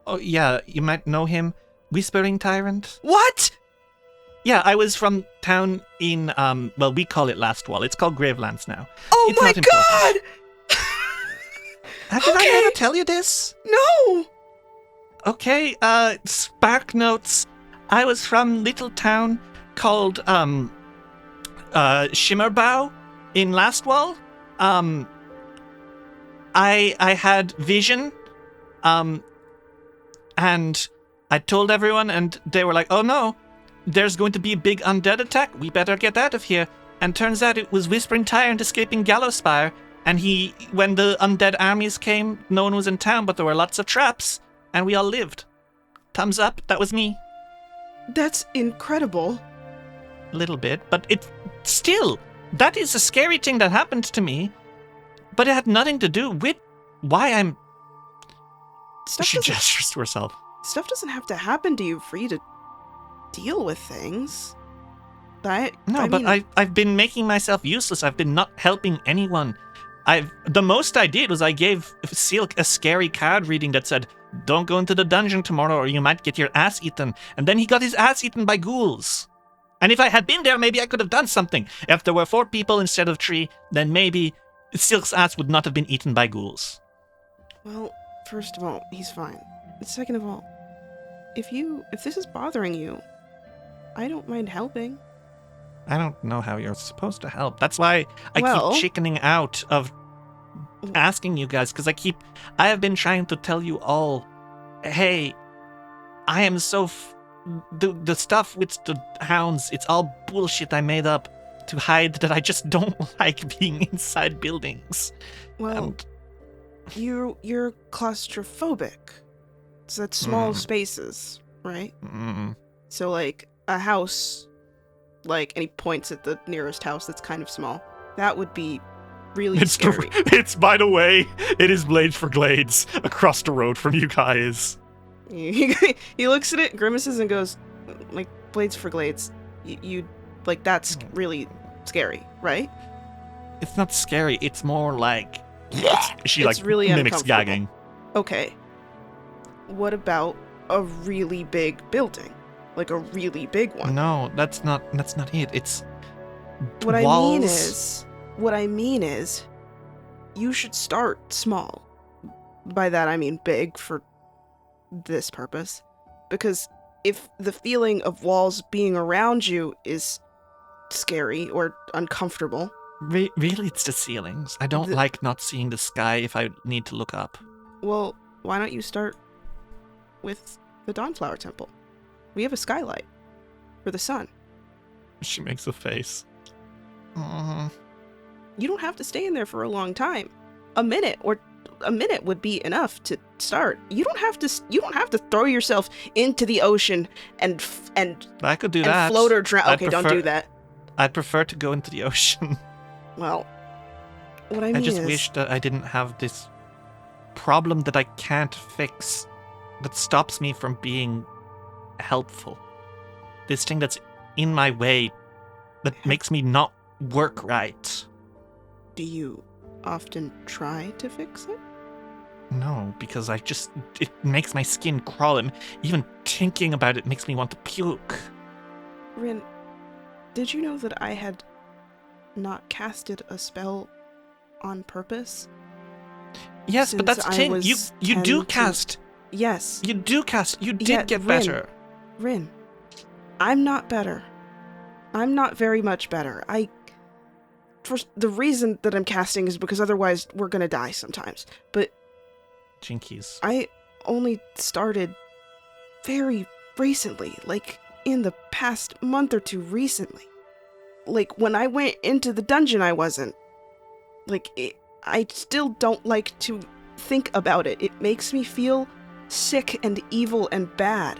Oh, yeah, you might know him. Whispering Tyrant? What? Yeah, I was from town in, well, we call it Last Wall. It's called Gravelands now. Oh It's my not important. God! Did I never tell you this? No! Okay, Spark Notes. I was from little town called, Shimmerbow in Last Wall. I had vision, and I told everyone, and they were like, oh no, there's going to be a big undead attack. We better get out of here. And turns out it was Whispering Tyrant escaping Gallowspire. And when the undead armies came, no one was in town, but there were lots of traps, and we all lived. Thumbs up, that was me. That's incredible. A little bit, but that is a scary thing that happened to me, but it had nothing to do with why I'm... She gestures to herself. Stuff doesn't have to happen to you for you to deal with things. I've been making myself useless. I've been not helping anyone. The most I did was I gave Silk a scary card reading that said, don't go into the dungeon tomorrow or you might get your ass eaten. And then he got his ass eaten by ghouls. And if I had been there, maybe I could have done something. If there were 4 people instead of 3, then maybe Silk's ass would not have been eaten by ghouls. Well, first of all, he's fine. Second of all, if this is bothering you, I don't mind helping. I don't know how you're supposed to help. That's why I keep chickening out of asking you guys, because I have been trying to tell you all, hey, I am so... the stuff with the Hounds, it's all bullshit I made up to hide that I just don't like being inside buildings. Well, you're claustrophobic. So that's small spaces, right? So like a house, and he points at the nearest house that's kind of small. That would be really scary. It's, by the way, it is Blades for Glades across the road from you guys. He looks at it, grimaces, and goes, like, Blades for Glades. You that's really scary, right? It's not scary. It's more like... She, it's really mimics gagging. Okay. What about a really big building? Like a really big one? No, that's not it. It's What walls. I mean is, you should start small. By that I mean big for this purpose. Because if the feeling of walls being around you is scary or uncomfortable... Really, it's the ceilings. I don't like not seeing the sky if I need to look up. Well, why don't you start with the Dawnflower Temple? We have a skylight for the sun. She makes a face. You don't have to stay in there for a long time. A minute would be enough to start. You don't have to throw yourself into the ocean and I could do and that. Float or drown. Okay, don't do that. I'd prefer to go into the ocean. Well, what I mean is... I just wish that I didn't have this problem that I can't fix that stops me from being helpful. This thing that's in my way that makes me not work right. Do you often try to fix it? No, because it makes my skin crawl, and even thinking about it makes me want to puke. Rin, did you know that I had not casted a spell on purpose? Yes, but that's the thing. You do cast. Yes. You do cast. You did get better. Rin, I'm not better. I'm not very much better. The reason that I'm casting is because otherwise we're gonna die sometimes. But... Jinkies. I only started very recently. Like, in the past month or 2 recently. Like, when I went into the dungeon, I wasn't. Like, I still don't like to think about it. It makes me feel sick and evil and bad.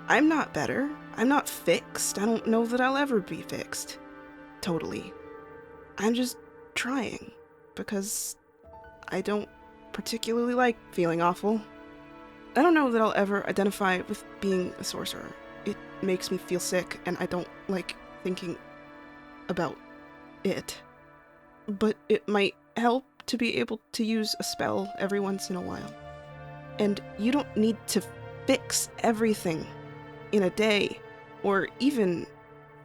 I'm not better. I'm not fixed. I don't know that I'll ever be fixed. Totally. I'm just trying, because I don't particularly like feeling awful. I don't know that I'll ever identify with being a sorcerer. It makes me feel sick, and I don't like thinking about it. But it might help to be able to use a spell every once in a while. And you don't need to fix everything in a day, or even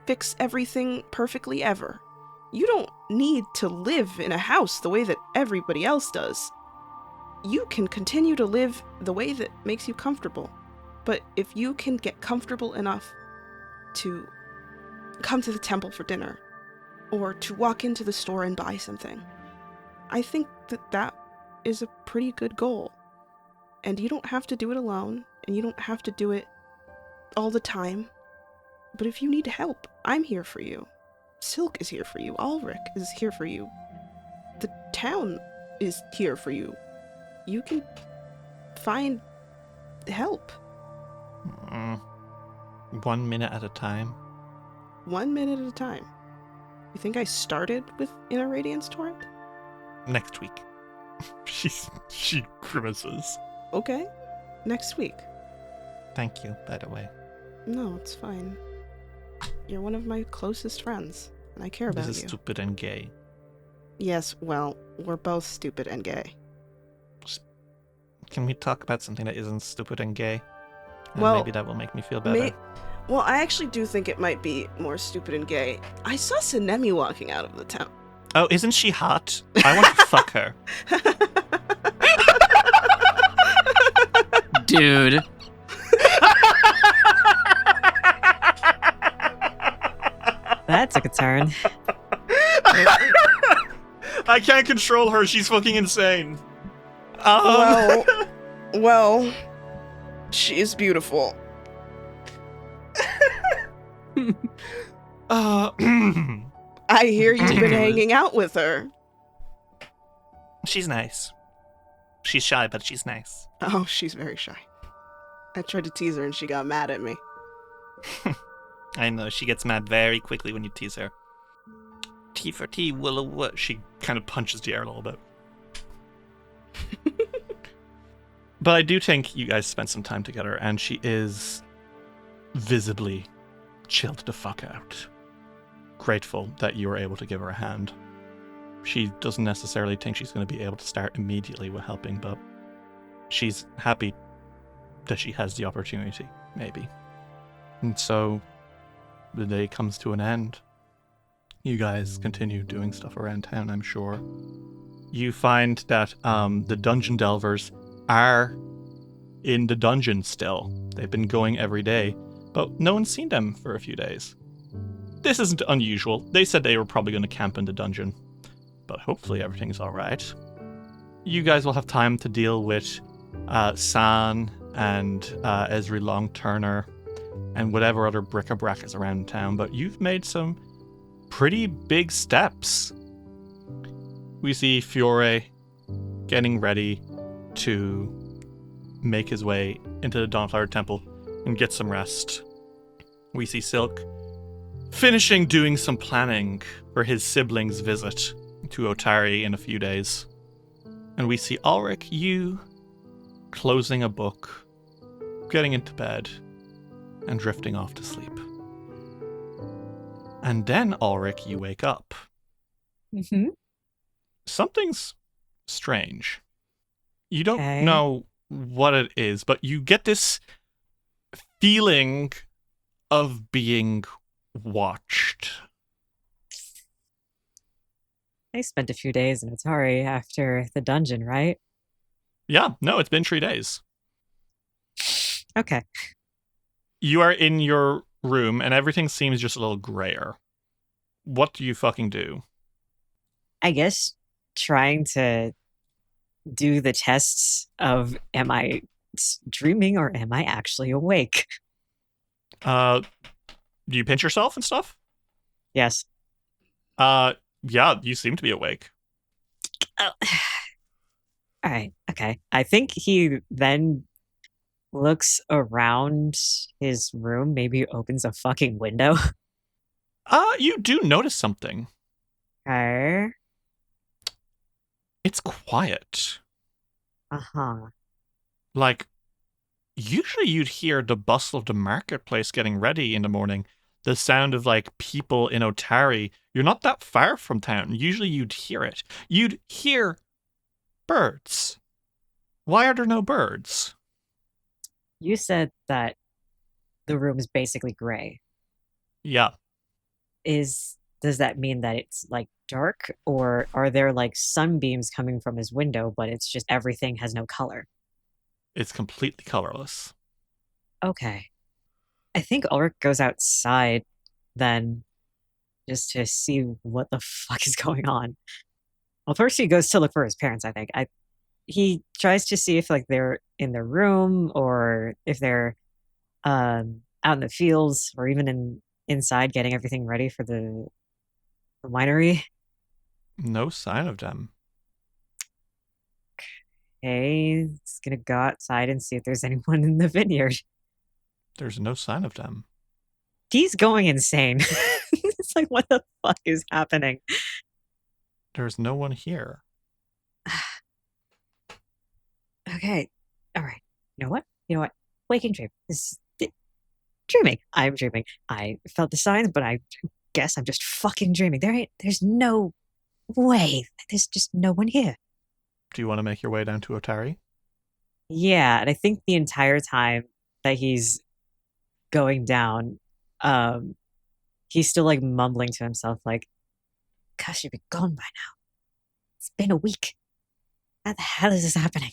fix everything perfectly ever. You don't need to live in a house the way that everybody else does. You can continue to live the way that makes you comfortable. But if you can get comfortable enough to come to the temple for dinner, or to walk into the store and buy something, I think that that is a pretty good goal. And you don't have to do it alone, and you don't have to do it all the time. But if you need help, I'm here for you. Silk is here for you. Ulrich is here for you. The town is here for you. You can find help. 1 minute at a time. 1 minute at a time. You think I started with Inner Radiance Torrent? Next week. She grimaces. Okay. Next week. Thank you, by the way. No, it's fine. You're one of my closest friends, and I care about you. This is stupid and gay. Yes, well, we're both stupid and gay. Can we talk about something that isn't stupid and gay? And Well, maybe that will make me feel better. Well, I actually do think it might be more stupid and gay. I saw Tsunemi walking out of the town. Oh, isn't she hot? I want to fuck her. Dude. That took a turn. I can't control her. She's fucking insane. Well, she is beautiful. I hear you've been hanging out with her. She's nice. She's shy, but she's nice. Oh, she's very shy. I tried to tease her and she got mad at me. I know, she gets mad very quickly when you tease her. T for T, willow what? She kind of punches the air a little bit. But I do think you guys spent some time together, and she is visibly chilled the fuck out. Grateful that you were able to give her a hand. She doesn't necessarily think she's going to be able to start immediately with helping, but she's happy that she has the opportunity, maybe. And so the day comes to an end. You guys continue doing stuff around town, I'm sure. You find that the dungeon delvers are in the dungeon still. They've been going every day, but no one's seen them for a few days. This isn't unusual. They said they were probably going to camp in the dungeon, but hopefully everything's alright. You guys will have time to deal with San and Esri Long-Turner and whatever other bric-a-brac is around town, but you've made some pretty big steps. We see Fiore getting ready to make his way into the Dawnflower Temple and get some rest. We see Silk finishing doing some planning for his siblings' visit to Otari in a few days. And we see Ulrich, you closing a book, getting into bed, and drifting off to sleep. And then, Ulrich, you wake up. Mm-hmm. Something's strange. You don't know what it is, but you get this feeling of being watched. I spent a few days in Otari after the dungeon, right? Yeah, no, it's been 3 days. Okay. You are in your room, and everything seems just a little grayer. What do you fucking do? I guess trying to do the tests of am I dreaming or am I actually awake? Do you pinch yourself and stuff? Yes. Yeah, you seem to be awake. All right, okay. I think he then looks around his room, maybe opens a fucking window. You do notice something. Okay. It's quiet. Uh-huh. Like, usually you'd hear the bustle of the marketplace getting ready in the morning, the sound of like people in Otari. You're not that far from town. Usually you'd hear it. You'd hear birds. Why are there no birds? You said that the room is basically gray. Yeah. Does that mean that it's like dark, or are there like sunbeams coming from his window, but it's just everything has no color? It's completely colorless. Okay. I think Ulrich goes outside then just to see what the fuck is going on. Well, first he goes to look for his parents, I think. He tries to see if like they're in their room or if they're out in the fields or even inside getting everything ready for the winery. No sign of them. Okay, he's gonna go outside and see if there's anyone in the vineyard. There's no sign of them. He's going insane. It's like, what the fuck is happening? There's no one here. Okay, all right. You know what? Waking dream. Dreaming. I'm dreaming. I felt the signs, but I guess I'm just fucking dreaming. There's no way. There's just no one here. Do you want to make your way down to Otari? Yeah, and I think the entire time that he's going down, he's still like mumbling to himself, like, gosh, you'd be gone by now. It's been a week. How the hell is this happening?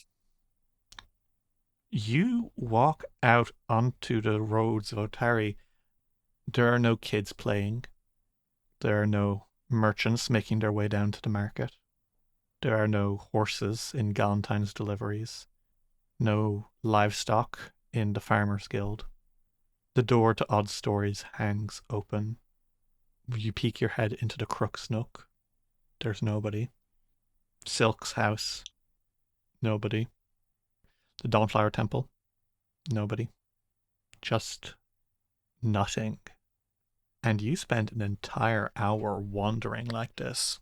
You walk out onto the roads of Otari. There are no kids playing. There are no merchants making their way down to the market. There are no horses in Galentine's deliveries. No livestock in the Farmers Guild. The door to Odd Stories hangs open. You peek your head into the Crook's Nook. There's nobody. Silk's house. Nobody. The Dawnflower Temple. Nobody. Just nothing. And you spent an entire hour wandering like this.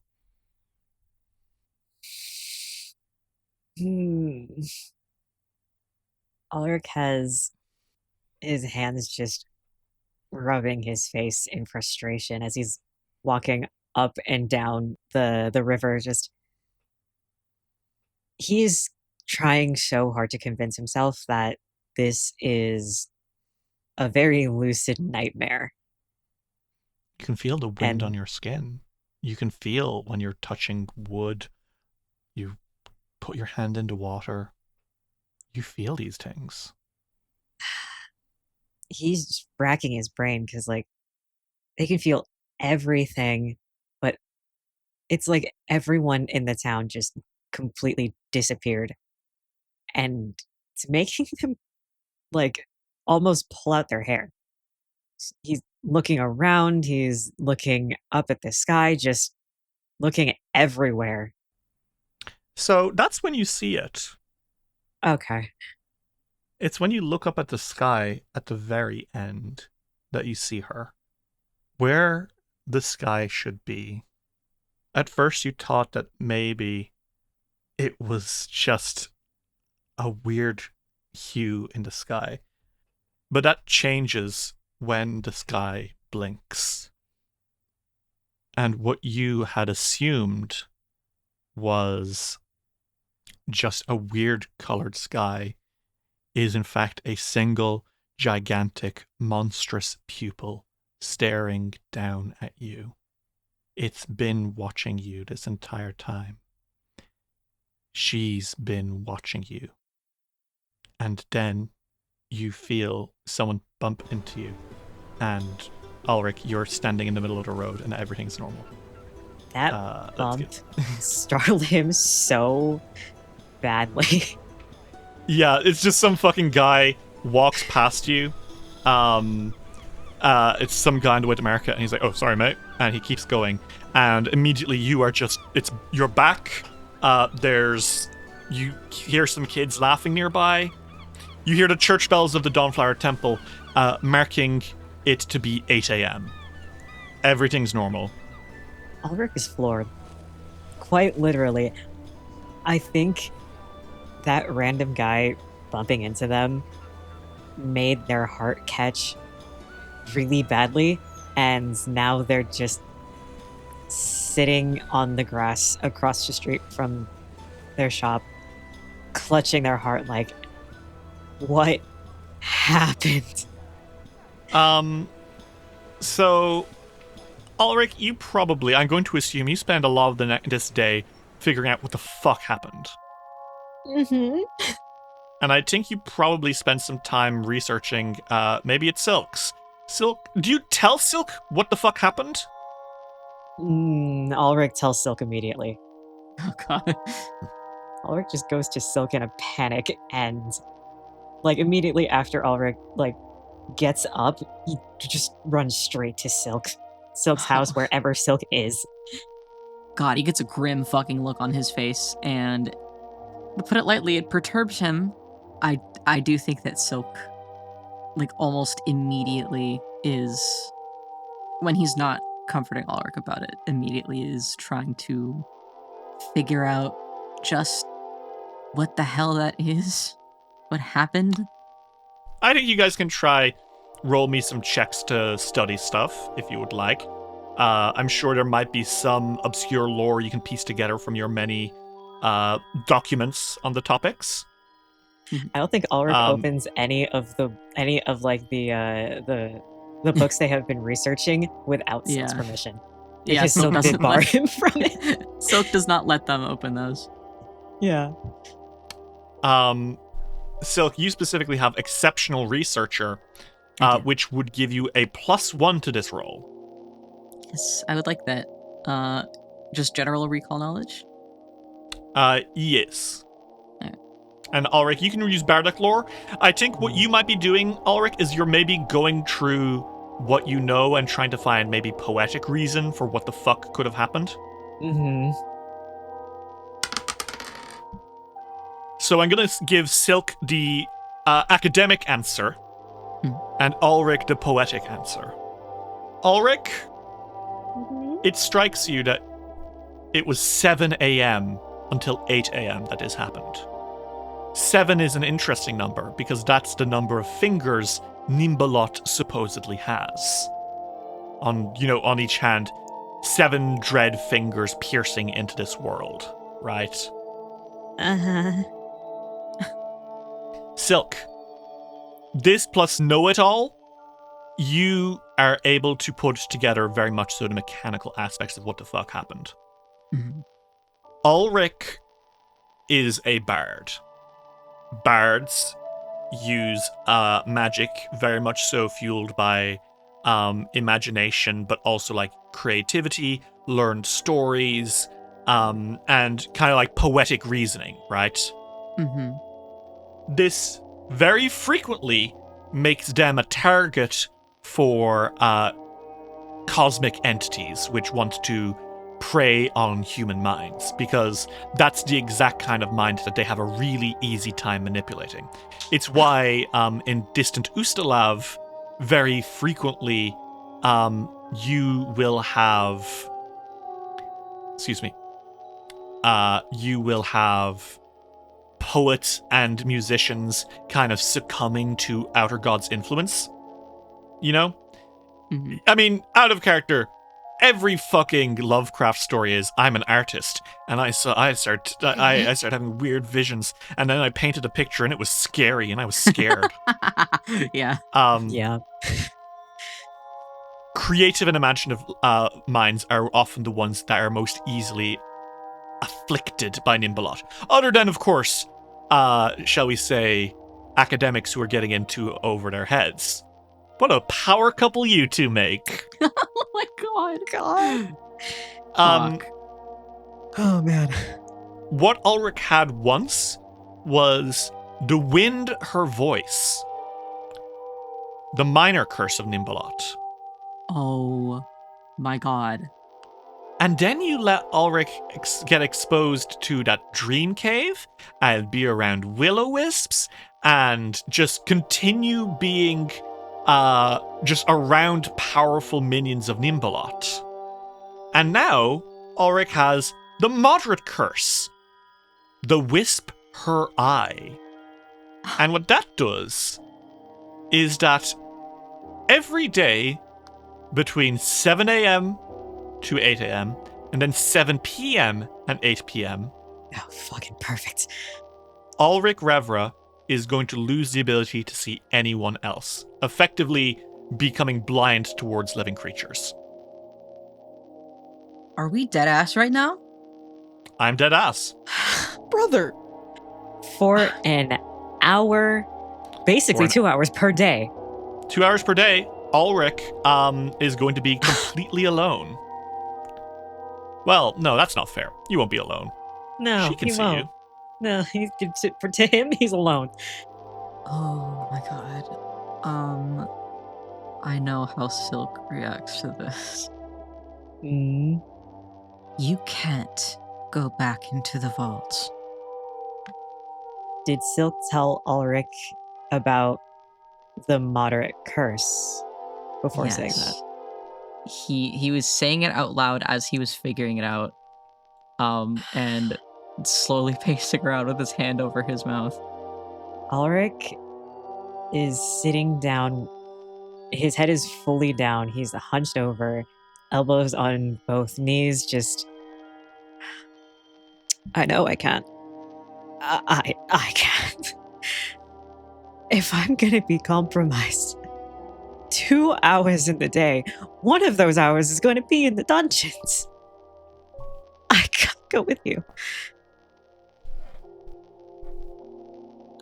Ulrich has his hands just rubbing his face in frustration as he's walking up and down the river. Just he's trying so hard to convince himself that this is a very lucid nightmare. You can feel the wind on your skin. You can feel when you're touching wood. You put your hand into water. You feel these things. He's just racking his brain because, like, they can feel everything, but it's like everyone in the town just completely disappeared. And it's making them, like, almost pull out their hair. He's looking around, he's looking up at the sky, just looking everywhere. So that's when you see it. Okay. It's when you look up at the sky at the very end that you see her. Where the sky should be. At first you thought that maybe it was just a weird hue in the sky. But that changes when the sky blinks. And what you had assumed was just a weird colored sky is in fact a single gigantic monstrous pupil staring down at you. It's been watching you this entire time. She's been watching you. And then you feel someone bump into you. And Ulrich, you're standing in the middle of the road and everything's normal. That bump startled him so badly. Yeah, it's just some fucking guy walks past you. It's some guy on the way to America, and he's like, "Oh, sorry, mate," and he keeps going. And immediately, you're back You hear some kids laughing nearby. You hear the church bells of the Dawnflower Temple marking it to be 8 a.m. Everything's normal. Ulrich is floored. Quite literally. I think that random guy bumping into them made their heart catch really badly, and now they're just sitting on the grass across the street from their shop, clutching their heart like, what happened? So, Ulrich, I'm going to assume you spend a lot of this day figuring out what the fuck happened. Mm-hmm. And I think you probably spent some time researching, maybe it's Silk's. Silk, do you tell Silk what the fuck happened? Ulrich tells Silk immediately. Oh god. Ulrich just goes to Silk in a panic, and immediately after Ulrich gets up, he just runs straight to Silk's house, wherever Silk is. God, he gets a grim fucking look on his face, and to put it lightly, it perturbs him. I do think that Silk, almost immediately is, when he's not comforting Ulrich about it, immediately is trying to figure out just what the hell that is, what happened. I think you guys can roll me some checks to study stuff, if you would like. I'm sure there might be some obscure lore you can piece together from your many documents on the topics. I don't think Ulrich opens any of the books they have been researching without Silk's permission. Because Silk did bar him from it. Silk does not let them open those. Yeah. Silk, you specifically have exceptional researcher, which would give you a +1 to this roll. Yes, I would like that. Just general recall knowledge? Yes. Right. And Ulrich, you can use Bardic lore. I think what you might be doing, Ulrich, is you're maybe going through what you know and trying to find maybe poetic reason for what the fuck could have happened. Mm-hmm. So I'm going to give Silk the academic answer and Ulrich the poetic answer. Ulrich, it strikes you that it was 7 a.m. until 8 a.m. that this happened. 7 is an interesting number because that's the number of fingers Nimbalot supposedly has. On each hand, 7 dread fingers piercing into this world, right? Uh-huh. Silk, this plus know-it-all, you are able to put together very much so the mechanical aspects of what the fuck happened. Mm-hmm. Ulrich is a bard. Bards use magic very much so fueled by imagination, but also creativity, learned stories, and kind of poetic reasoning, right? Mm-hmm. This very frequently makes them a target for cosmic entities which want to prey on human minds, because that's the exact kind of mind that they have a really easy time manipulating. It's why in distant Ustalav, very frequently you will have poets and musicians kind of succumbing to Outer God's influence. Mm-hmm. I mean, out of character, every fucking Lovecraft story is I'm an artist, and I started having weird visions, and then I painted a picture and it was scary and I was scared. Yeah. Yeah. Creative and imaginative minds are often the ones that are most easily afflicted by Nimbalot. Other than, of course, shall we say, academics who are getting into over their heads. What a power couple you two make. Oh my god. Oh man. What Ulrich had once was the wind her voice. The minor curse of Nimbalot. Oh my god. And then you let Ulrich get exposed to that dream cave and be around will-o-wisps and just continue being just around powerful minions of Nimbalot. And now Ulrich has the moderate curse, the Wisp Her Eye. And what that does is that every day between 7 a.m. to 8 a.m., and then 7 p.m. and 8 p.m. Oh, fucking perfect. Ulrich Revra is going to lose the ability to see anyone else, effectively becoming blind towards living creatures. Are we dead ass right now? I'm dead ass. Brother. For an hour, basically 2 hours per day. 2 hours per day, Ulrich is going to be completely alone. Well, no, that's not fair. You won't be alone. No, she can he see won't. you. No, to him, he's alone. Oh my god. I know how Silk reacts to this. You can't go back into the vault. Did Silk tell Ulrich about the moderate curse before saying that? He was saying it out loud as he was figuring it out. And slowly pacing around with his hand over his mouth. Ulrich is sitting down. His head is fully down. He's hunched over, elbows on both knees, just... I know I can't. I can't. If I'm gonna be compromised, 2 hours in the day, one of those hours is going to be in the dungeons. I can't go with you.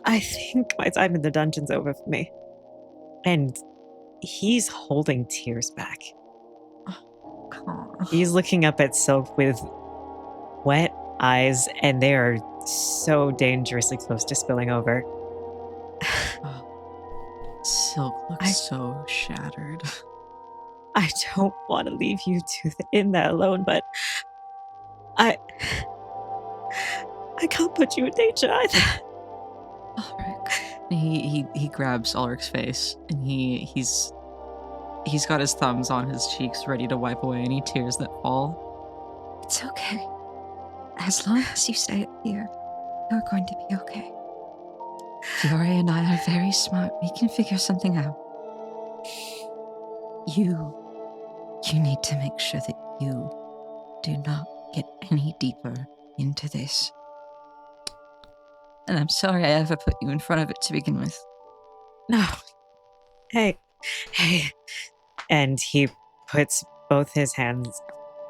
I think my time in the dungeon's over for me. And he's holding tears back. He's looking up at Silk with wet eyes, and they are so dangerously close to spilling over. Silk looks so shattered. I don't want to leave you two in there alone, but I can't put you in danger either. He grabs Ulrich's face, and he's got his thumbs on his cheeks, ready to wipe away any tears that fall. It's okay. As long as you stay here, you're going to be okay. Fiore and I are very smart. We can figure something out. You need to make sure that you do not get any deeper into this. And I'm sorry I ever put you in front of it to begin with. No. Hey. And he puts both his hands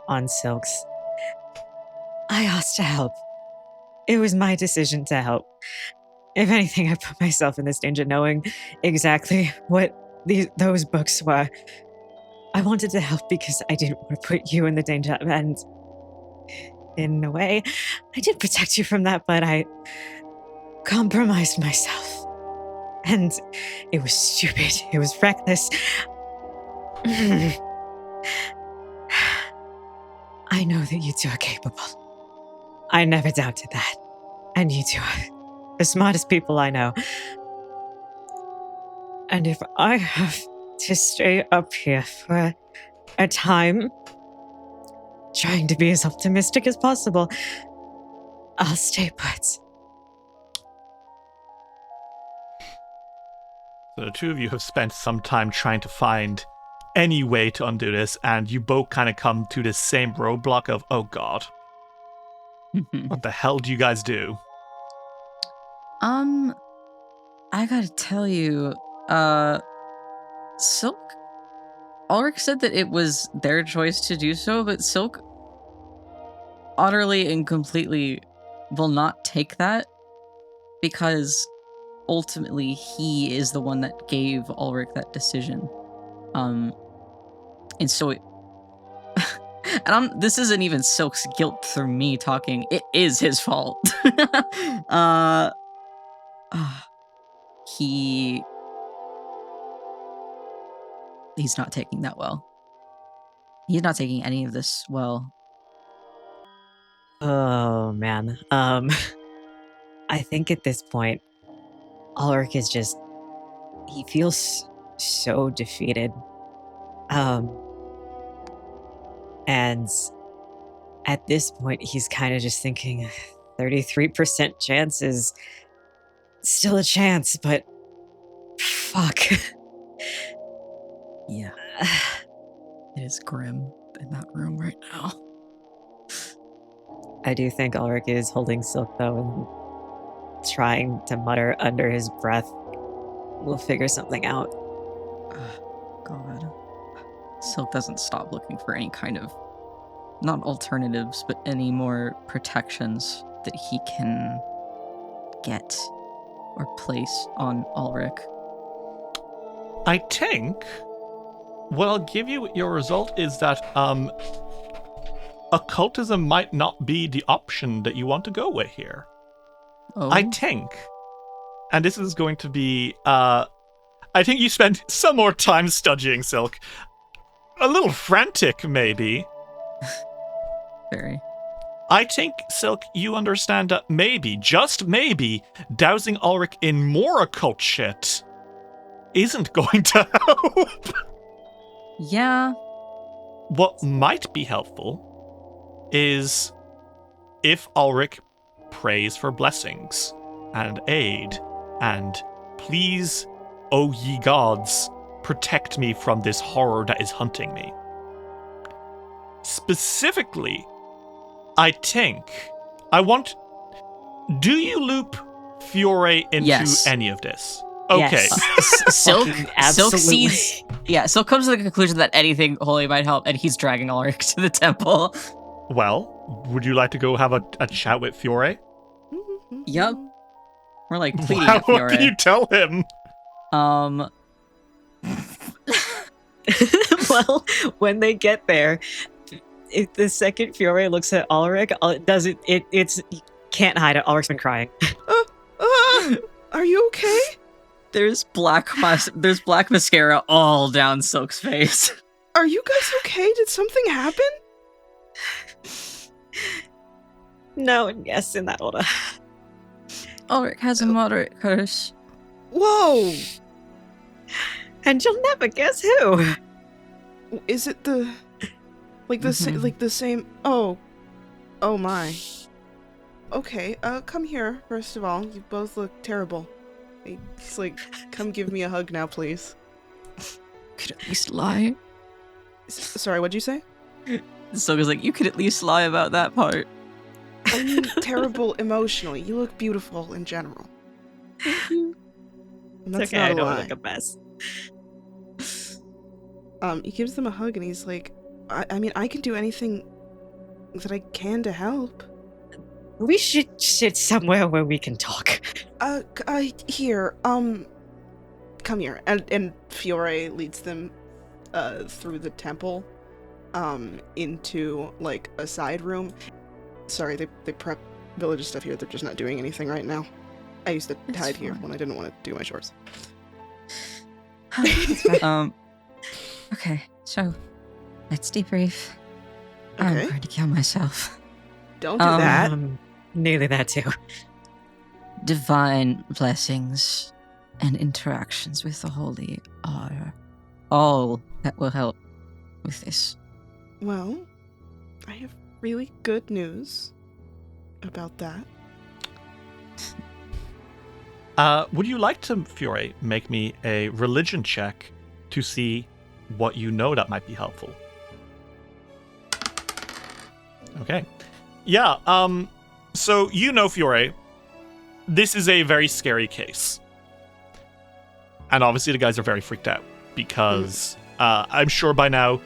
on Silk's. I asked to help. It was my decision to help. If anything, I put myself in this danger knowing exactly what those books were. I wanted to help because I didn't want to put you in the danger, and in a way, I did protect you from that, but I compromised myself. And it was stupid. It was reckless. I know that you two are capable. I never doubted that. And you two are the smartest people I know. And if I have to stay up here for a time, trying to be as optimistic as possible, I'll stay put. So the two of you have spent some time trying to find any way to undo this, and you both kind of come to this same roadblock of, oh god. What the hell do you guys do? I gotta tell you, Silk, Ulrich said that it was their choice to do so, but Silk utterly and completely will not take that, because ultimately he is the one that gave Ulrich that decision. And so this isn't even Silk's guilt through me talking. It is his fault. He's not taking that well. He's not taking any of this well. Oh man. I think at this point, Ulrich is just he feels so defeated. And at this point he's kind of just thinking 33% chance is still a chance, but fuck. Yeah. It is grim in that room right now. I do think Ulrich is holding Silk though and trying to mutter under his breath, "We'll figure something out." God. Silk doesn't stop looking for any kind of, not alternatives, but any more protections that he can get or place on Ulrich. I think what I'll give you your result is that occultism might not be the option that you want to go with here. Oh. I think, and this is going to be, I think you spend some more time studying Silk. A little frantic, maybe. Very. I think, Silk, you understand that maybe, just maybe, dousing Ulrich in more occult shit isn't going to help. Yeah. What might be helpful is if Ulrich prays for blessings and aid and please, O ye gods, protect me from this horror that is hunting me. Specifically, I think do you loop Fiore into any of this? Okay. Yes. Silk Absolutely. sees. Yeah, Silk comes to the conclusion that anything holy might help, and he's dragging Ulrich to the temple. Well, would you like to go have a chat with Fiore? Yep. We're like pleading Wow, at Fiore. what can you tell him? Well, when they get there, if the second Fiore looks at Ulrich, it's can't hide it. Ulrich's been crying. Are you okay? There's black mascara all down Silk's face. Are you guys okay? Did something happen? No and yes in that order. Ulrich has a moderate curse. Whoa! And you'll never guess who. Is it the same? Oh my. Okay, come here. First of all, you both look terrible. He's like, come give me a hug now, please. Could at least lie. Sorry, what'd you say? Silka's like, you could at least lie about that part. I mean, terrible emotionally. You look beautiful in general. And that's okay, not I a know lie. I look a mess. He gives them a hug and he's like, I mean, I can do anything that I can to help. We should sit somewhere where we can talk. Here, come here. And Fiore leads them, through the temple, into, like, a side room. Sorry, they prep village stuff here. They're just not doing anything right now. I used to hide here when I didn't want to do my chores. Okay, so let's debrief. Okay. I'm going to kill myself. Don't do that. Nearly that too. Divine blessings and interactions with the holy are all that will help with this. Well, I have really good news about that. Would you like to, Fiore, make me a religion check to see what you know that might be helpful? Okay. Yeah, so you know, Fiore, this is a very scary case. And obviously the guys are very freaked out because I'm sure by now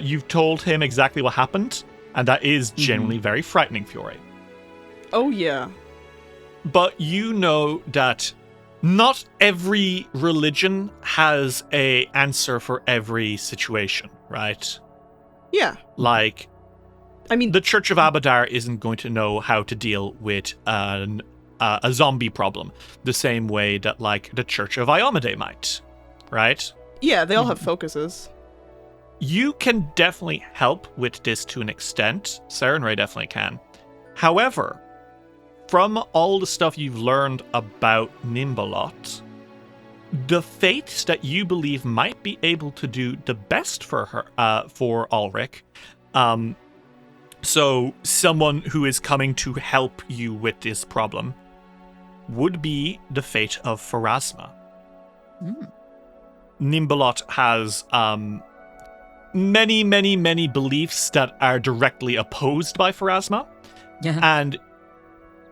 you've told him exactly what happened, and that is genuinely very frightening, Fiore. Oh, yeah. But you know that not every religion has an answer for every situation, right? Yeah. Like, I mean, the Church of Abadar isn't going to know how to deal with a zombie problem the same way that, like, the Church of Iomade might, right? Yeah, they all have focuses. You can definitely help with this to an extent. Sarah and Ray definitely can. However, from all the stuff you've learned about Nimbalot, the fate that you believe might be able to do the best for her, for Ulrich, so someone who is coming to help you with this problem, would be the fate of Pharasma. Nimbalot has many beliefs that are directly opposed by Pharasma. Yeah. And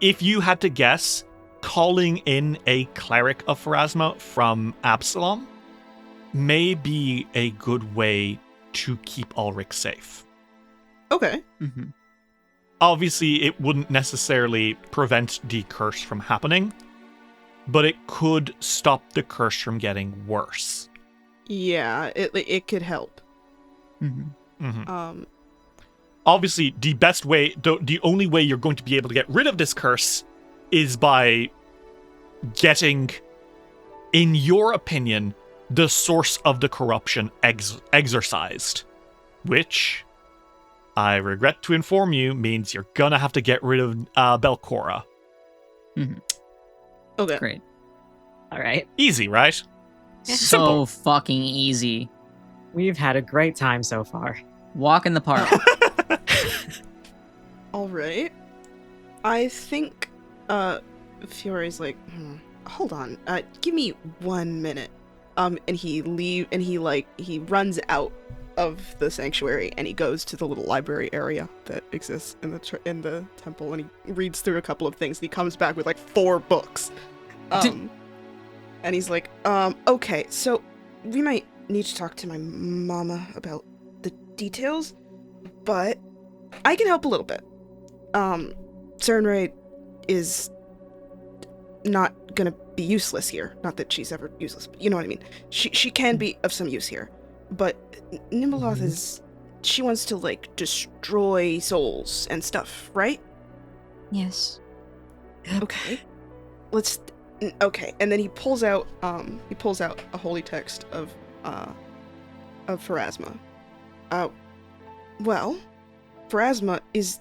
if you had to guess, calling in a cleric of Pharasma from Absalom may be a good way to keep Ulrich safe. Okay. Mm-hmm. Obviously, it wouldn't necessarily prevent the curse from happening, but it could stop the curse from getting worse. Yeah, it could help. Mm-hmm. Obviously, the best way, the only way you're going to be able to get rid of this curse is by getting, in your opinion, the source of the corruption exorcised, which, I regret to inform you, means you're gonna have to get rid of Belcora. Mm-hmm. Okay. Great. All right. Easy, right? So fucking easy. We've had a great time so far. Walk in the park. All right. I think Fiore's like, hold on. Give me 1 minute. And he runs out of the sanctuary and he goes to the little library area that exists in the temple, and he reads through a couple of things. And he comes back with like 4 books. And he's like, okay, so we might need to talk to my mama about the details, but I can help a little bit. Cernray is not gonna be useless here. Not that she's ever useless, but you know what I mean. She can be of some use here. But Nimbaloth is... She wants to, like, destroy souls and stuff, right? Yes. Okay. Okay, and then he pulls out a holy text of Pharasma. Well, Pharasma is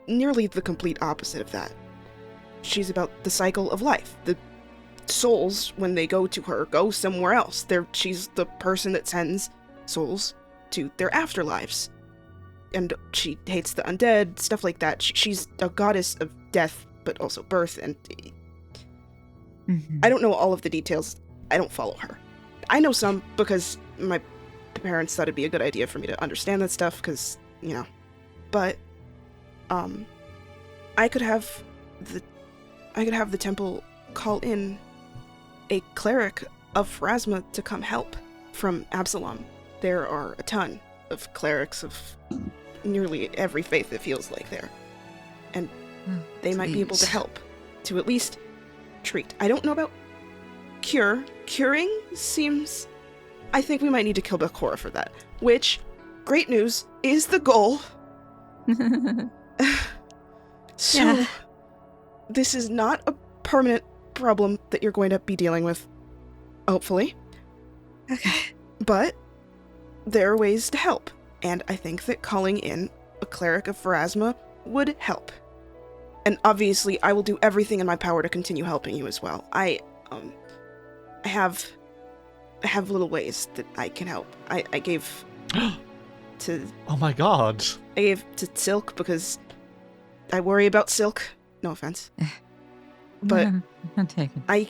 nearly the complete opposite of that. She's about the cycle of life. The souls, when they go to her, go somewhere else. She's the person that sends souls to their afterlives. And she hates the undead, stuff like that. She's a goddess of death, but also birth, and... I don't know all of the details. I don't follow her. I know some because my parents thought it'd be a good idea for me to understand that stuff, because, you know. But, I could have the temple call in a cleric of Pharasma to come help from Absalom. There are a ton of clerics of nearly every faith, it feels like there. And they might be able to help, to at least treat. I don't know about cure. Curing seems... I think we might need to kill Belcora for that. Which, great news, is the goal. So, this is not a permanent problem that you're going to be dealing with. Hopefully. Okay. But, there are ways to help. And I think that calling in a cleric of Pharasma would help. And obviously, I will do everything in my power to continue helping you as well. I have little ways that I can help. I gave to... Oh my god. I gave to Silk because I worry about Silk. No offense. But I'm taken. I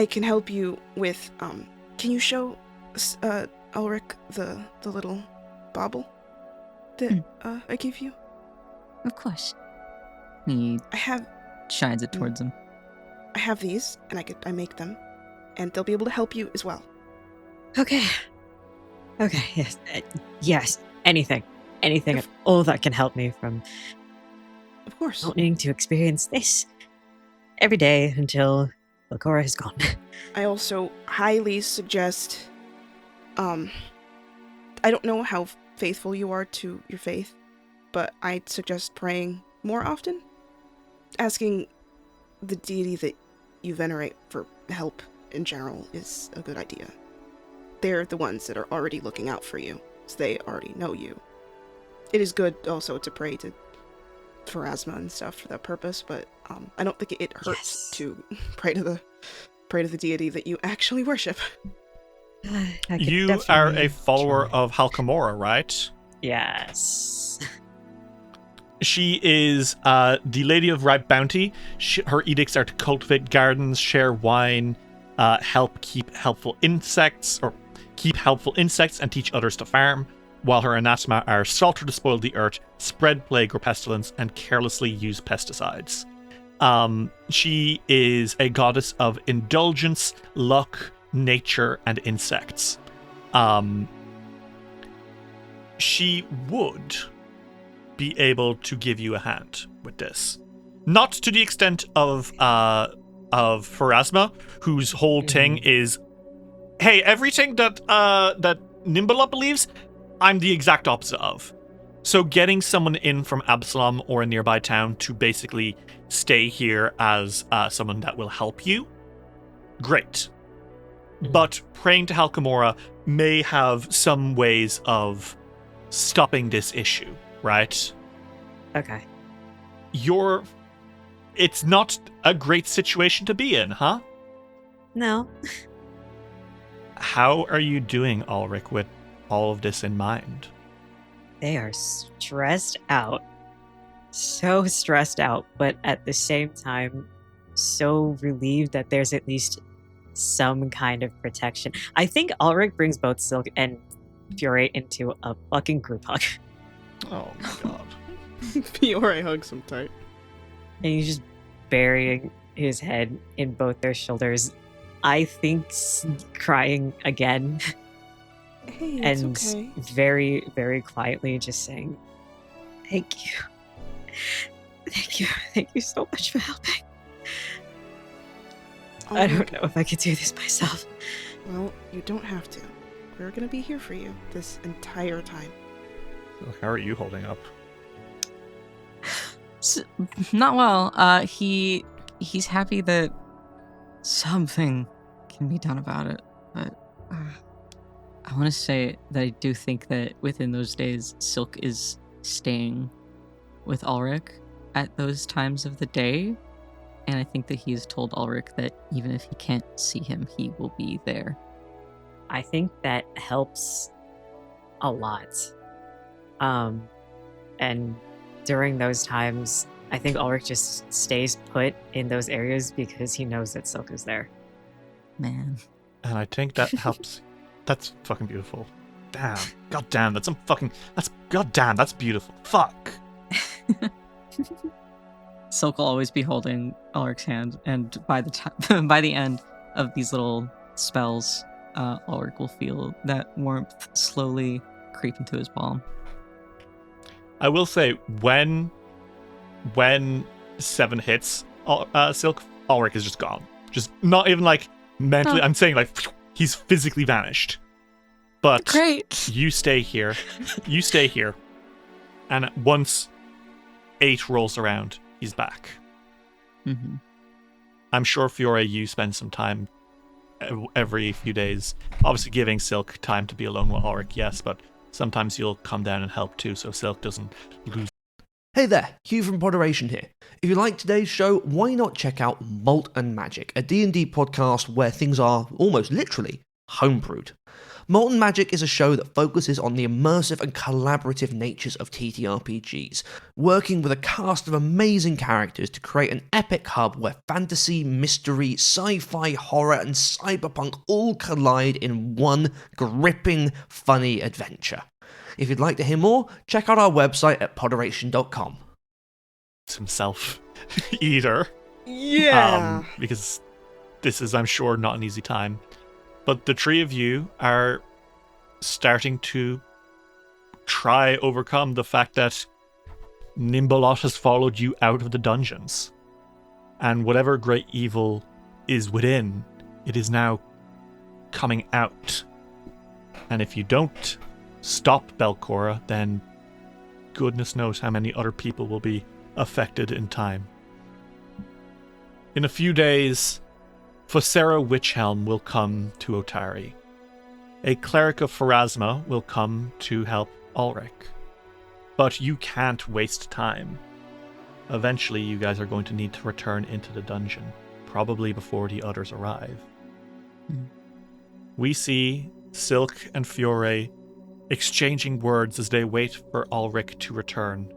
can help you with, can you show Ulrich the little bauble that I gave you? Of course. He I shines it towards him. I have these, and I make them, and they'll be able to help you as well. Okay. Yes. Yes. Anything at all that can help me from... Of course. Not needing to experience this every day until Belcora is gone. I also highly suggest... I don't know how faithful you are to your faith, but I'd suggest praying more often. Asking the deity that you venerate for help in general is a good idea. They're the ones that are already looking out for you, so they already know you. It is good also to pray to Pharasma and stuff for that purpose, but I don't think it hurts to pray to the deity that you actually worship. You are a follower of Halkamora, right? Yes. She is the Lady of Ripe Bounty. Her edicts are to cultivate gardens, share wine, keep helpful insects, and teach others to farm, while her anathema are slaughter to spoil the earth, spread plague or pestilence, and carelessly use pesticides. She is a goddess of indulgence, luck, nature, and insects. She would be able to give you a hand with this. Not to the extent of Pharasma, whose whole thing is, hey, everything that Nimbalot believes, I'm the exact opposite of. So getting someone in from Absalom or a nearby town to basically stay here as someone that will help you, great. But praying to Halkamora may have some ways of stopping this issue, right? Okay. It's not a great situation to be in, huh? No. How are you doing, Ulrich, with all of this in mind? They are stressed out. So stressed out, but at the same time, so relieved that there's at least some kind of protection. I think Ulrich brings both Silk and Fiore into a fucking group hug. Oh my god. Fiore hugs him tight. And he's just burying his head in both their shoulders. I think crying again. Hey, and it's okay. very, very quietly just saying, thank you. Thank you. Thank you so much for helping. I don't know if I could do this myself. Well, you don't have to. We're gonna be here for you this entire time. How are you holding up? Not well. He's happy that something can be done about it, but I want to say that I do think that within those days, Silk is staying with Ulrich at those times of the day, and I think that he's told Ulrich that even if he can't see him, he will be there. I think that helps a lot. And during those times, I think Ulrich just stays put in those areas because he knows that Silk is there. Man. And I think that helps. That's fucking beautiful. Damn. God damn, that's beautiful. Fuck. Silk will always be holding Ulrich's hand, and by the end of these little spells, Ulrich will feel that warmth slowly creep into his palm. I will say, when 7 hits Silk, Ulrich is just gone. Just not even like mentally. I'm saying like he's physically vanished. But great. You stay here. And once 8 rolls around, he's back. Mm-hmm. I'm sure, Fiore, you spend some time every few days, obviously giving Silk time to be alone with Ulrich, yes, but sometimes you'll come down and help too, so Silk doesn't lose. Hey there, Hugh from Moderation here. If you like today's show, why not check out Malt and Magic, a D&D podcast where things are almost literally homebrewed. Malt and Magic is a show that focuses on the immersive and collaborative natures of TTRPGs, working with a cast of amazing characters to create an epic hub where fantasy, mystery, sci-fi, horror, and cyberpunk all collide in one gripping, funny adventure. If you'd like to hear more, check out our website at poderation.com. Himself either. Yeah. Because this is, I'm sure, not an easy time. But the 3 of you are starting to try overcome the fact that Nimbalot has followed you out of the dungeons. And whatever great evil is within, it is now coming out. And if you don't stop Belcora, then goodness knows how many other people will be affected in time. In a few days, Focera Witchhelm will come to Otari. A cleric of Pharasma will come to help Ulrich. But you can't waste time. eventually you guys are going to need to return into the dungeon, probably before the others arrive. We see Silk and Fiore exchanging words as they wait for Ulrich to return.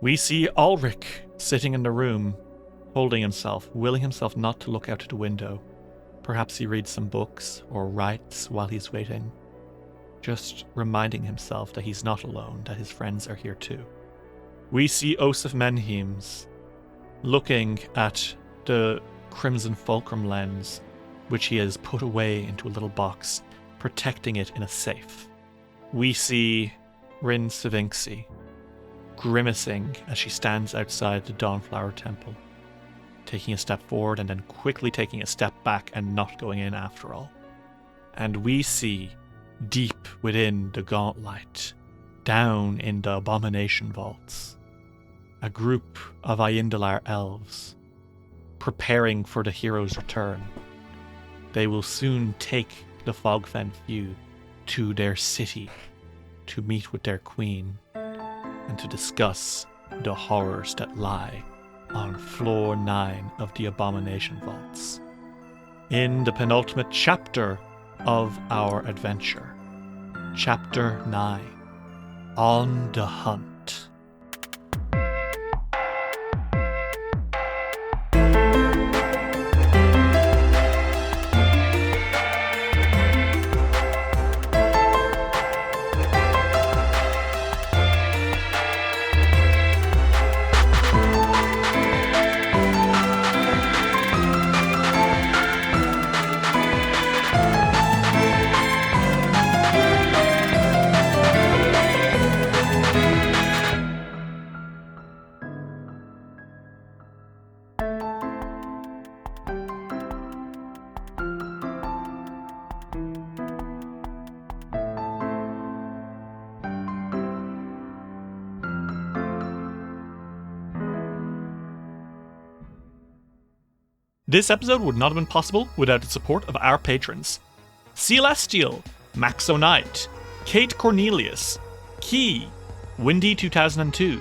We see Ulrich sitting in the room, holding himself, willing himself not to look out of the window. Perhaps he reads some books or writes while he's waiting, just reminding himself that he's not alone, that his friends are here too. We see Osif Menhims looking at the crimson fulcrum lens, which he has put away into a little box, protecting it in a safe. We see Rin Savinksi grimacing as she stands outside the Dawnflower Temple, taking a step forward and then quickly taking a step back and not going in after all. And we see, deep within the Gauntlet, down in the Abomination vaults, a group of Aindalar elves preparing for the hero's return. They will soon take the Fogfen Few to their city to meet with their queen and to discuss the horrors that lie on floor 9 of the Abomination vaults. In the penultimate chapter of our adventure, Chapter 9, On the Hunt. This episode would not have been possible without the support of our patrons. Celestial, Maxo Knight, Kate Cornelius, Key, Windy 2002,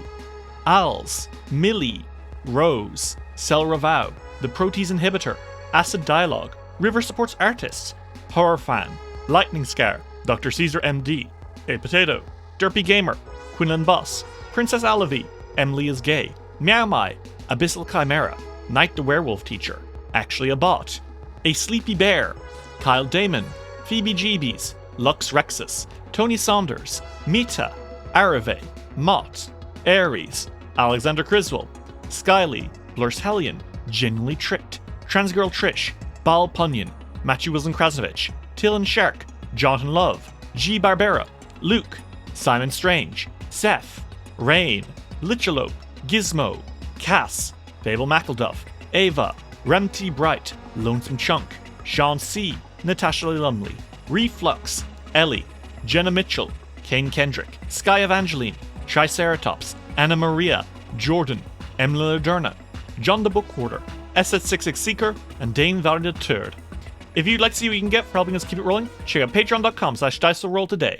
Als, Millie, Rose, Cel Ravau, The Protease Inhibitor, Acid Dialogue, River Supports Artists, Horror Fan, Lightning Scar, Dr. Caesar MD, A Potato, Derpy Gamer, Quinlan Boss, Princess Alavi, Emily is Gay, Meow Mai, Abyssal Chimera, Night the Werewolf Teacher, Actually a Bot, A Sleepy Bear, Kyle Damon, Phoebe Jeebies, Lux Rexus, Tony Saunders, Mita, Arave, Mott, Aries, Alexander Criswell, Skyly, Blurs Hellion, Genuinely Tricked, Transgirl Trish, Bal Punyon, Matthew Wilson Krasnovich, Tillen Shark, Jonathan Love, G. Barbera, Luke, Simon Strange, Seth, Rain, Lichalope, Gizmo, Cass, Fable McElduff, Ava, Rem T. Bright, Lonesome Chunk, Sean C., Natasha Lumley, Reflux, Ellie, Jenna Mitchell, Kane Kendrick, Sky Evangeline, Triceratops, Anna Maria, Jordan, Emily Lerderna, John the Book Hoarder, SS66 Seeker, and Dane Valley the Third. If you'd like to see what you can get for helping us keep it rolling, check out patreon.com/DiceWillRoll today.